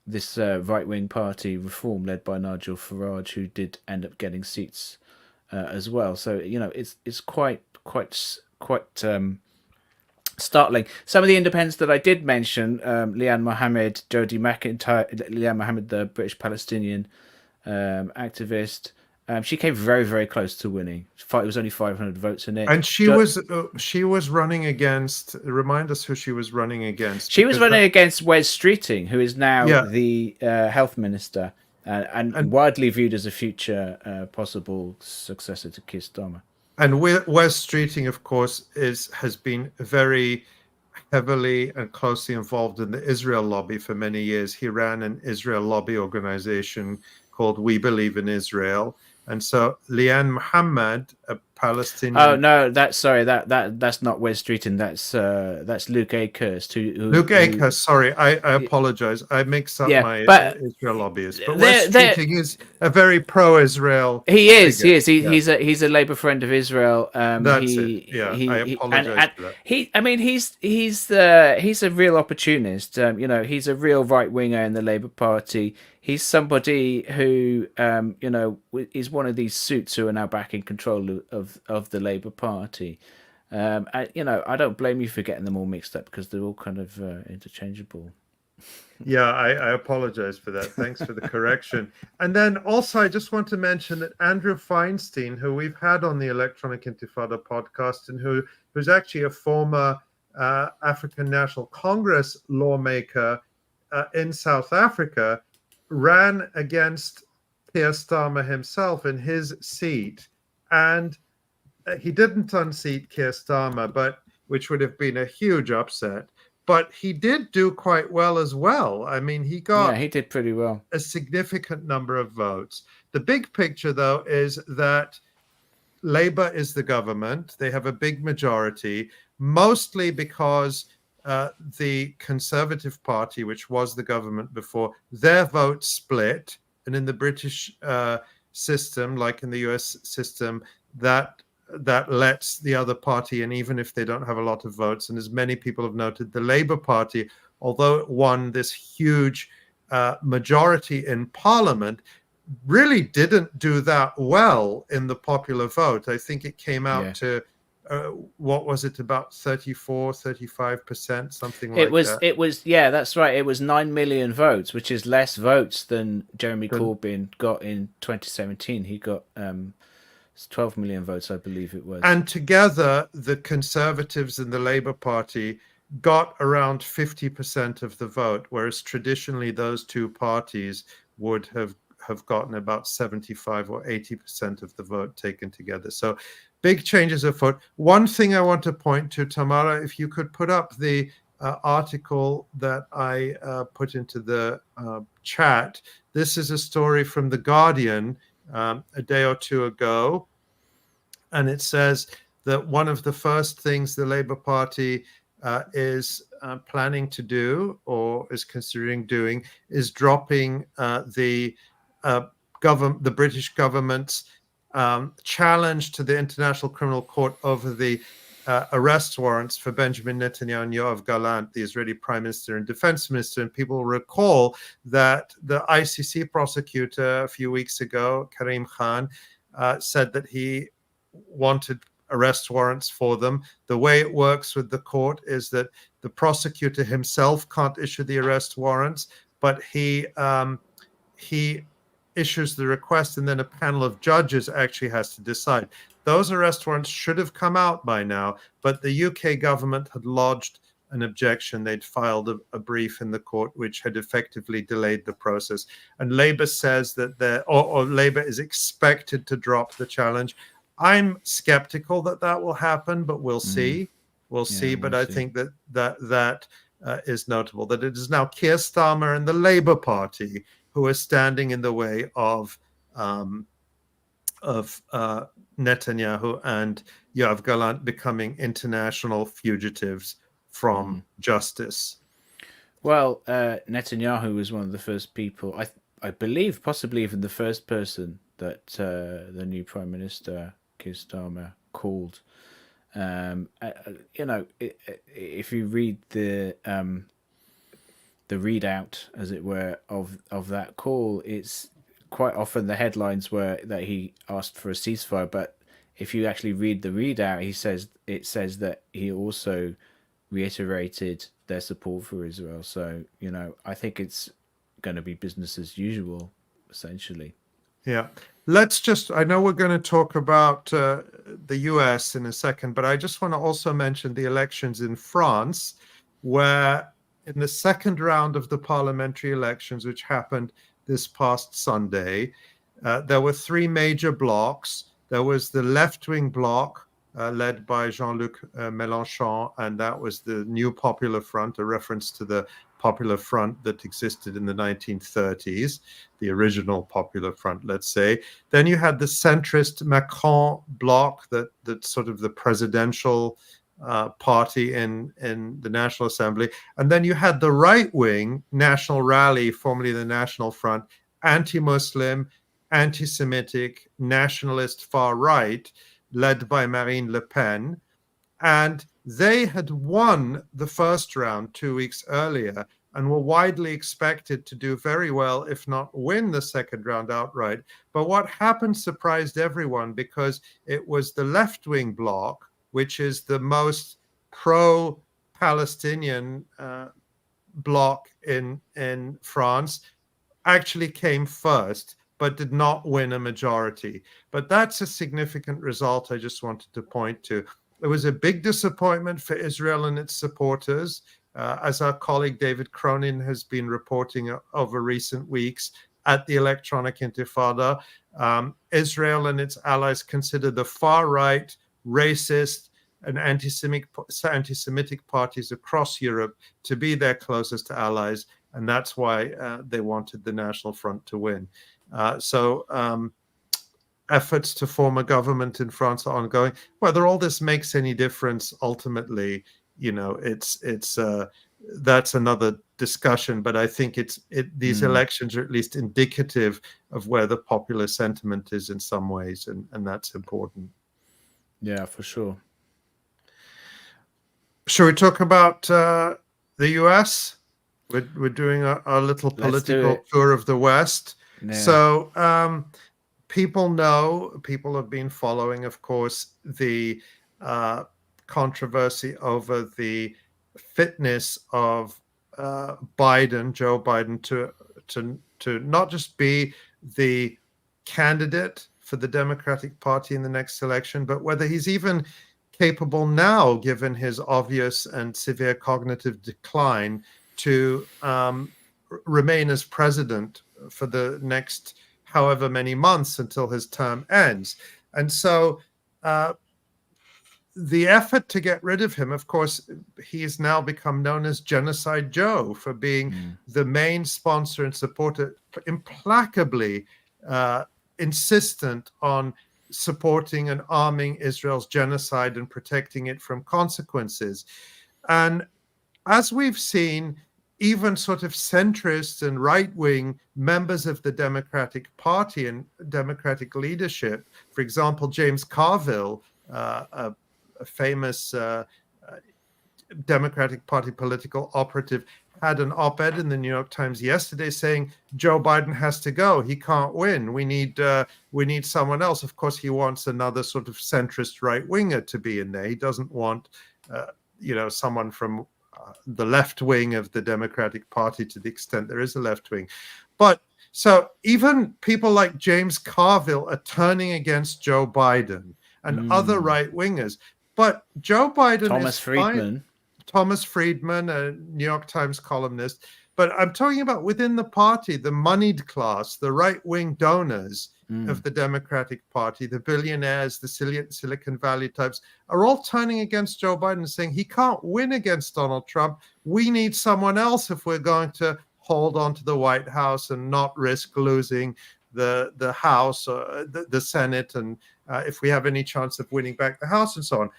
this right-wing party Reform led by Nigel Farage, who did end up getting seats as well. So it's quite startling. Some of the independents that I did mention, Leanne Mohammed, Jodie McIntyre, Leanne Mohammed, the British Palestinian activist, she came very, very close to winning. It was only 500 votes in it. And she was running against. Remind us who she was running against. She was running against Wes Streeting, who is now the health minister and widely viewed as a future possible successor to Keir Starmer. And Wes Streeting, of course, has been very heavily and closely involved in the Israel lobby for many years. He ran an Israel lobby organization called We Believe in Israel. And so Leanne Mohammed, a Palestinian. Oh no, that's not Wes Streeting. That's Luke Akehurst. Luke Akehurst. Sorry, I apologize. I mix up my Israel lobbyist. But Wes Streeting is a very pro-Israel. He is. Figure. He is. He's a Labour friend of Israel. That's it. Yeah, I apologize for that. He's a real opportunist. He's a real right winger in the Labour Party. He's somebody who, is one of these suits who are now back in control of the Labour Party. I don't blame you for getting them all mixed up because they're all kind of interchangeable. Yeah, I apologize for that. Thanks for the correction. And then also, I just want to mention that Andrew Feinstein, who we've had on the Electronic Intifada podcast and who's actually a former African National Congress lawmaker in South Africa, ran against Keir Starmer himself in his seat, and he didn't unseat Keir Starmer, which would have been a huge upset. But he did do quite well as well. I mean, he did pretty well, a significant number of votes. The big picture, though, is that Labour is the government. They have a big majority, mostly because the Conservative Party, which was the government before, their votes split. And in the British system, like in the US system, that lets the other party in, even if they don't have a lot of votes. And as many people have noted, the Labour Party, although it won this huge majority in Parliament, really didn't do that well in the popular vote. I think it came out to what was it, about 34-35%, something like that. It was that's right. It was 9 million votes, which is less votes than Jeremy Corbyn got in 2017. He got 12 million votes, I believe it was. And together, the Conservatives and the Labour Party got around 50% of the vote, whereas traditionally those two parties would have gotten about 75 or 80% of the vote taken together. So big changes of vote. One thing I want to point to, Tamara, if you could put up the article that I put into the chat. This is a story from The Guardian a day or two ago. And it says that one of the first things the Labour Party is planning to do, or is considering doing, is dropping the British government's challenge to the International Criminal Court over the arrest warrants for Benjamin Netanyahu and Yoav Gallant, the Israeli Prime Minister and Defense Minister. And people recall that the ICC prosecutor a few weeks ago, Karim Khan, said that he wanted arrest warrants for them. The way it works with the court is that the prosecutor himself can't issue the arrest warrants, but he issues the request, and then a panel of judges actually has to decide. Those arrest warrants should have come out by now, but the UK government had lodged an objection. They'd filed a brief in the court, which had effectively delayed the process. And Labour says that Labour is expected to drop the challenge. I'm skeptical that will happen, but we'll see. We'll see. But I think that is notable, that it is now Keir Starmer and the Labour Party who are standing in the way of Netanyahu and Yoav Gallant becoming international fugitives from justice. Well, Netanyahu was one of the first people, I believe, possibly even the first person that the new Prime Minister, Keir Starmer, called. If you read the readout, as it were, of that call, it's quite often the headlines were that he asked for a ceasefire, but if you actually read the readout, it says that he also reiterated their support for Israel. So, I think it's going to be business as usual, essentially. Yeah. I know we're going to talk about the US in a second, but I just want to also mention the elections in France, where in the second round of the parliamentary elections, which happened this past Sunday, there were three major blocs. There was the left-wing bloc, led by Jean-Luc Mélenchon, and that was the New Popular Front, a reference to the Popular Front that existed in the 1930s, the original Popular Front, let's say. Then you had the centrist Macron bloc, that's sort of the presidential party in the National Assembly. And then you had the right-wing National Rally, formerly the National Front, anti-Muslim, anti-Semitic, nationalist far-right, led by Marine Le Pen. And they had won the first round 2 weeks earlier and were widely expected to do very well, if not win the second round outright. But what happened surprised everyone, because it was the left-wing bloc, which is the most pro-Palestinian bloc in France, actually came first, but did not win a majority. But that's a significant result I just wanted to point to. It was a big disappointment for Israel and its supporters, as our colleague David Cronin has been reporting over recent weeks at the Electronic Intifada. Israel and its allies consider the far-right, racist, and anti-Semitic parties across Europe to be their closest allies, and that's why they wanted the National Front to win. Efforts to form a government in France are ongoing. Whether all this makes any difference ultimately, that's another discussion. But I think these elections are at least indicative of where the popular sentiment is in some ways, and that's important. Yeah, for sure. Shall we talk about the US? We're doing a little political tour of the West. Yeah. So people have been following, of course, the controversy over the fitness of Joe Biden to not just be the candidate for the Democratic Party in the next election, but whether he's even capable now, given his obvious and severe cognitive decline, to remain as president for the next however many months until his term ends. And so the effort to get rid of him, of course, he has now become known as Genocide Joe for being the main sponsor and supporter, implacably insistent on supporting and arming Israel's genocide and protecting it from consequences. And as we've seen, even sort of centrist and right-wing members of the Democratic Party and Democratic leadership, for example, James Carville, a famous Democratic Party political operative, had an op-ed in the New York Times yesterday saying Joe Biden has to go. He can't win. We need someone else. Of course, he wants another sort of centrist right-winger to be in there. He doesn't want someone from the left wing of the Democratic Party, to the extent there is a left wing. But so even people like James Carville are turning against Joe Biden and other right wingers. But Joe Biden Thomas Friedman, a New York Times columnist. But I'm talking about within the party, the moneyed class, the right-wing donors of the Democratic Party, the billionaires, the Silicon Valley types, are all turning against Joe Biden, saying he can't win against Donald Trump. We need someone else if we're going to hold on to the White House and not risk losing the House or the Senate, and if we have any chance of winning back the House and so on.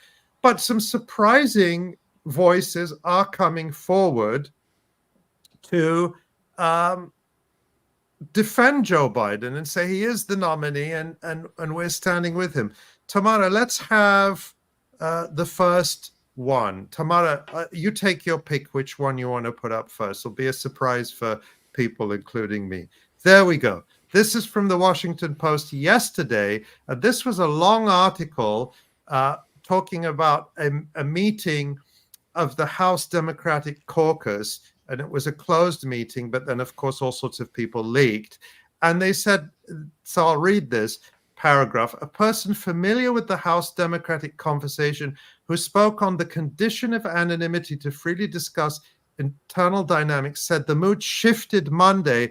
But some surprising voices are coming forward to defend Joe Biden and say he is the nominee and we're standing with him. Tamara, let's have the first one. Tamara, you take your pick which one you want to put up first. It'll be a surprise for people, including me. There we go. This is from the Washington Post yesterday. This was a long article talking about a meeting of the House Democratic Caucus, and it was a closed meeting, but then, of course, all sorts of people leaked. And they said, so I'll read this paragraph. A person familiar with the House Democratic conversation who spoke on the condition of anonymity to freely discuss internal dynamics said the mood shifted Monday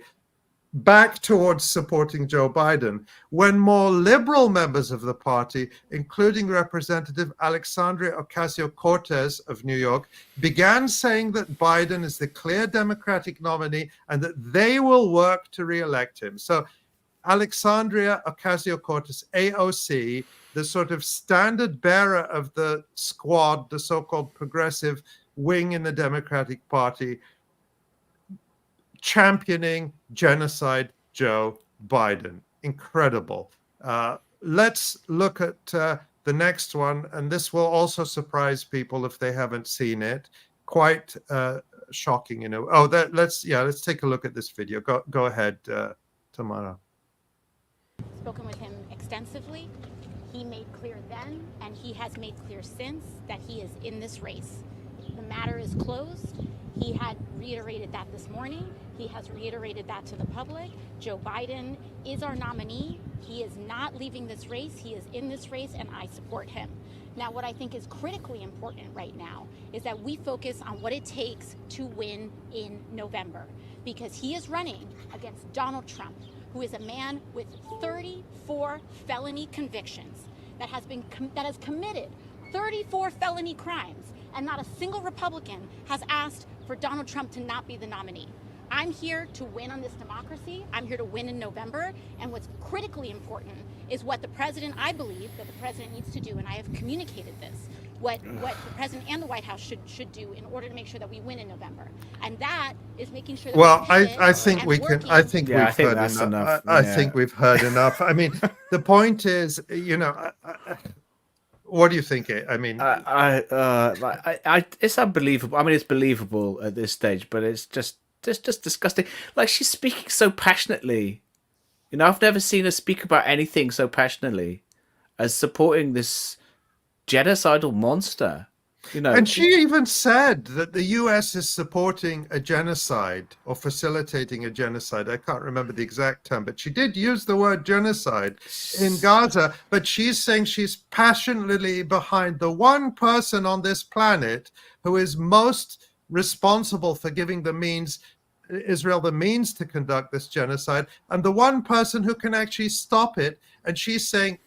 back towards supporting Joe Biden, when more liberal members of the party, including Representative Alexandria Ocasio-Cortez of New York, began saying that Biden is the clear Democratic nominee and that they will work to re-elect him. So Alexandria Ocasio-Cortez, AOC, the sort of standard bearer of the squad, the so-called progressive wing in the Democratic Party, championing genocide Joe Biden. Incredible. Let's look at the next one, and this will also surprise people if they haven't seen it. Quite shocking, you know. Oh, let's take a look at this video. Go ahead, Tamara. Spoken with him extensively. He made clear then, and he has made clear since, that he is in this race. The matter is closed. He had reiterated that this morning. He has reiterated that to the public. Joe Biden is our nominee. He is not leaving this race. He is in this race, and I support him. Now, what I think is critically important right now is that we focus on what it takes to win in November, because he is running against Donald Trump, who is a man with 34 felony convictions that has committed 34 felony crimes, and not a single Republican has asked for Donald Trump to not be the nominee. I'm here to win on this democracy. I'm here to win in November. And what's critically important is what I believe that the president needs to do, and I have communicated this, what the president and the White House should do in order to make sure that we win in November. And that is making sure that I think we've heard enough. I think we've heard enough. I mean, the point is, you know, what do you think? I mean, it's unbelievable. I mean, it's believable at this stage, but it's just disgusting. Like, she's speaking so passionately. You know, I've never seen her speak about anything so passionately as supporting this genocidal monster. You know, and she even said that the U.S. is supporting a genocide or facilitating a genocide. I can't remember the exact term, but she did use the word genocide in Gaza. But she's saying she's passionately behind the one person on this planet who is most responsible for giving Israel the means to conduct this genocide, and the one person who can actually stop it. And she's saying,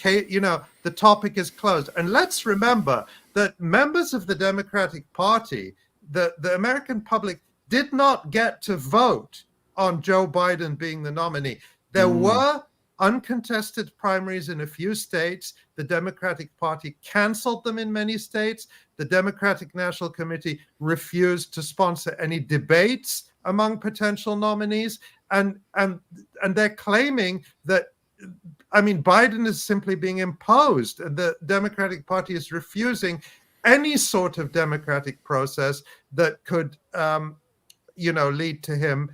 you know, the topic is closed. And let's remember that members of the Democratic Party, the American public, did not get to vote on Joe Biden being the nominee. There were uncontested primaries in a few states. The Democratic Party canceled them in many states. The Democratic National Committee refused to sponsor any debates among potential nominees. And they're claiming that, I mean, Biden is simply being imposed. The Democratic Party is refusing any sort of democratic process that could, lead to him,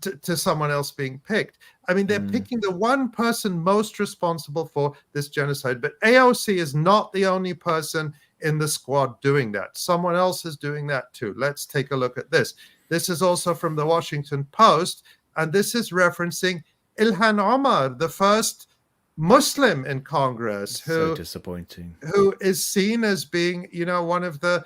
to someone else being picked. I mean, they're picking the one person most responsible for this genocide. But AOC is not the only person in the squad doing that. Someone else is doing that too. Let's take a look at this. This is also from the Washington Post, and this is referencing Ilhan Omar, the first Muslim in Congress, so disappointing, who is seen as being, you know, one of the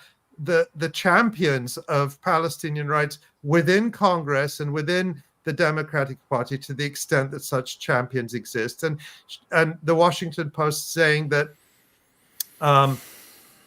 champions of Palestinian rights within Congress and within the Democratic Party, to the extent that such champions exist. And the Washington Post saying that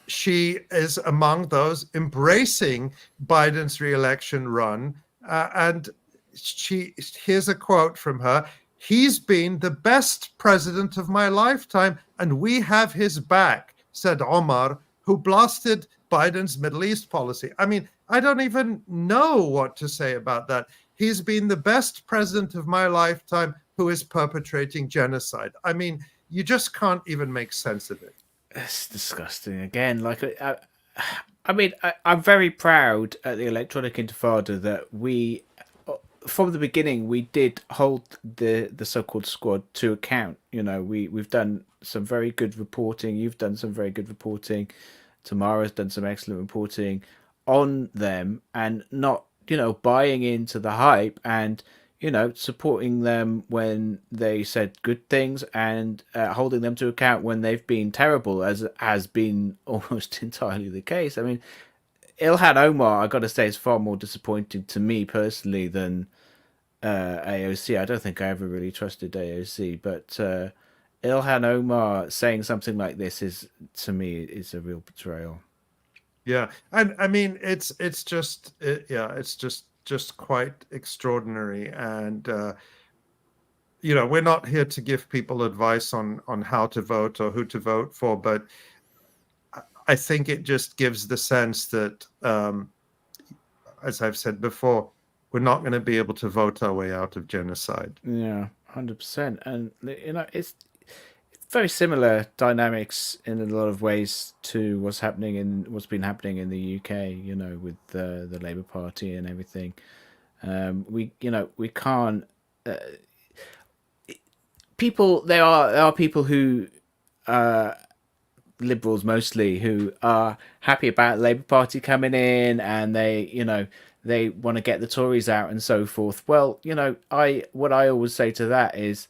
she is among those embracing Biden's re-election run. And here's a quote from her: "He's been the best president of my lifetime, and we have his back," said Omar, who blasted Biden's Middle East policy. I mean, I don't even know what to say about that. He's been the best president of my lifetime who is perpetrating genocide. I mean, you just can't even make sense of it. It's disgusting. Again, like, I'm very proud at the Electronic Intifada that we, from the beginning, we did hold the so-called squad to account. You know, we've done some very good reporting. You've done some very good reporting. Tamara's done some excellent reporting on them, and not, buying into the hype, and supporting them when they said good things, and holding them to account when they've been terrible, as has been almost entirely the case. I mean, 𝐓𝐡𝐞 𝐄𝐥𝐿, I got to say, is far more disappointing to me personally than AOC. I don't think I ever really trusted AOC, but 𝐓𝐡𝐞 𝐄𝐥𝐿 saying something like this is, to me, is a real betrayal. Yeah, and I mean, it's just quite extraordinary. And we're not here to give people advice on how to vote or who to vote for, but I think it just gives the sense that, as I've said before, we're not going to be able to vote our way out of genocide. Yeah, 100%. And it's very similar dynamics in a lot of ways to what's been happening in the UK, with the Labour Party and everything. We can't. There are people who, liberals mostly, who are happy about the Labour Party coming in, and they want to get the Tories out and so forth. Well, what I always say to that is,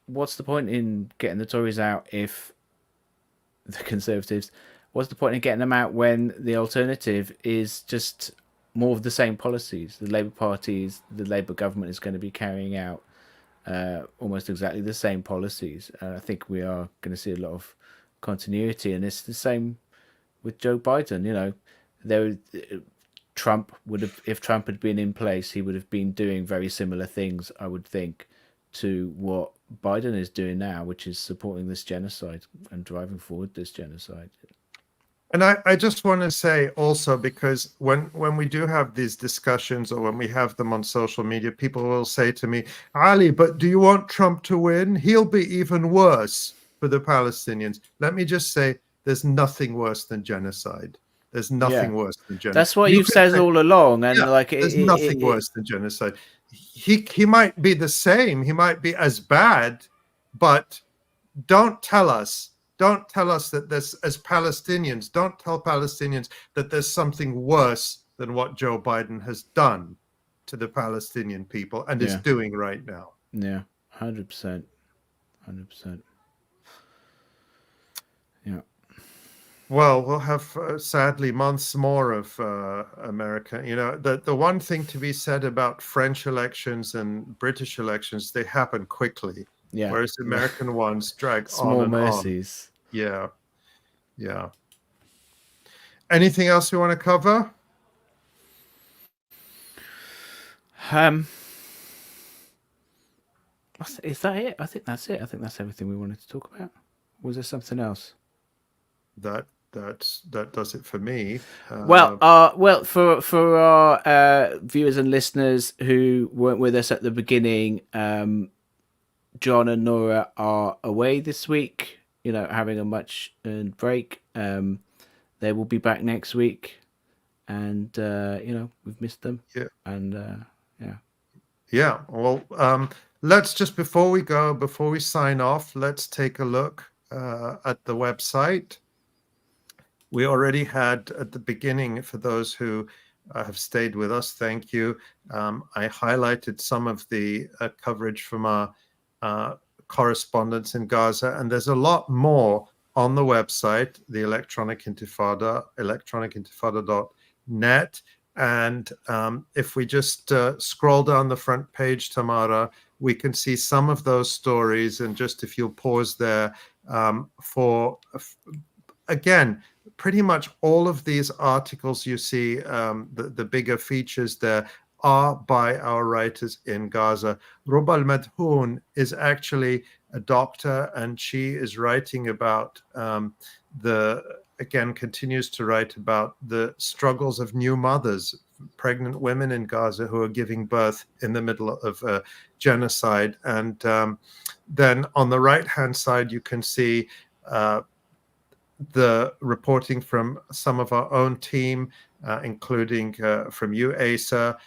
what's the point in getting the Tories out if the Conservatives? What's the point in getting them out when the alternative is just more of the same policies? The Labour government is going to be carrying out almost exactly the same policies. I think we are going to see a lot of continuity, and it's the same with Joe Biden. Trump would have, if Trump had been in place, he would have been doing very similar things, I would think, to what Biden is doing now, which is supporting this genocide and driving forward this genocide. And I just want to say also, because when we do have these discussions, or when we have them on social media, people will say to me, Ali, but do you want Trump to win? He'll be even worse for the Palestinians. Let me just say, there's nothing worse than genocide. There's nothing worse than genocide. That's what you've said all along. And there's nothing worse than genocide. He might be the same. He might be as bad, but don't tell us that there's, as Palestinians, don't tell Palestinians that there's something worse than what Joe Biden has done to the Palestinian people and is doing right now. Yeah, 100%. 100%. Yeah. Well, we'll have, sadly, months more of America. The one thing to be said about French elections and British elections, they happen quickly. Yeah. Whereas American ones drag Small on and mercies. on. Yeah. Anything else you want to cover? Is that it? I think that's it. I think that's everything we wanted to talk about. Was there something else? That does it for me. For our viewers and listeners who weren't with us at the beginning, John and Nora are away this week, having a much earned break. They will be back next week, and we've missed them. Yeah. And Yeah. Well, let's just, before we sign off, let's take a look at the website. We already had at the beginning, for those who have stayed with us, thank you. I highlighted some of the coverage from our correspondents in Gaza, and there's a lot more on the website, the Electronic Intifada, electronicintifada.net. And if we just scroll down the front page, Tamara, we can see some of those stories. And just if you'll pause there, again, pretty much all of these articles you see, the bigger features there, are by our writers in Gaza. Ruba al-Madhoun is actually a doctor, and she is writing about continues to write about the struggles of new mothers, pregnant women in Gaza who are giving birth in the middle of genocide. And then on the right-hand side, you can see the reporting from some of our own team, including from you, Asa,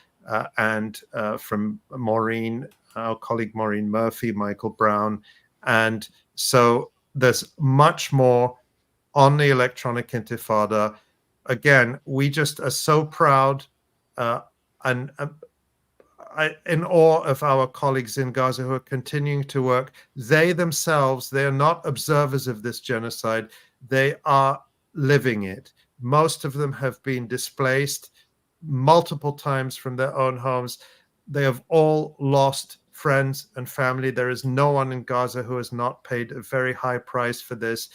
and from Maureen, our colleague Maureen Murphy, Michael Brown. And so there's much more on the Electronic Intifada. Again, we just are so proud and in awe of our colleagues in Gaza who are continuing to work. They themselves, they are not observers of this genocide. They are living it. Most of them have been displaced multiple times from their own homes. They have all lost friends and family. There is no one in Gaza who has not paid a very high price for this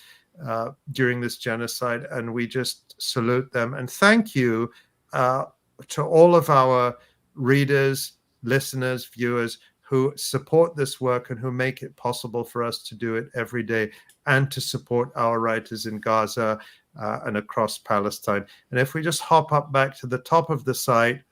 during this genocide, and we just salute them. And thank you to all of our readers, listeners, viewers who support this work and who make it possible for us to do it every day and to support our writers in Gaza and across Palestine. And if we just hop up back to the top of the site,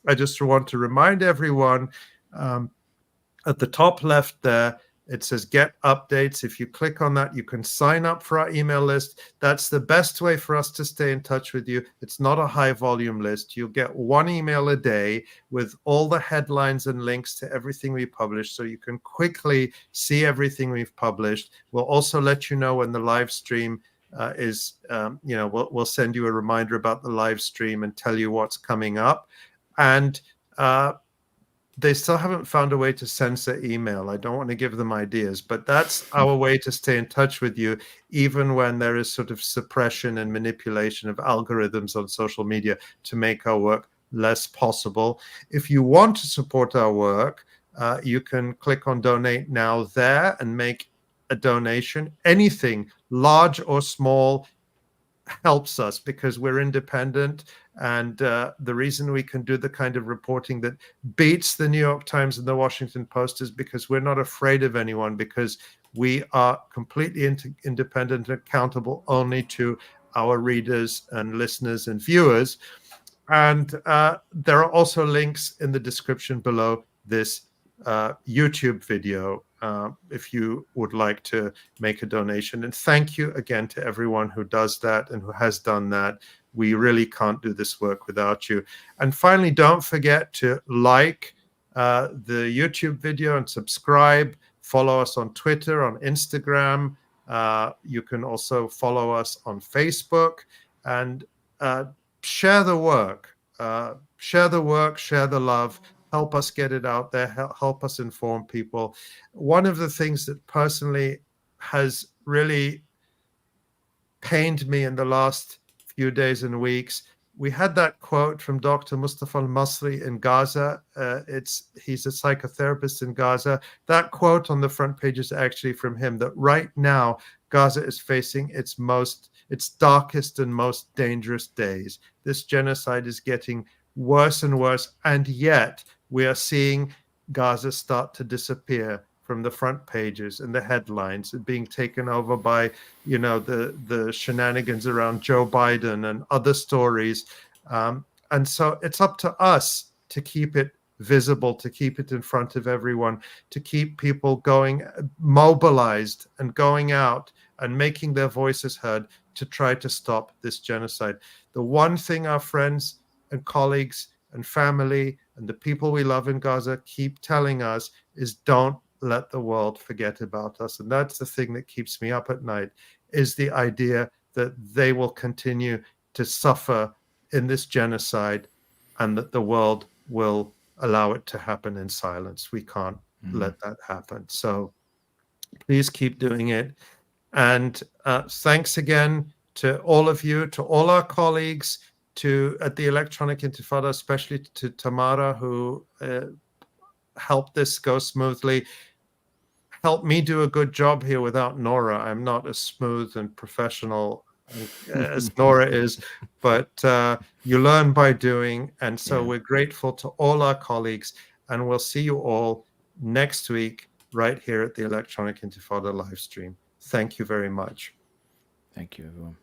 I just want to remind everyone at the top left there, it says get updates. If you click on that, you can sign up for our email list. That's the best way for us to stay in touch with you. It's not a high volume list. You'll get one email a day with all the headlines and links to everything we publish, so you can quickly see everything we've published. We'll also let you know when the live stream is, we'll send you a reminder about the live stream and tell you what's coming up. And they still haven't found a way to censor email. I don't want to give them ideas, but that's our way to stay in touch with you, even when there is sort of suppression and manipulation of algorithms on social media to make our work less possible. If you want to support our work, you can click on Donate Now there and make a donation. Anything, large or small, helps us because we're independent. And the reason we can do the kind of reporting that beats the New York Times and the Washington Post is because we're not afraid of anyone, because we are completely independent and accountable only to our readers and listeners and viewers. And there are also links in the description below this YouTube video if you would like to make a donation. And thank you again to everyone who does that and who has done that. We really can't do this work without you. And finally, don't forget to like the YouTube video and subscribe. Follow us on Twitter, on Instagram. You can also follow us on Facebook, and share the work. Share the work, share the love. Help us get it out there. Help us inform people. One of the things that personally has really pained me in the last few days and weeks, we had that quote from Dr. Mustafa al-Masri in Gaza. He's a psychotherapist in Gaza. That quote on the front page is actually from him, that right now Gaza is facing its darkest and most dangerous days. This genocide is getting worse and worse, and yet we are seeing Gaza start to disappear from the front pages and the headlines, and being taken over by, the shenanigans around Joe Biden and other stories. And so it's up to us to keep it visible, to keep it in front of everyone, to keep people going, mobilized and going out and making their voices heard to try to stop this genocide. The one thing our friends and colleagues and family and the people we love in Gaza keep telling us is, don't let the world forget about us. And that's the thing that keeps me up at night, is the idea that they will continue to suffer in this genocide and that the world will allow it to happen in silence. We can't let that happen. So please keep doing it. And thanks again to all of you, to all our colleagues, at the Electronic Intifada, especially to Tamara, who helped this go smoothly. Helped me do a good job here without Nora. I'm not as smooth and professional as Nora is, but you learn by doing. And so we're grateful to all our colleagues, and we'll see you all next week right here at the Electronic Intifada live stream. Thank you very much. Thank you, everyone.